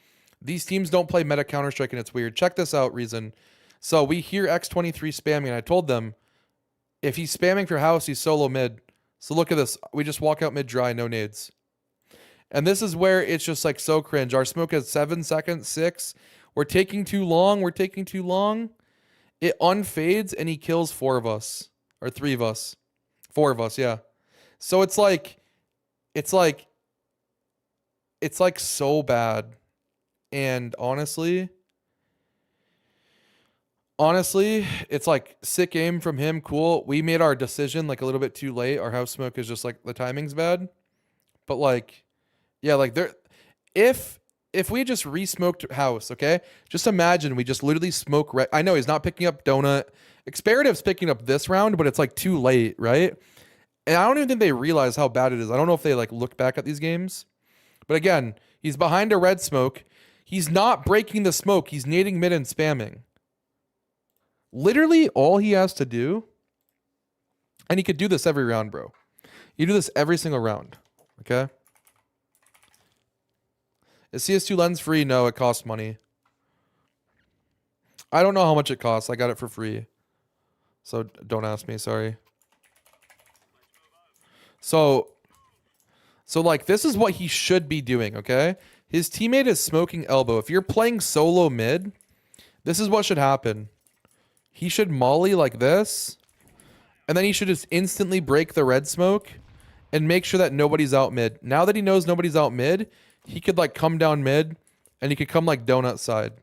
these teams don't play meta Counter-Strike and it's weird. Check this out, Reason. So we hear X23 spamming, and I told them if he's spamming for house, he's solo mid. So look at this. We just walk out mid dry, no nades. And this is where it's just like so cringe. Our smoke has 7 seconds, 6. We're taking too long. We're taking too long. It unfades and he kills 4 of us. Or 3 of us. 4 of us, yeah. So it's like so bad. And honestly, it's like sick aim from him. Cool. We made our decision like a little bit too late. Our house smoke is just like the timing's bad. But like, yeah, like if we just re-smoked house, okay? Just imagine we just literally smoke red. I know he's not picking up donut. Experitive's picking up this round, but it's like too late, right? And I don't even think they realize how bad it is. I don't know if they like look back at these games. But again, he's behind a red smoke. He's not breaking the smoke. He's nading mid and spamming. Literally all he has to do, and he could do this every round, bro. You do this every single round, okay? Is CS2 lens free? No, it costs money. I don't know how much it costs. I got it for free. So don't ask me, sorry. So like this is what he should be doing, okay? His teammate is smoking elbow. If you're playing solo mid, this is what should happen. He should molly like this, and then he should just instantly break the red smoke and make sure that nobody's out mid. Now that he knows nobody's out mid, he could like come down mid and he could come like donut side.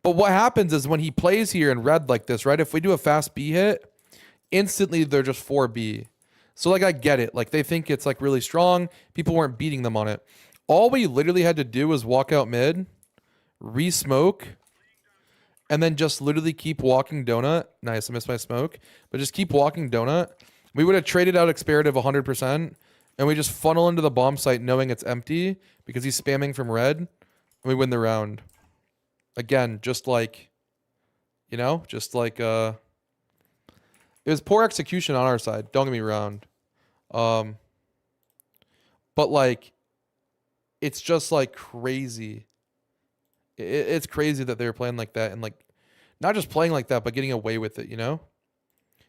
But what happens is when he plays here in red like this, right? If we do a fast B hit, instantly they're just 4B. So like I get it. Like they think it's like really strong. People weren't beating them on it. All we literally had to do was walk out mid, re-smoke, and then just literally keep walking donut. Nice, I missed my smoke. But just keep walking donut. We would have traded out Experative 100%, and we just funnel into the bomb site knowing it's empty because he's spamming from red, and we win the round. Again, just like, you know, just like, it was poor execution on our side. Don't get me wrong. But like, it's just like crazy. It's crazy that they were playing like that and like, not just playing like that, but getting away with it, you know?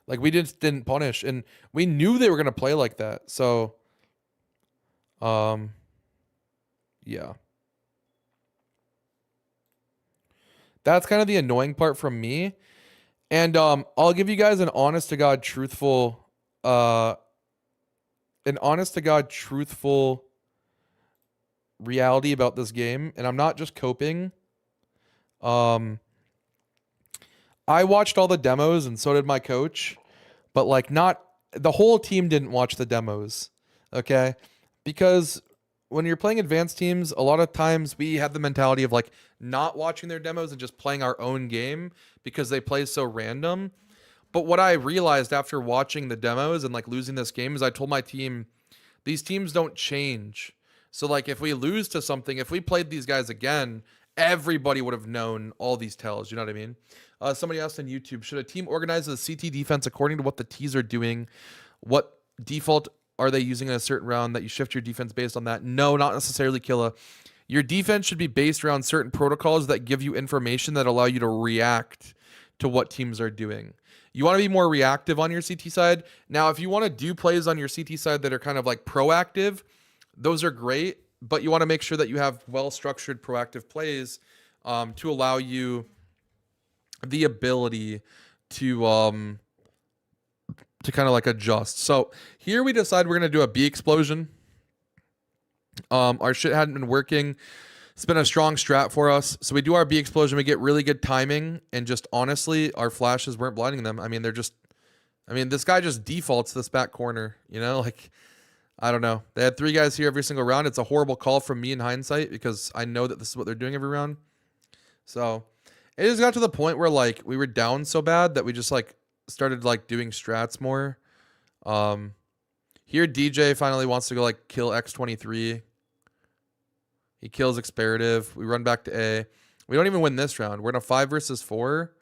Like we just didn't punish and we knew they were going to play like that. So, yeah. That's kind of the annoying part from me. And I'll give you guys an honest to God truthful reality about this game, and I'm not just coping. I watched all the demos and so did my coach, but like not the whole team didn't watch the demos, okay? Because when you're playing advanced teams, a lot of times we have the mentality of like not watching their demos and just playing our own game because they play so random. But what I realized after watching the demos and like losing this game is I told my team, these teams don't change. So like if we lose to something, if we played these guys again, everybody would have known all these tells. You know what I mean? Somebody asked on YouTube, should a team organize the CT defense according to what the T's are doing? What default are they using in a certain round that you shift your defense based on that? No, not necessarily, Killa. Your defense should be based around certain protocols that give you information that allow you to react to what teams are doing. You want to be more reactive on your CT side. Now, if you want to do plays on your CT side that are kind of like proactive, those are great, but you want to make sure that you have well-structured proactive plays to allow you the ability to kind of like adjust. So here we decide we're going to do a B explosion. Our shit hadn't been working. It's been a strong strat for us. So we do our B explosion. We get really good timing. And just honestly, our flashes weren't blinding them. I mean, this guy just defaults this back corner, you know, like, I don't know. They had 3 guys here every single round. It's a horrible call from me in hindsight because I know that this is what they're doing every round. So it just got to the point where like we were down so bad that we just like started like doing strats more. Here DJ finally wants to go like kill X23. He kills Experative. We run back to A. We don't even win this round. We're in a 5 versus 4.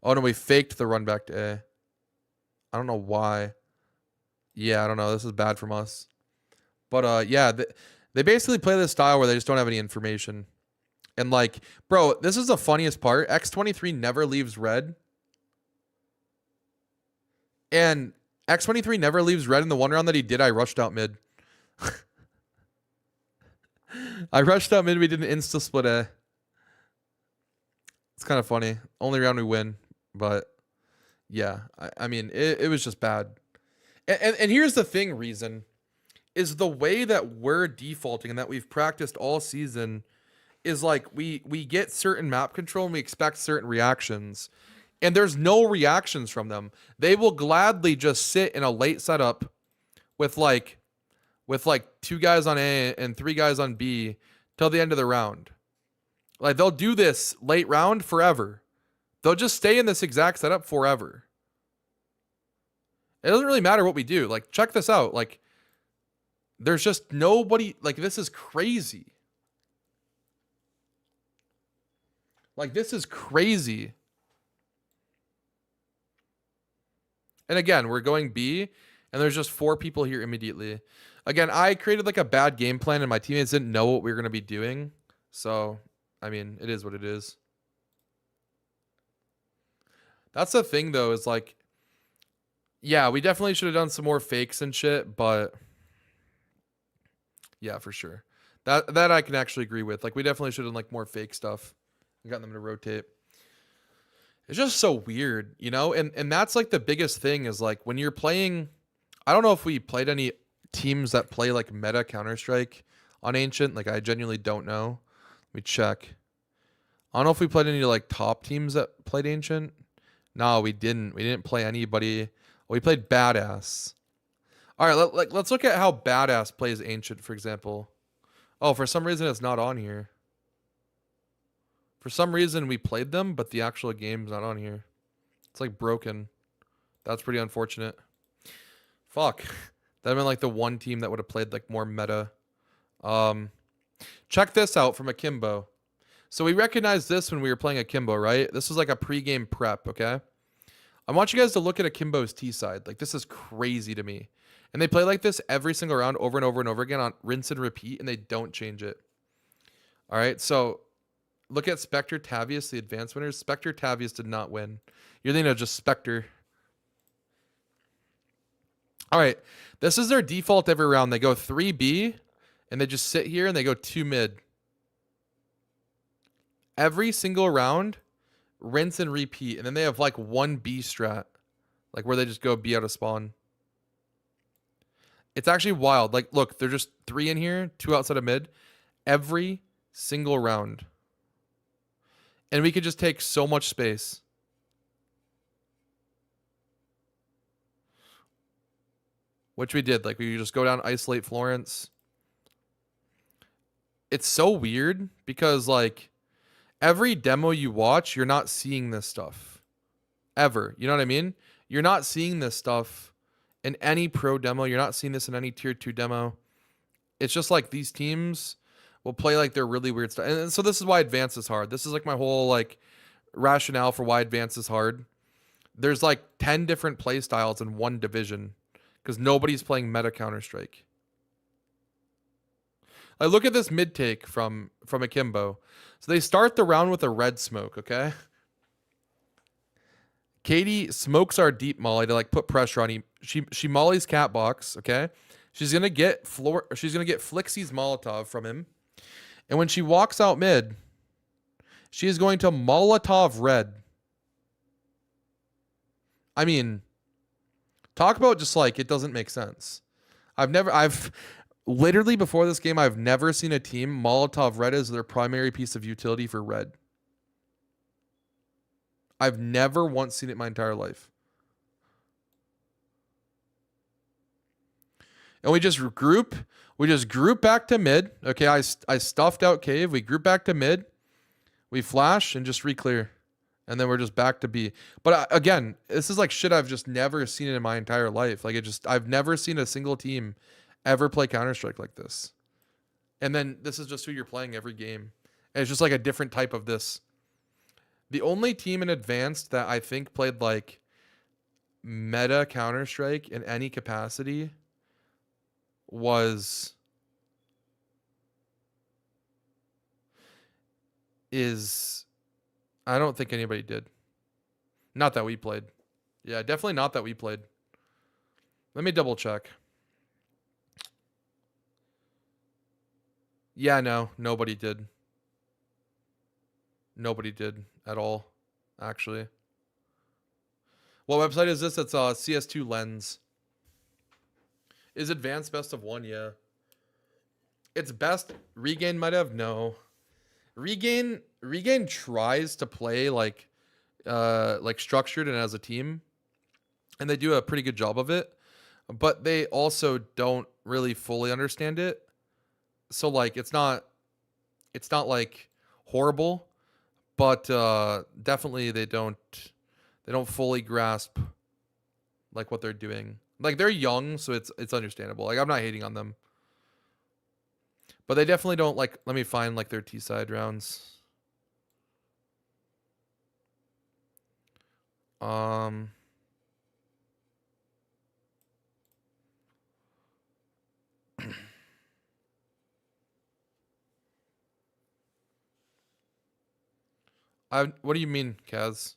Oh no, we faked the run back to A. I don't know why. Yeah, I don't know. This is bad from us. But yeah, they basically play this style where they just don't have any information. And like, bro, this is the funniest part. X23 never leaves red. And X23 never leaves red. In the one round that he did, I rushed out mid. I rushed out mid. We did an insta split A. It's kind of funny. Only round we win, but yeah, I mean, it was just bad. And here's the thing, reason is the way that we're defaulting and that we've practiced all season is like we get certain map control and we expect certain reactions, and there's no reactions from them. They will gladly just sit in a late setup with like 2 guys on A and 3 guys on B till the end of the round. Like they'll do this late round forever. They'll just stay in this exact setup forever. It doesn't really matter what we do. Like, check this out. Like, there's just nobody. Like, this is crazy. Like, this is crazy. And again, we're going B, and there's just 4 people here immediately. Again, I created like a bad game plan, and my teammates didn't know what we were going to be doing. So, I mean, it is what it is. That's the thing, though, is like, yeah, we definitely should have done some more fakes and shit, but yeah, for sure. That I can actually agree with. Like, we definitely should have done like more fake stuff and gotten them to rotate. It's just so weird, you know? And that's like the biggest thing is like when you're playing, I don't know if we played any teams that play like meta Counter-Strike on Ancient. Like, I genuinely don't know. Let me check. I don't know if we played any like top teams that played Ancient. No, we didn't. We didn't play anybody. We played Badass. All right, let's look at how Badass plays Ancient, for example. Oh, for some reason it's not on here. For some reason we played them, but the actual game's not on here. It's like broken. That's pretty unfortunate. Fuck. That'd been like the one team that would have played like more meta. Check this out from Akimbo. So we recognized this when we were playing Akimbo, right? This was like a pregame prep, okay? I want you guys to look at Akimbo's T side. Like, this is crazy to me. And they play like this every single round over and over and over again on rinse and repeat, and they don't change it. All right, so look at Spectre Tavius, the advanced winners. Spectre Tavius did not win. You're thinking of just Spectre. All right, this is their default every round. They go 3B, and they just sit here, and they go 2 mid. Every single round, rinse and repeat. And then they have like 1 B strat, like where they just go B out of spawn. It's actually wild. Like, look, they're just 3 in here, 2 outside of mid, every single round. And we could just take so much space. Which we did. Like, we could just go down, isolate Florence. It's so weird because, like, every demo you watch, you're not seeing this stuff. Ever. You know what I mean? You're not seeing this stuff in any pro demo. You're not seeing this in any tier 2 demo. It's just like these teams will play like they're really weird stuff. And so this is why advance is hard. This is like my whole like rationale for why advance is hard. There's like 10 different play styles in one division because nobody's playing meta Counter-Strike. Like, look at this mid take from Akimbo. So they start the round with a red smoke, okay? Katie smokes our deep molly to like put pressure on him. She mollies cat box, okay? She's gonna get Flixie's Molotov from him. And when she walks out mid, she is going to Molotov red. I mean, talk about just like it doesn't make sense. I've literally before this game, I've never seen a team Molotov red as their primary piece of utility for red. I've never once seen it in my entire life. And we just group back to mid. Okay, I stuffed out cave. We group back to mid. We flash and just re-clear. And then we're just back to B. But again, this is like shit I've just never seen it in my entire life. Like I've never seen a single team ever play Counter-Strike like this. And then this is just who you're playing every game. And it's just like a different type of this. The only team in advanced that I think played like meta Counter-Strike in any capacity I don't think anybody did. Not that we played. Yeah, definitely not that we played. Let me double check. Yeah, no, nobody did. Nobody did at all, actually. What website is this? It's CS2 Lens. Is advanced best of 1? Yeah. It's best. Regain might have. No. Regain tries to play like structured and as a team, and they do a pretty good job of it, but they also don't really fully understand it. So like it's not like horrible, but definitely they don't fully grasp like what they're doing. Like they're young, so it's understandable. Like I'm not hating on them. But they definitely don't like, let me find like their T-side rounds. What do you mean, Kaz?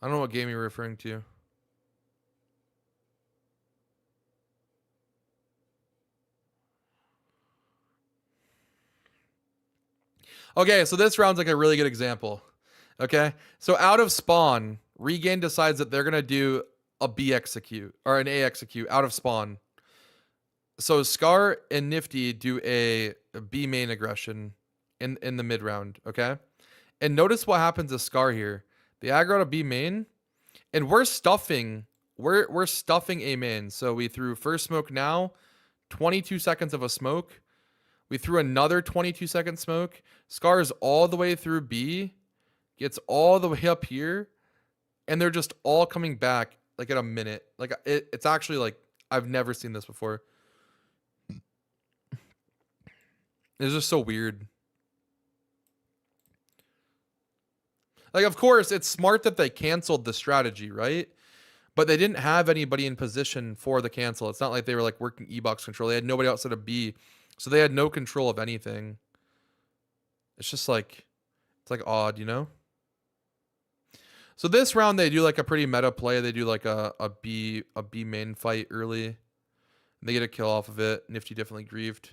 I don't know what game you're referring to. Okay, so this round's like a really good example. Okay, so out of spawn, Regain decides that they're gonna do a B execute or an A execute out of spawn. So Scar and Nifty do a B main aggression in the mid round. Okay, and notice what happens to Scar here. They aggro to B main, and we're stuffing A main. So we threw first smoke now, 22 seconds of a smoke. We threw another 22-second smoke. Scar's all the way through B. Gets all the way up here. And they're just all coming back like in a minute. Like it's actually like, I've never seen this before. It's just so weird. Like, of course, it's smart that they canceled the strategy, right? But they didn't have anybody in position for the cancel. It's not like they were like working E-box control. They had nobody outside of B. So they had no control of anything. It's just like, it's like odd, you know? So this round they do like a pretty meta play. They do like a B main fight early. And they get a kill off of it. Nifty definitely grieved.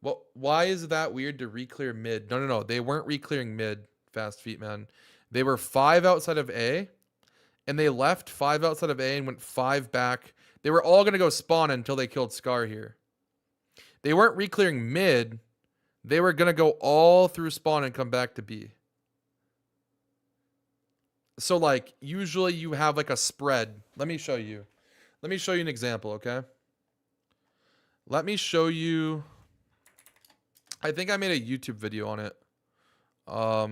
Well, why is that weird to re-clear mid? No. They weren't re-clearing mid, Fast Feet Man. They were 5 outside of A. And they left 5 outside of A and went 5 back. They were all going to go spawn until they killed Scar here. They weren't re-clearing mid. They were going to go all through spawn and come back to B. So, like, usually you have, like, a spread. Let me show you. Let me show you an example, okay? Let me show you... I think I made a YouTube video on it. I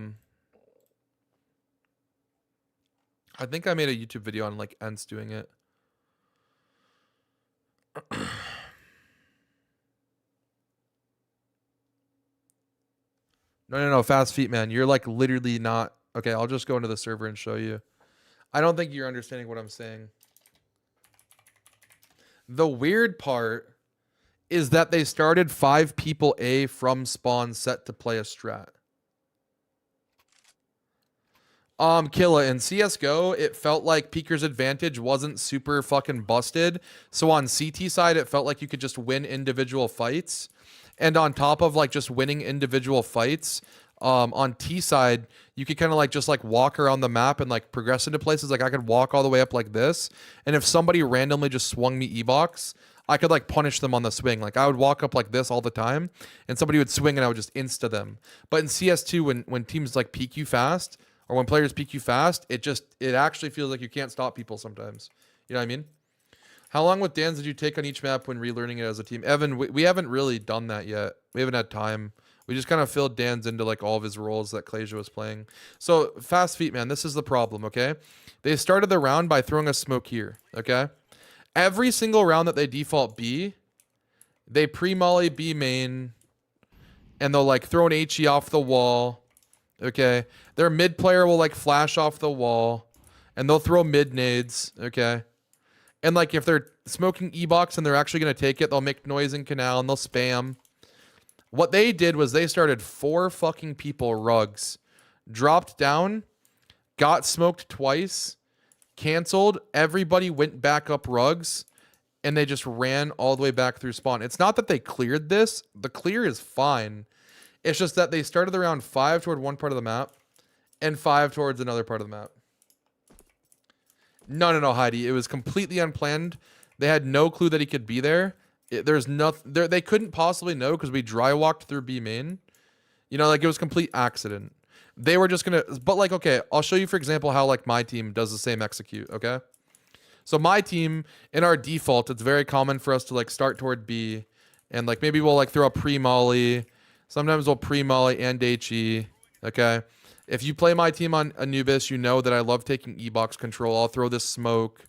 think I made a YouTube video on, like, Ents doing it. No, Fast Feet Man. You're like literally not. Okay, I'll just go into the server and show you. I don't think you're understanding what I'm saying. The weird part is that they started 5 people A from spawn set to play a strat. Killa, in CSGO, it felt like Peeker's advantage wasn't super fucking busted. So on CT side, it felt like you could just win individual fights. And on top of like just winning individual fights, on T side, you could kind of like just like walk around the map and like progress into places. Like I could walk all the way up like this. And if somebody randomly just swung me E-box, I could like punish them on the swing. Like I would walk up like this all the time and somebody would swing and I would just insta them. But in CS2, when teams like peek you fast, or when players peek you fast, it actually feels like you can't stop people sometimes. You know what I mean? How long with Dan's did you take on each map when relearning it as a team? Evan, we haven't really done that yet. We haven't had time. We just kind of filled Dan's into like all of his roles that Clasia was playing. So Fast Feet Man, this is the problem, okay? They started the round by throwing a smoke here, okay? Every single round that they default B, they pre-molly B main, and they'll like throw an HE off the wall, okay? Their mid player will like flash off the wall, and they'll throw mid nades, okay? And like if they're smoking E-box and they're actually going to take it, they'll make noise in canal and they'll spam. What they did was they started 4 fucking people rugs, dropped down, got smoked twice, canceled, everybody went back up rugs, and they just ran all the way back through spawn. It's not that they cleared this. The clear is fine. It's just that they started the round 5 toward one part of the map and 5 towards another part of the map. No, Heidi. It was completely unplanned. They had no clue that he could be there. There's nothing there. They couldn't possibly know because we dry walked through B main. You know, like it was complete accident. They were just gonna, but like, okay, I'll show you for example how like my team does the same execute. Okay, so my team in our default, it's very common for us to like start toward B, and like maybe we'll like throw a pre-molly. Sometimes we'll pre-molly and HE. Okay. If you play my team on Anubis, you know that I love taking E-box control. I'll throw this smoke.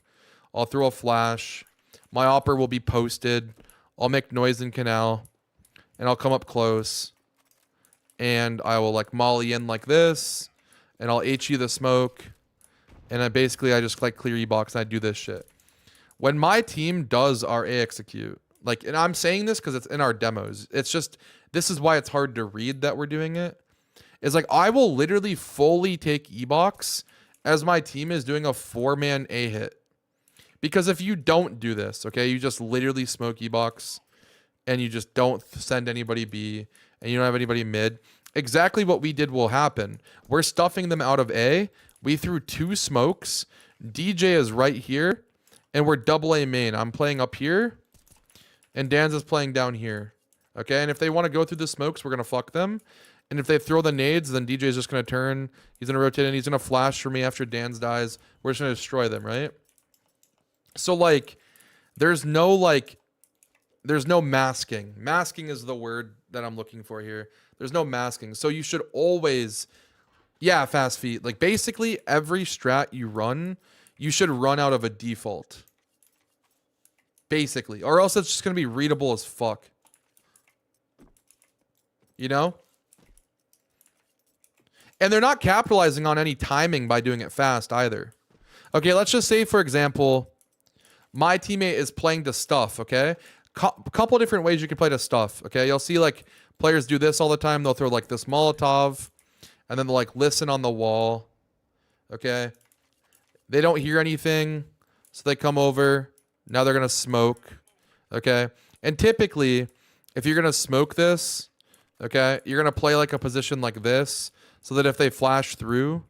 I'll throw a flash. My opper will be posted. I'll make noise in canal. And I'll come up close. And I will like molly in like this. And I'll HE the smoke. And I just like clear E-box and I do this shit. When my team does our A execute, like, and I'm saying this because it's in our demos. It's just, this is why it's hard to read that we're doing it. Is like I will literally fully take E-box as my team is doing a 4-man A hit. Because if you don't do this, okay, you just literally smoke E-box and you just don't send anybody B and you don't have anybody mid, exactly what we did will happen. We're stuffing them out of A. We threw 2 smokes. DJ is right here and we're double A main. I'm playing up here and Dan's is playing down here. Okay, and if they want to go through the smokes, we're going to fuck them. And if they throw the nades, then DJ is just going to turn. He's going to rotate in. He's going to flash for me after Dan's dies. We're just going to destroy them, right? So, like, there's no masking. Masking is the word that I'm looking for here. There's no masking. So you should always, yeah, fast feet. Like, basically, every strat you run, you should run out of a default. Basically. Or else it's just going to be readable as fuck. You know? And they're not capitalizing on any timing by doing it fast either. Okay, let's just say, for example, my teammate is playing to stuff, okay? Couple different ways you can play to stuff, okay? You'll see, like, players do this all the time. They'll throw, like, this Molotov, and then they'll, like, listen on the wall, okay? They don't hear anything, so they come over. Now they're going to smoke, okay? And typically, if you're going to smoke this, okay, you're going to play, like, a position like this, so that if they flash through,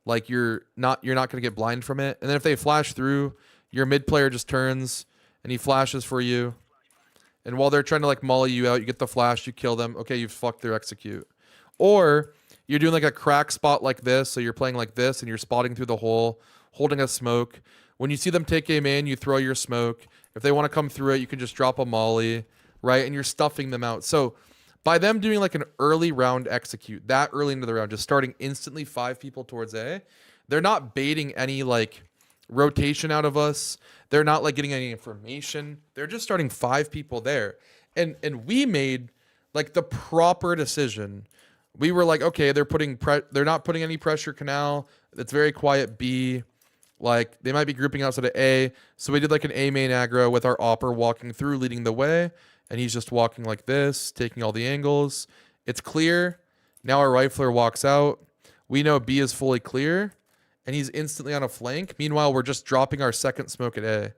like you're not going to get blind from it. And then if they flash through, your mid player just turns and he flashes for you. And while they're trying to like molly you out, you get the flash, you kill them. Okay, you've fucked their execute. Or you're doing like a crack spot like this. So you're playing like this and you're spotting through the hole, holding a smoke. When you see them take a main, you throw your smoke. If they want to come through it, you can just drop a molly, right? And you're stuffing them out. So by them doing like an early round execute, that early into the round, just starting instantly 5 people towards A, they're not baiting any like rotation out of us. They're not like getting any information. They're just starting 5 people there. And we made like the proper decision. We were like, okay, they're not putting any pressure canal. It's very quiet B. Like they might be grouping outside of A. So we did like an A main aggro with our opper walking through, leading the way. And he's just walking like this, taking all the angles. It's clear. Now our rifler walks out. We know B is fully clear. And he's instantly on a flank. Meanwhile, we're just dropping our second smoke at A.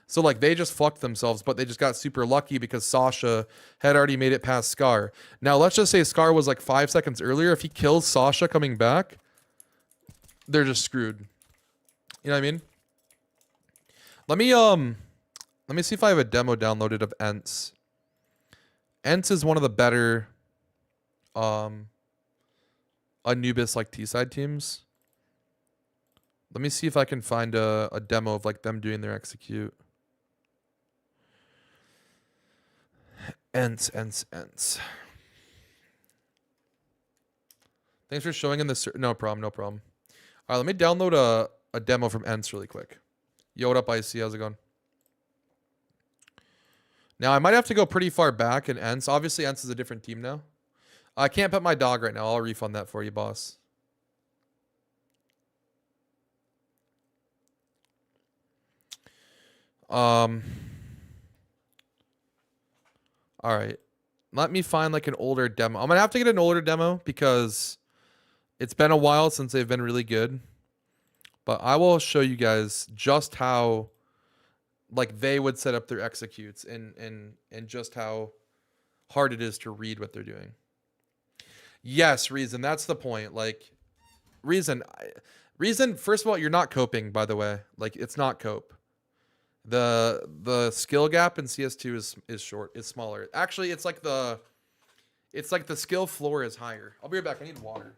So, like, they just fucked themselves, but they just got super lucky because Sasha had already made it past Scar. Now, let's just say Scar was like 5 seconds earlier. If he kills Sasha coming back, they're just screwed. You know what I mean? Let me see if I have a demo downloaded of Ents. Ents is one of the better Anubis like T-side teams. Let me see if I can find a demo of like them doing their execute. Ents. Thanks for showing in this. No problem. All right, let me download a demo from Ents really quick. Yo, what up, IC? How's it going? Now, I might have to go pretty far back in Ents. Obviously, Ents is a different team now. I can't pet my dog right now. I'll refund that for you, boss. All right. Let me find like an older demo. I'm going to have to get an older demo because it's been a while since they've been really good. But I will show you guys just how like they would set up their executes and just how hard it is to read what they're doing. Yes, Reason. That's the point. Like, Reason. Reason. First of all, you're not coping. By the way, like it's not cope. The skill gap in CS2 is short. Is smaller. Actually, it's like the skill floor is higher. I'll be right back. I need water.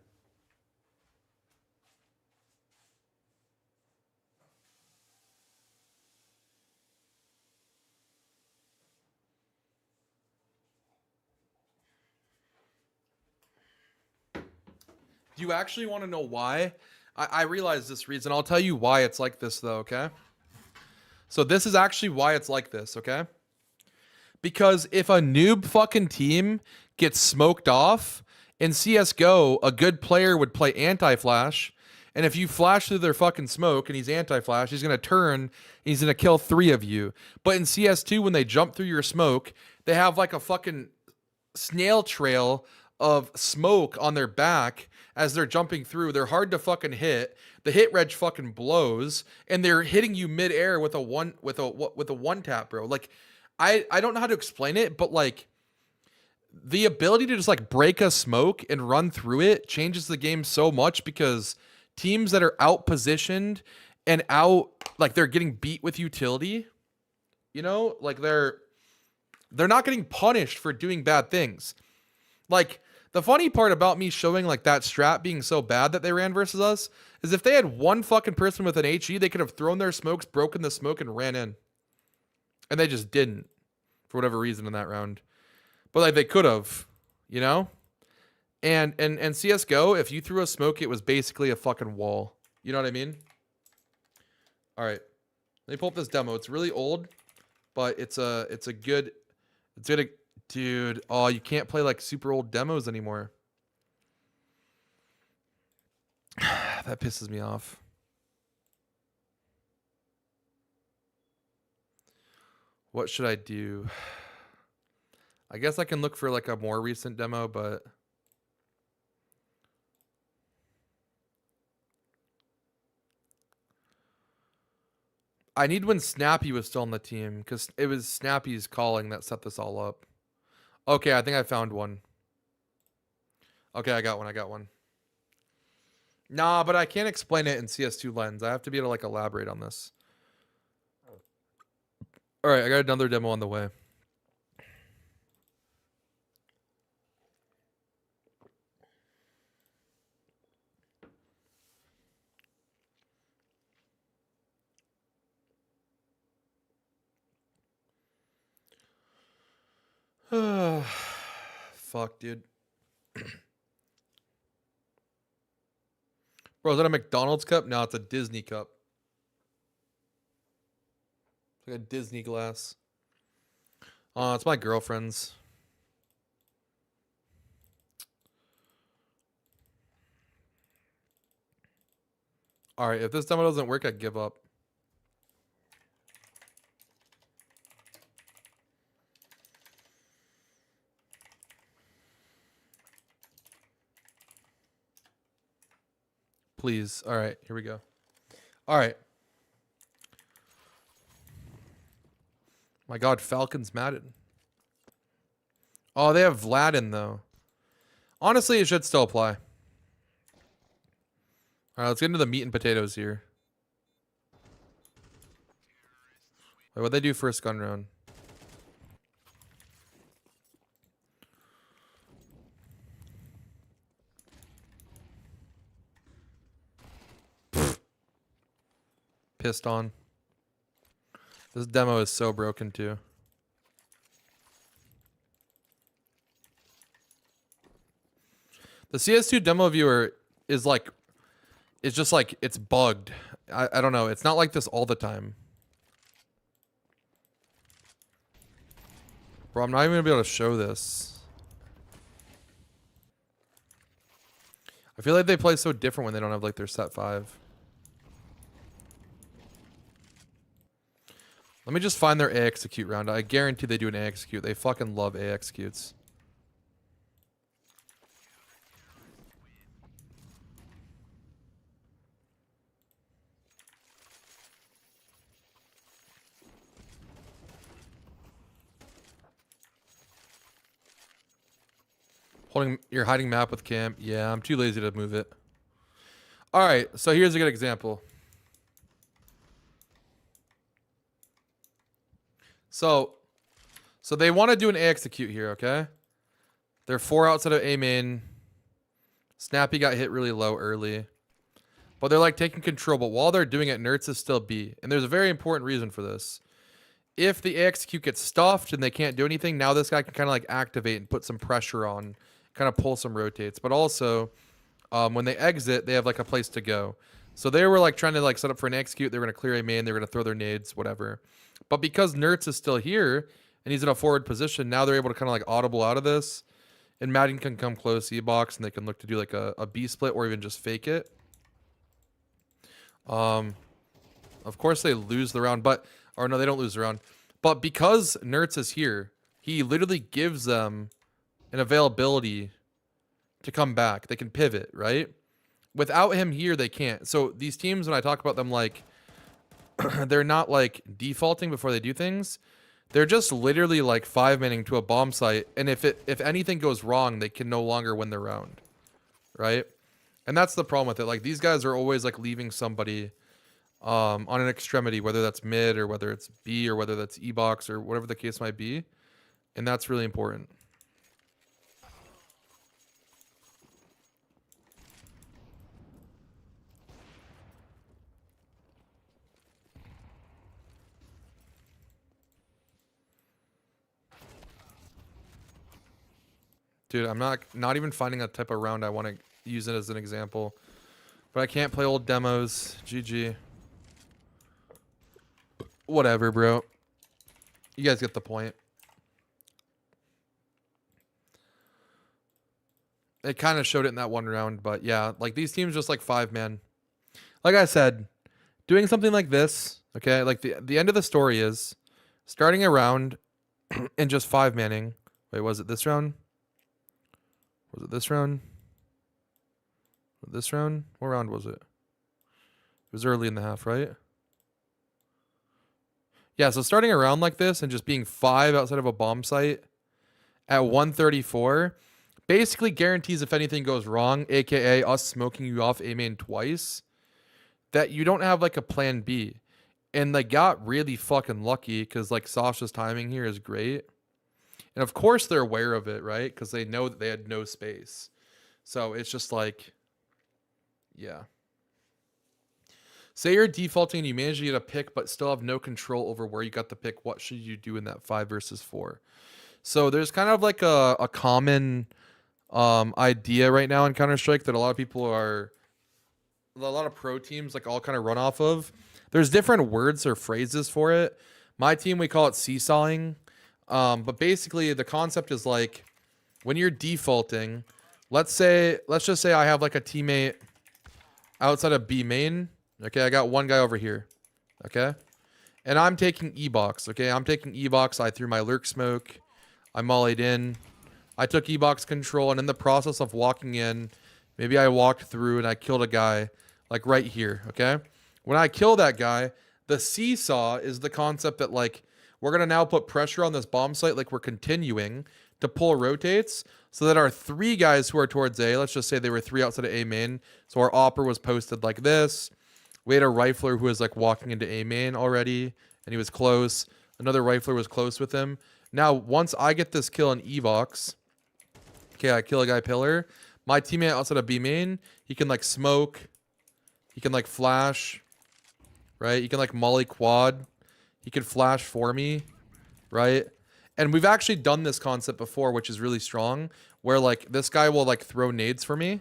Do you actually want to know why? I realize this Reason. I'll tell you why it's like this though, okay? So this is actually why it's like this, okay? Because if a noob fucking team gets smoked off, in CSGO, a good player would play anti-flash, and if you flash through their fucking smoke and he's anti-flash, he's going to turn and he's going to kill 3 of you. But in CS2, when they jump through your smoke, they have like a fucking snail trail of smoke on their back as they're jumping through. They're hard to fucking hit. The hit reg fucking blows, and they're hitting you mid-air with a one tap, bro. Like, I don't know how to explain it, but like the ability to just like break a smoke and run through it changes the game so much, because teams that are out positioned and out, like they're getting beat with utility, you know, like they're not getting punished for doing bad things. Like, the funny part about me showing like that strat being so bad that they ran versus us is if they had one fucking person with an HE, they could have thrown their smokes, broken the smoke, and ran in. And they just didn't, for whatever reason in that round. But like they could have, you know? And CSGO, if you threw a smoke, it was basically a fucking wall. You know what I mean? Alright. Let me pull up this demo. It's really old, but it's a good, dude, oh, you can't play like super old demos anymore. That pisses me off. What should I do? I guess I can look for like a more recent demo, but I need when Snappy was still on the team, because it was Snappy's calling that set this all up. Okay, I think I found one. Okay, I got one. Nah, but I can't explain it in CS2 lens. I have to be able to like elaborate on this. All right, I got another demo on the way. Fuck, dude. Bro, is that a McDonald's cup? No, it's a Disney cup. It's like a Disney glass. It's my girlfriend's. Alright, if this demo doesn't work, I give up. Please. Alright, here we go. Alright. My god, Falcons Madden. Oh, they have Vladin, though. Honestly, it should still apply. Alright, let's get into the meat and potatoes here. Wait, what'd they do first gun round? Pissed on. This demo is so broken too. The CS2 demo viewer is like, it's just like, it's bugged. I don't know. It's not like this all the time. Bro, I'm not even gonna be able to show this. I feel like they play so different when they don't have like their set 5. Let me just find their A execute round. I guarantee they do an A execute. They fucking love A executes. You're hiding map with camp. Yeah, I'm too lazy to move it. All right, so here's a good example. So they want to do an A execute here, okay? They're 4 outside of A main. Snappy got hit really low early. But they're like taking control. But while they're doing it, Nerds is still B. And there's a very important reason for this. If the A execute gets stuffed and they can't do anything, now this guy can kind of like activate and put some pressure on, kind of pull some rotates. But also, when they exit, they have like a place to go. So they were like trying to like set up for an execute. They were going to clear A main. They were going to throw their nades, whatever. But because Nerds is still here and he's in a forward position, now they're able to kind of like audible out of this. And Madden can come close E-box and they can look to do like a B split or even just fake it. Of course they lose the round, or no, they don't lose the round. But because Nerds is here, he literally gives them an availability to come back. They can pivot, right? Without him here, they can't. So these teams, when I talk about them, like, they're not like defaulting before they do things. They're just literally like 5-manning to a bomb site, and if anything goes wrong, they can no longer win the round, right? And that's the problem with it. Like these guys are always like leaving somebody on an extremity, whether that's mid or whether it's B or whether that's E-box or whatever the case might be, and that's really important. Dude, I'm not even finding a type of round I want to use it as an example. But I can't play old demos. GG. Whatever, bro. You guys get the point. It kind of showed it in that one round, but yeah, like these teams just like 5-man. Like I said, doing something like this, okay, like the end of the story is starting a round and just 5-manning. Wait, was it this round? Was it this round? This round? What round was it? It was early in the half, right? Yeah, so starting a round like this and just being 5 outside of a bomb site at 134 basically guarantees if anything goes wrong, aka us smoking you off A main twice, that you don't have like a plan B. And they got really fucking lucky because like Sasha's timing here is great. And of course they're aware of it, right? Because they know that they had no space. So it's just like, yeah. Say you're defaulting and you manage to get a pick, but still have no control over where you got the pick. What should you do in that 5 versus 4? So there's kind of like a common idea right now in Counter-Strike that a lot of pro teams like all kind of run off of. There's different words or phrases for it. My team, we call it seesawing. But basically the concept is like when you're defaulting, let's just say I have like a teammate outside of B main. Okay, I got one guy over here. Okay. And I'm taking E-box. Okay, I'm taking E-box. I threw my lurk smoke. I mollied in. I took E-box control, and in the process of walking in, maybe I walked through and I killed a guy like right here. Okay. When I kill that guy, the seesaw is the concept that like we're going to now put pressure on this bomb site like we're continuing to pull rotates so that our 3 guys who are towards A, let's just say they were 3 outside of A main. So our opper was posted like this. We had a rifler who was like walking into A main already and he was close. Another rifler was close with him. Now, once I get this kill in E-box, okay, I kill a guy pillar. My teammate outside of B main, he can like smoke. He can like flash, right? He can like molly quad. He could flash for me, right? And we've actually done this concept before, which is really strong, where like this guy will like throw nades for me.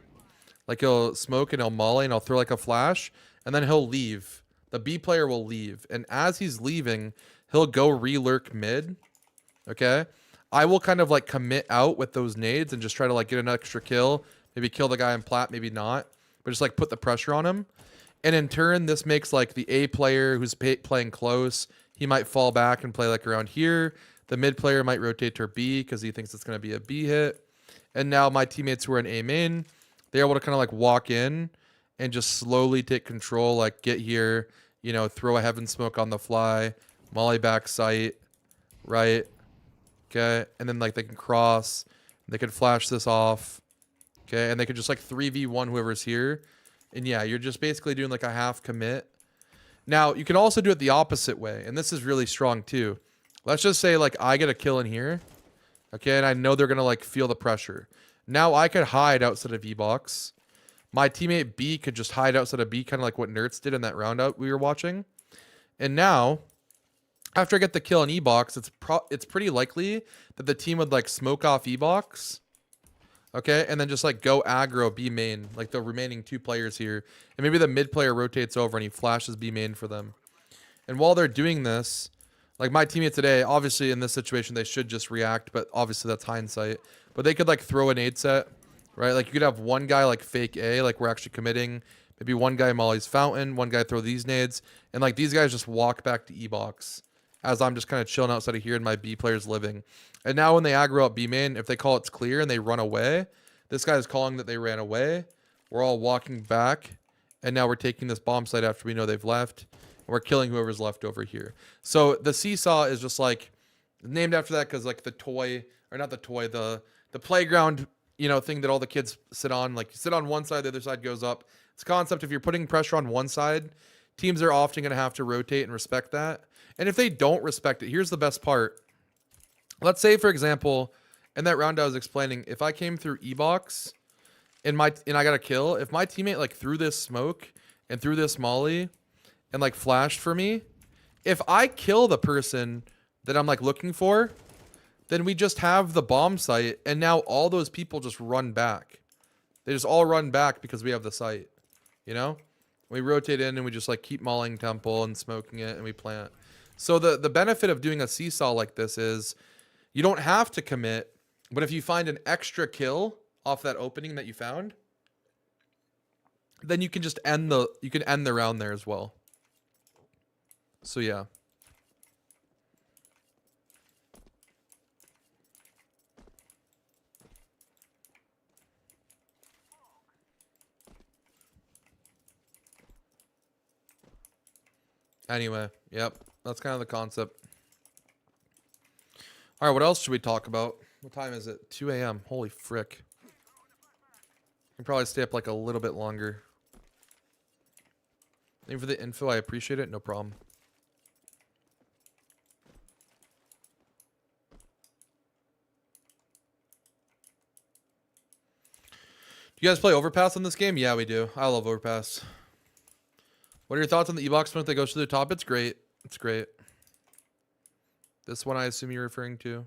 Like he'll smoke and he'll molly and I'll throw like a flash and then he'll leave. The B player will leave. And as he's leaving, he'll go re-lurk mid. Okay. I will kind of like commit out with those nades and just try to like get an extra kill. Maybe kill the guy in plat, maybe not. But just like put the pressure on him. And in turn, this makes like the A player who's playing close, he might fall back and play like around here. The mid player might rotate to B because he thinks it's going to be a B hit. And now my teammates who are in A main, they're able to kind of like walk in and just slowly take control, like get here, you know, throw a heaven smoke on the fly, molly back sight, right? Okay. And then like they can cross, They could flash this off. Okay, and they could just like 3v1 whoever's here. And yeah, you're just basically doing like a half commit. Now, you can also do it the opposite way, and this is really strong too. Let's just say like I get a kill in here. Okay, and I know they're going to like feel the pressure. Now I could hide outside of E-box. My teammate B could just hide outside of B, kind of like what Nerds did in that round out we were watching. And now, after I get the kill in E-box, it's pretty likely that the team would like smoke off E-box. Okay, and then just like go aggro B main, like the remaining 2 players here. And maybe the mid player rotates over and he flashes B main for them. And while they're doing this, like my teammate today, obviously in this situation, they should just react, but obviously that's hindsight. But they could like throw a nade set, right? Like you could have one guy like fake A, like we're actually committing. Maybe one guy Molly's fountain, one guy throw these nades. And like these guys just walk back to E-box as I'm just kind of chilling outside of here and my B player's living. And now when they aggro up B main, if they call it's clear and they run away, this guy is calling that they ran away. We're all walking back. And now we're taking this bomb site after we know they've left. And we're killing whoever's left over here. So the seesaw is just like named after that because like the toy, or not the toy, the playground, you know, thing that all the kids sit on. Like you sit on one side, the other side goes up. It's a concept if you're putting pressure on one side, teams are often going to have to rotate and respect that. And if they don't respect it, here's the best part. Let's say, for example, in that round I was explaining, if I came through E-box and I got a kill, if my teammate like threw this smoke and threw this molly and like flashed for me, if I kill the person that I'm like looking for, then we just have the bomb site and now all those people just run back. They just all run back because we have the site, you know? We rotate in and we just like keep mauling temple and smoking it and we plant. So the benefit of doing a seesaw like this is you don't have to commit, but if you find an extra kill off that opening that you found, then you can just end the round there as well. So yeah. Anyway, yep, that's kind of the concept. All right, what else should we talk about? What time is it? 2 a.m. Holy frick. I can probably stay up like a little bit longer. Thank you for the info. I appreciate it. No problem. Do you guys play Overpass on this game? Yeah, we do. I love Overpass. What are your thoughts on the E-box smoke that goes to the top? It's great. It's great. This one I assume you're referring to.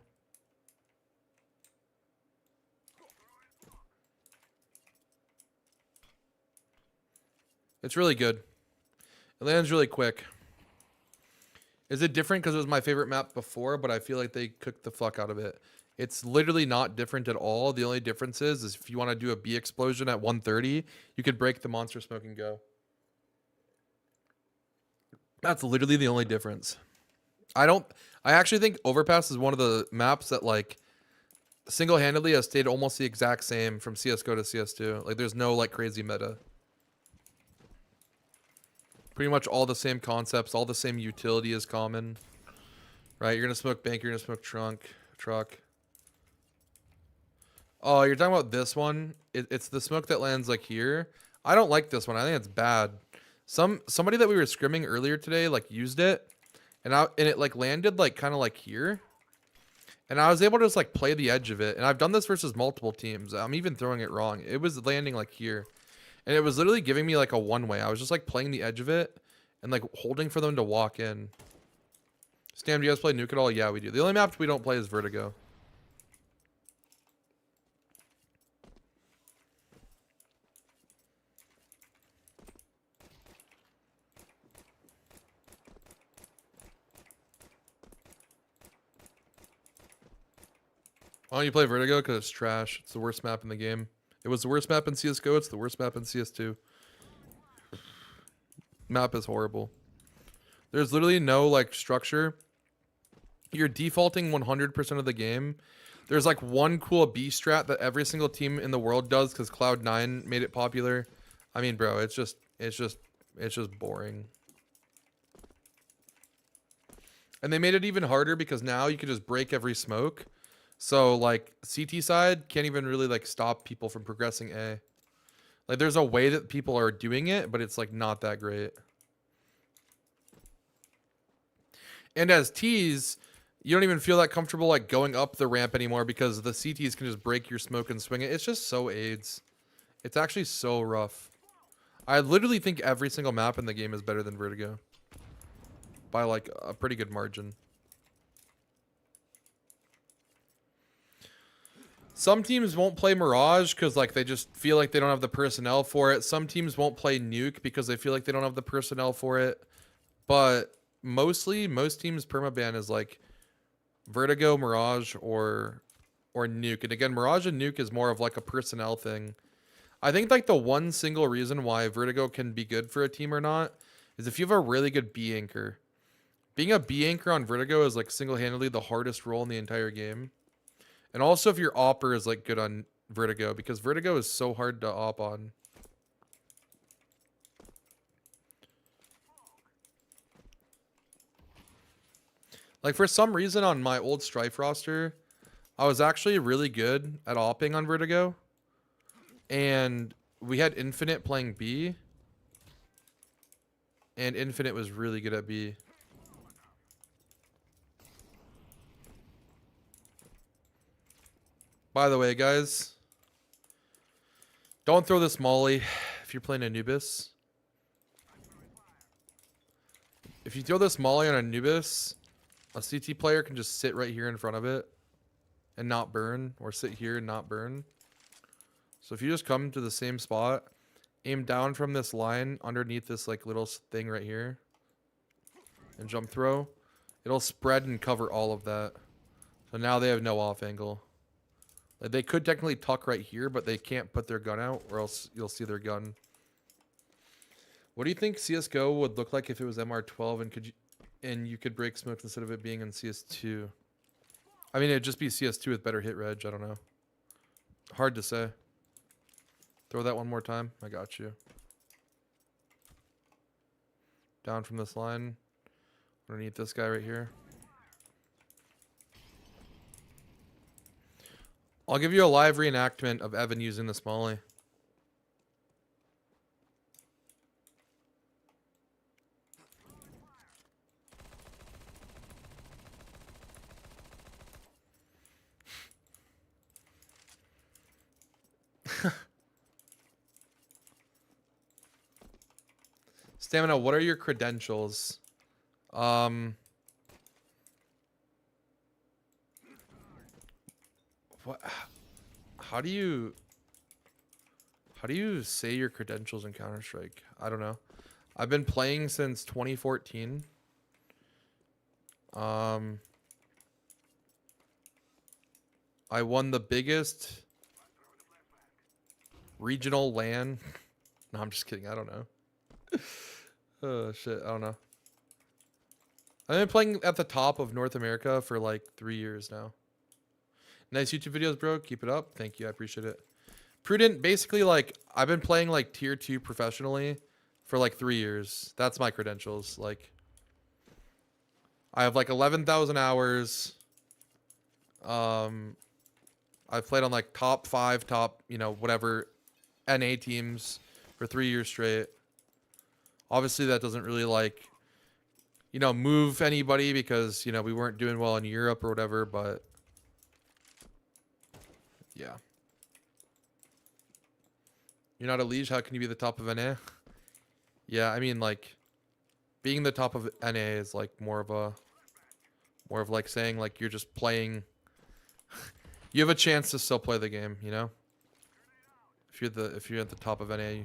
It's really good. It lands really quick. Is it different because it was my favorite map before, but I feel like they cooked the fuck out of it? It's literally not different at all. The only difference is if you want to do a B explosion at 130, you could break the monster smoke and go. That's literally the only difference. I actually think Overpass is one of the maps that like single-handedly has stayed almost the exact same from CSGO to CS2. Like there's no like crazy meta. Pretty much all the same concepts, all the same utility is common. Right, you're gonna smoke bank, you're gonna smoke truck. Oh, you're talking about this one? It's the smoke that lands like here. I don't like this one. I think it's bad. Somebody that we were scrimming earlier today like used it, and it like landed like kind of like here, and I was able to just like play the edge of it. And I've done this versus multiple teams. I'm even throwing it wrong. It was landing like here, and it was literally giving me like a one-way. I was just like playing the edge of it and like holding for them to walk in. Stam, do you guys play Nuke at all? Yeah, we do. The only map we don't play is Vertigo. Why don't you play Vertigo? Because it's trash. It's the worst map in the game. It was the worst map in CSGO. It's the worst map in CS2. Map is horrible. There's literally no like structure. You're defaulting 100% of the game. There's like one cool B strat that every single team in the world does because Cloud9 made it popular. I mean, bro, it's just boring. And they made it even harder because now you can just break every smoke. So like CT side can't even really like stop people from progressing A. Like there's a way that people are doing it, but it's like not that great. And as T's, you don't even feel that comfortable like going up the ramp anymore because the CTs can just break your smoke and swing it. It's just so AIDS. It's actually so rough. I literally think every single map in the game is better than Vertigo. By like a pretty good margin. Some teams won't play Mirage because like they just feel like they don't have the personnel for it. Some teams won't play Nuke because they feel like they don't have the personnel for it. But mostly, most teams permaban is like Vertigo, Mirage, or Nuke. And again, Mirage and Nuke is more of like a personnel thing. I think like the one single reason why Vertigo can be good for a team or not is if you have a really good B anchor. Being a B anchor on Vertigo is like single-handedly the hardest role in the entire game. And also if your opper is like good on Vertigo, because Vertigo is so hard to op on. Like for some reason on my old Strife roster, I was actually really good at opping on Vertigo. And we had Infinite playing B. And Infinite was really good at B. By the way, guys, don't throw this molly if you're playing Anubis. If you throw this molly on Anubis, a CT player can just sit right here in front of it and not burn, or sit here and not burn. So if you just come to the same spot, aim down from this line underneath this like little thing right here, and jump throw, it'll spread and cover all of that. So now they have no off angle. Like they could technically tuck right here, but they can't put their gun out, or else you'll see their gun. What do you think CS:GO would look like if it was MR12 and you could break smoke instead of it being in CS2? I mean, it'd just be CS2 with better hit reg. I don't know. Hard to say. Throw that one more time. I got you. Down from this line. Underneath this guy right here. I'll give you a live reenactment of Evan using the Smalley. Stamina, what are your credentials? What? How do you say your credentials in Counter-Strike? I don't know. I've been playing since 2014. I won the biggest regional LAN. No, I'm just kidding. I don't know. Oh shit, I don't know. I've been playing at the top of North America for like 3 years now. Nice YouTube videos, bro. Keep it up. Thank you. I appreciate it. Prudent, basically, like, I've been playing, like, tier 2 professionally for, like, 3 years. That's my credentials. Like, I have, like, 11,000 hours. I've played on, like, top 5, you know, whatever, NA teams for 3 years straight. Obviously, that doesn't really, like, you know, move anybody because, you know, we weren't doing well in Europe or whatever, but... yeah. You're not a liege, how can you be the top of NA? Yeah, I mean, like, being the top of NA is like more of like saying like you're just playing. You have a chance to still play the game, you know? If you're at the top of NA.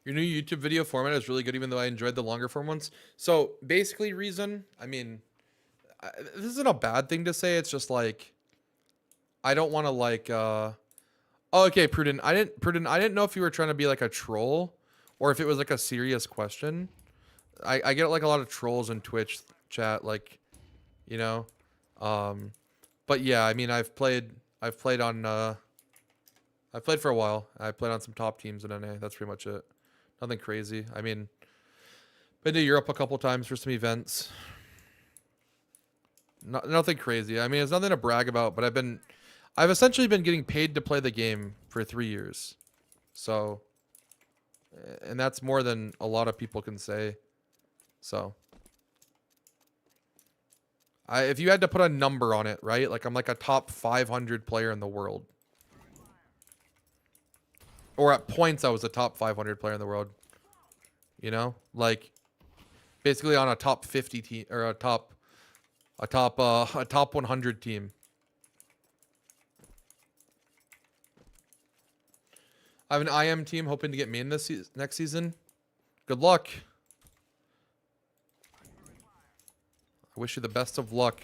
Your new YouTube video format is really good, even though I enjoyed the longer form ones. So basically, reason, I mean, this isn't a bad thing to say. It's just like, I don't want to like, oh, okay, Prudent. I didn't know if you were trying to be like a troll or if it was like a serious question. I get like a lot of trolls in Twitch chat. Like, you know. But yeah, I mean, I've played on I've played for a while. I played on some top teams in NA. That's pretty much it. Nothing crazy. I mean, been to Europe a couple times for some events. Nothing crazy. I mean, it's nothing to brag about, but I've essentially been getting paid to play the game for 3 years. So, and that's more than a lot of people can say. So, if you had to put a number on it, right? Like I'm like a top 500 player in the world. Or at points I was a top 500 player in the world. You know? Like basically on a top 50 team or a top 100 team. I have an IM team hoping to get me in this next season. Good luck. I wish you the best of luck.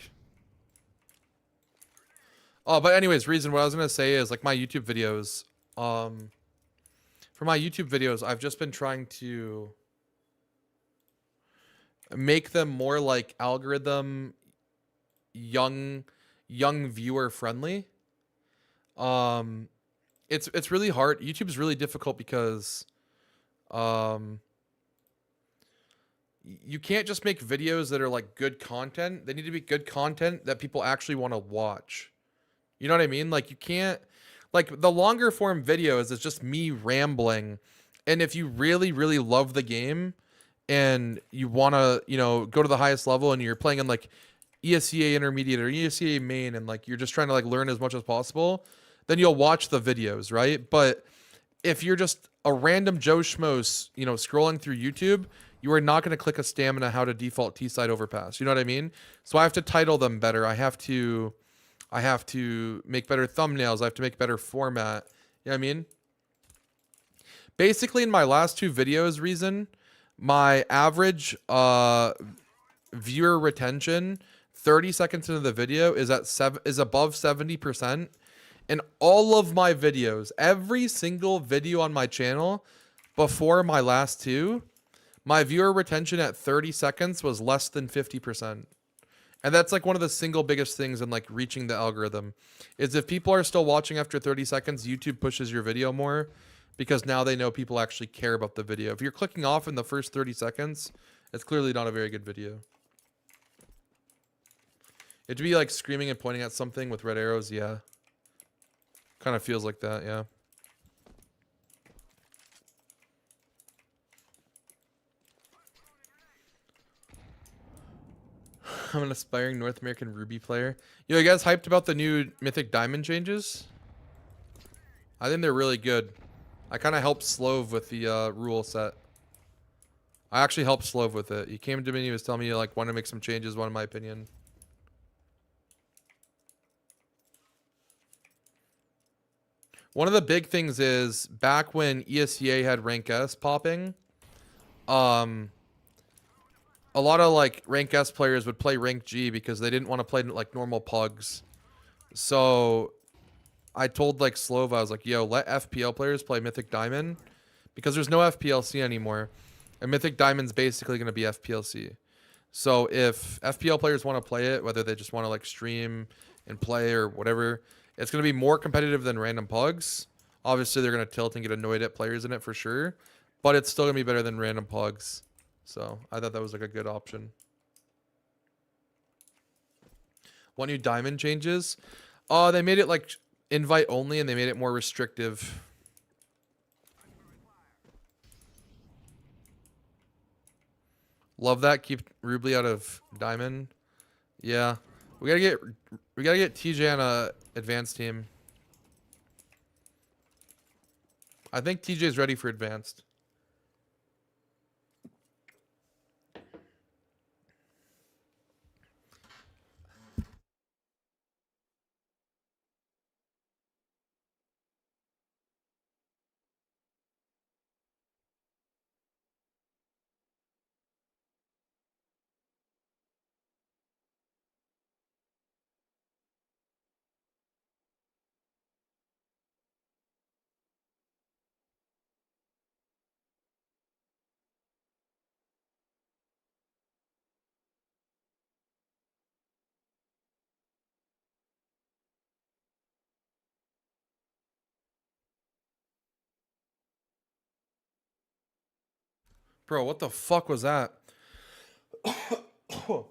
Oh, but anyways, reason what I was gonna say is like my YouTube videos. For my YouTube videos, I've just been trying to make them more like algorithm young viewer friendly. It's really hard. YouTube's really difficult because you can't just make videos that are like good content. They need to be good content that people actually want to watch. You know what I mean? Like you can't, like the longer form videos is just me rambling. And if you really, really love the game and you want to, you know, go to the highest level and you're playing in like ESEA intermediate or ESEA main and like you're just trying to like learn as much as possible, then you'll watch the videos, right? But if you're just a random Joe Schmo, you know, scrolling through YouTube, you are not going to click a stamina how to default T-side overpass. You know what I mean? So I have to title them better. I have to make better thumbnails. I have to make better format. You know what I mean? Basically, in my last 2 videos, reason, my average viewer retention 30 seconds into the video is above 70%. And all of my videos, every single video on my channel before my last 2, my viewer retention at 30 seconds was less than 50%. And that's like one of the single biggest things in like reaching the algorithm is if people are still watching after 30 seconds, YouTube pushes your video more because now they know people actually care about the video. If you're clicking off in the first 30 seconds, it's clearly not a very good video. It'd be like screaming and pointing at something with red arrows, yeah. Kind of feels like that, yeah. I'm an aspiring North American Ruby player. Yo, you guys hyped about the new Mythic Diamond changes? I think they're really good. I kind of helped Slove with the rule set. I actually helped Slove with it. He came to me and he was telling me like want to make some changes, one in my opinion. One of the big things is back when ESEA had rank S popping, a lot of like rank S players would play rank G because they didn't want to play like normal pugs. So I told like Slova, I was like, yo, let FPL players play Mythic Diamond because there's no FPLC anymore. And Mythic Diamond's basically going to be FPLC. So if FPL players want to play it, whether they just want to like stream and play or whatever, it's going to be more competitive than random pugs. Obviously, they're going to tilt and get annoyed at players in it for sure. But it's still going to be better than random pugs. So I thought that was like a good option. What new diamond changes? They made it like invite only and they made it more restrictive. Love that. Keep Rubly out of diamond. Yeah. We gotta get TJ on a advanced team. I think TJ's ready for advanced. Bro, what the fuck was that? I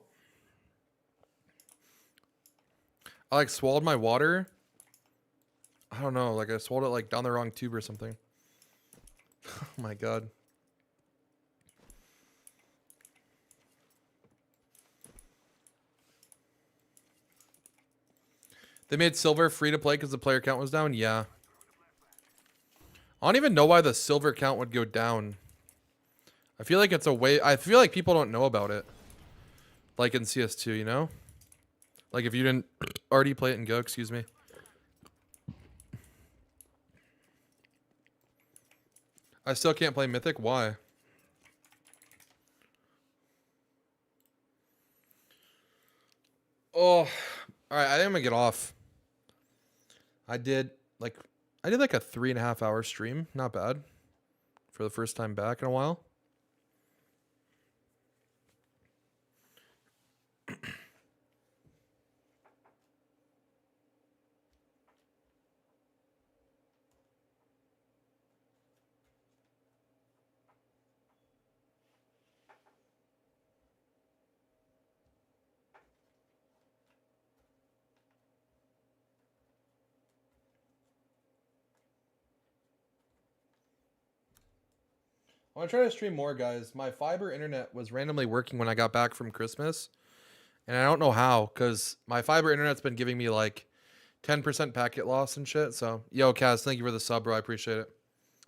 like swallowed my water. I don't know, like I swallowed it like down the wrong tube or something. Oh my god. They made silver free to play because the player count was down? Yeah. I don't even know why the silver count would go down. I feel like it's a way... I feel like people don't know about it. Like in CS2, you know? Like if you didn't already play it in Go, excuse me. I still can't play Mythic. Why? Oh. Alright, I think I'm gonna get off. I did like a 3.5 hour stream. Not bad. For the first time back in a while. I want to try to stream more, guys. My fiber internet was randomly working when I got back from Christmas. And I don't know how, because my fiber internet's been giving me like 10% packet loss and shit. So, yo, Kaz, thank you for the sub, bro. I appreciate it.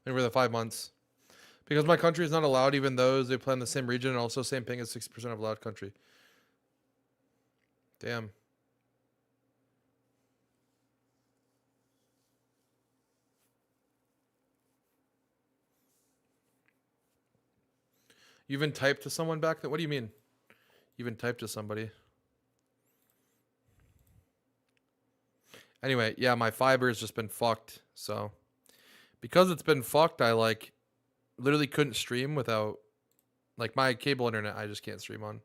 And for the 5 months. Because my country is not allowed, even those they play in the same region and also same ping as 60% of allowed country. Damn. You even typed to someone back then? What do you mean? You even typed to somebody? Anyway, yeah, my fiber has just been fucked. So, because it's been fucked, I like literally couldn't stream without like my cable internet. I just can't stream on.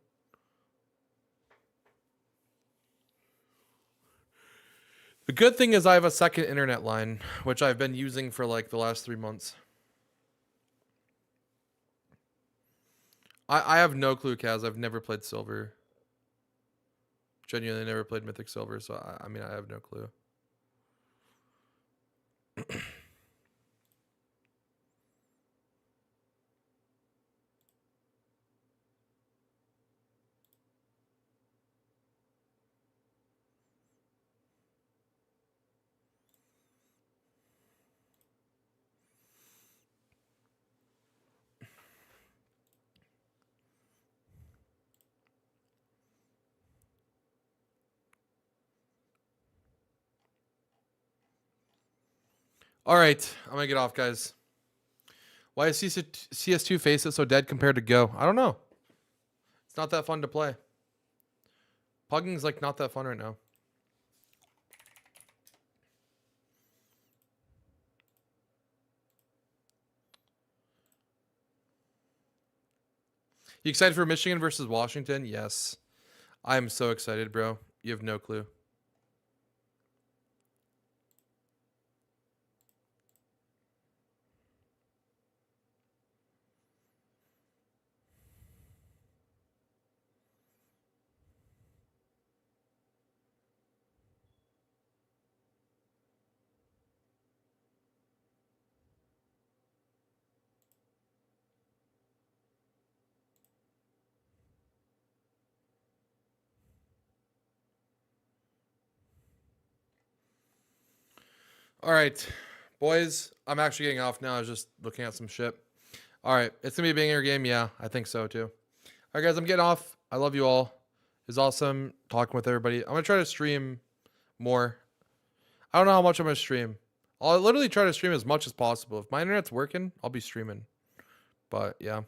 The good thing is I have a second internet line, which I've been using for like the last 3 months. I have no clue, Kaz. I've never played Silver. Genuinely never played Mythic Silver, so I mean, I have no clue. All right, I'm gonna get off, guys. Why is CS2 Faceit so dead compared to Go? I don't know. It's not that fun to play. Pugging's like not that fun right now. You excited for Michigan versus Washington? Yes. I am so excited, bro. You have no clue. All right, boys. I'm actually getting off now. I was just looking at some shit. All right, it's gonna be a banger game. Yeah, I think so too. All right, guys, I'm getting off. I love you all. It's awesome talking with everybody. I'm gonna try to stream more. I don't know how much I'm gonna stream. I'll literally try to stream as much as possible. If my internet's working, I'll be streaming. But yeah.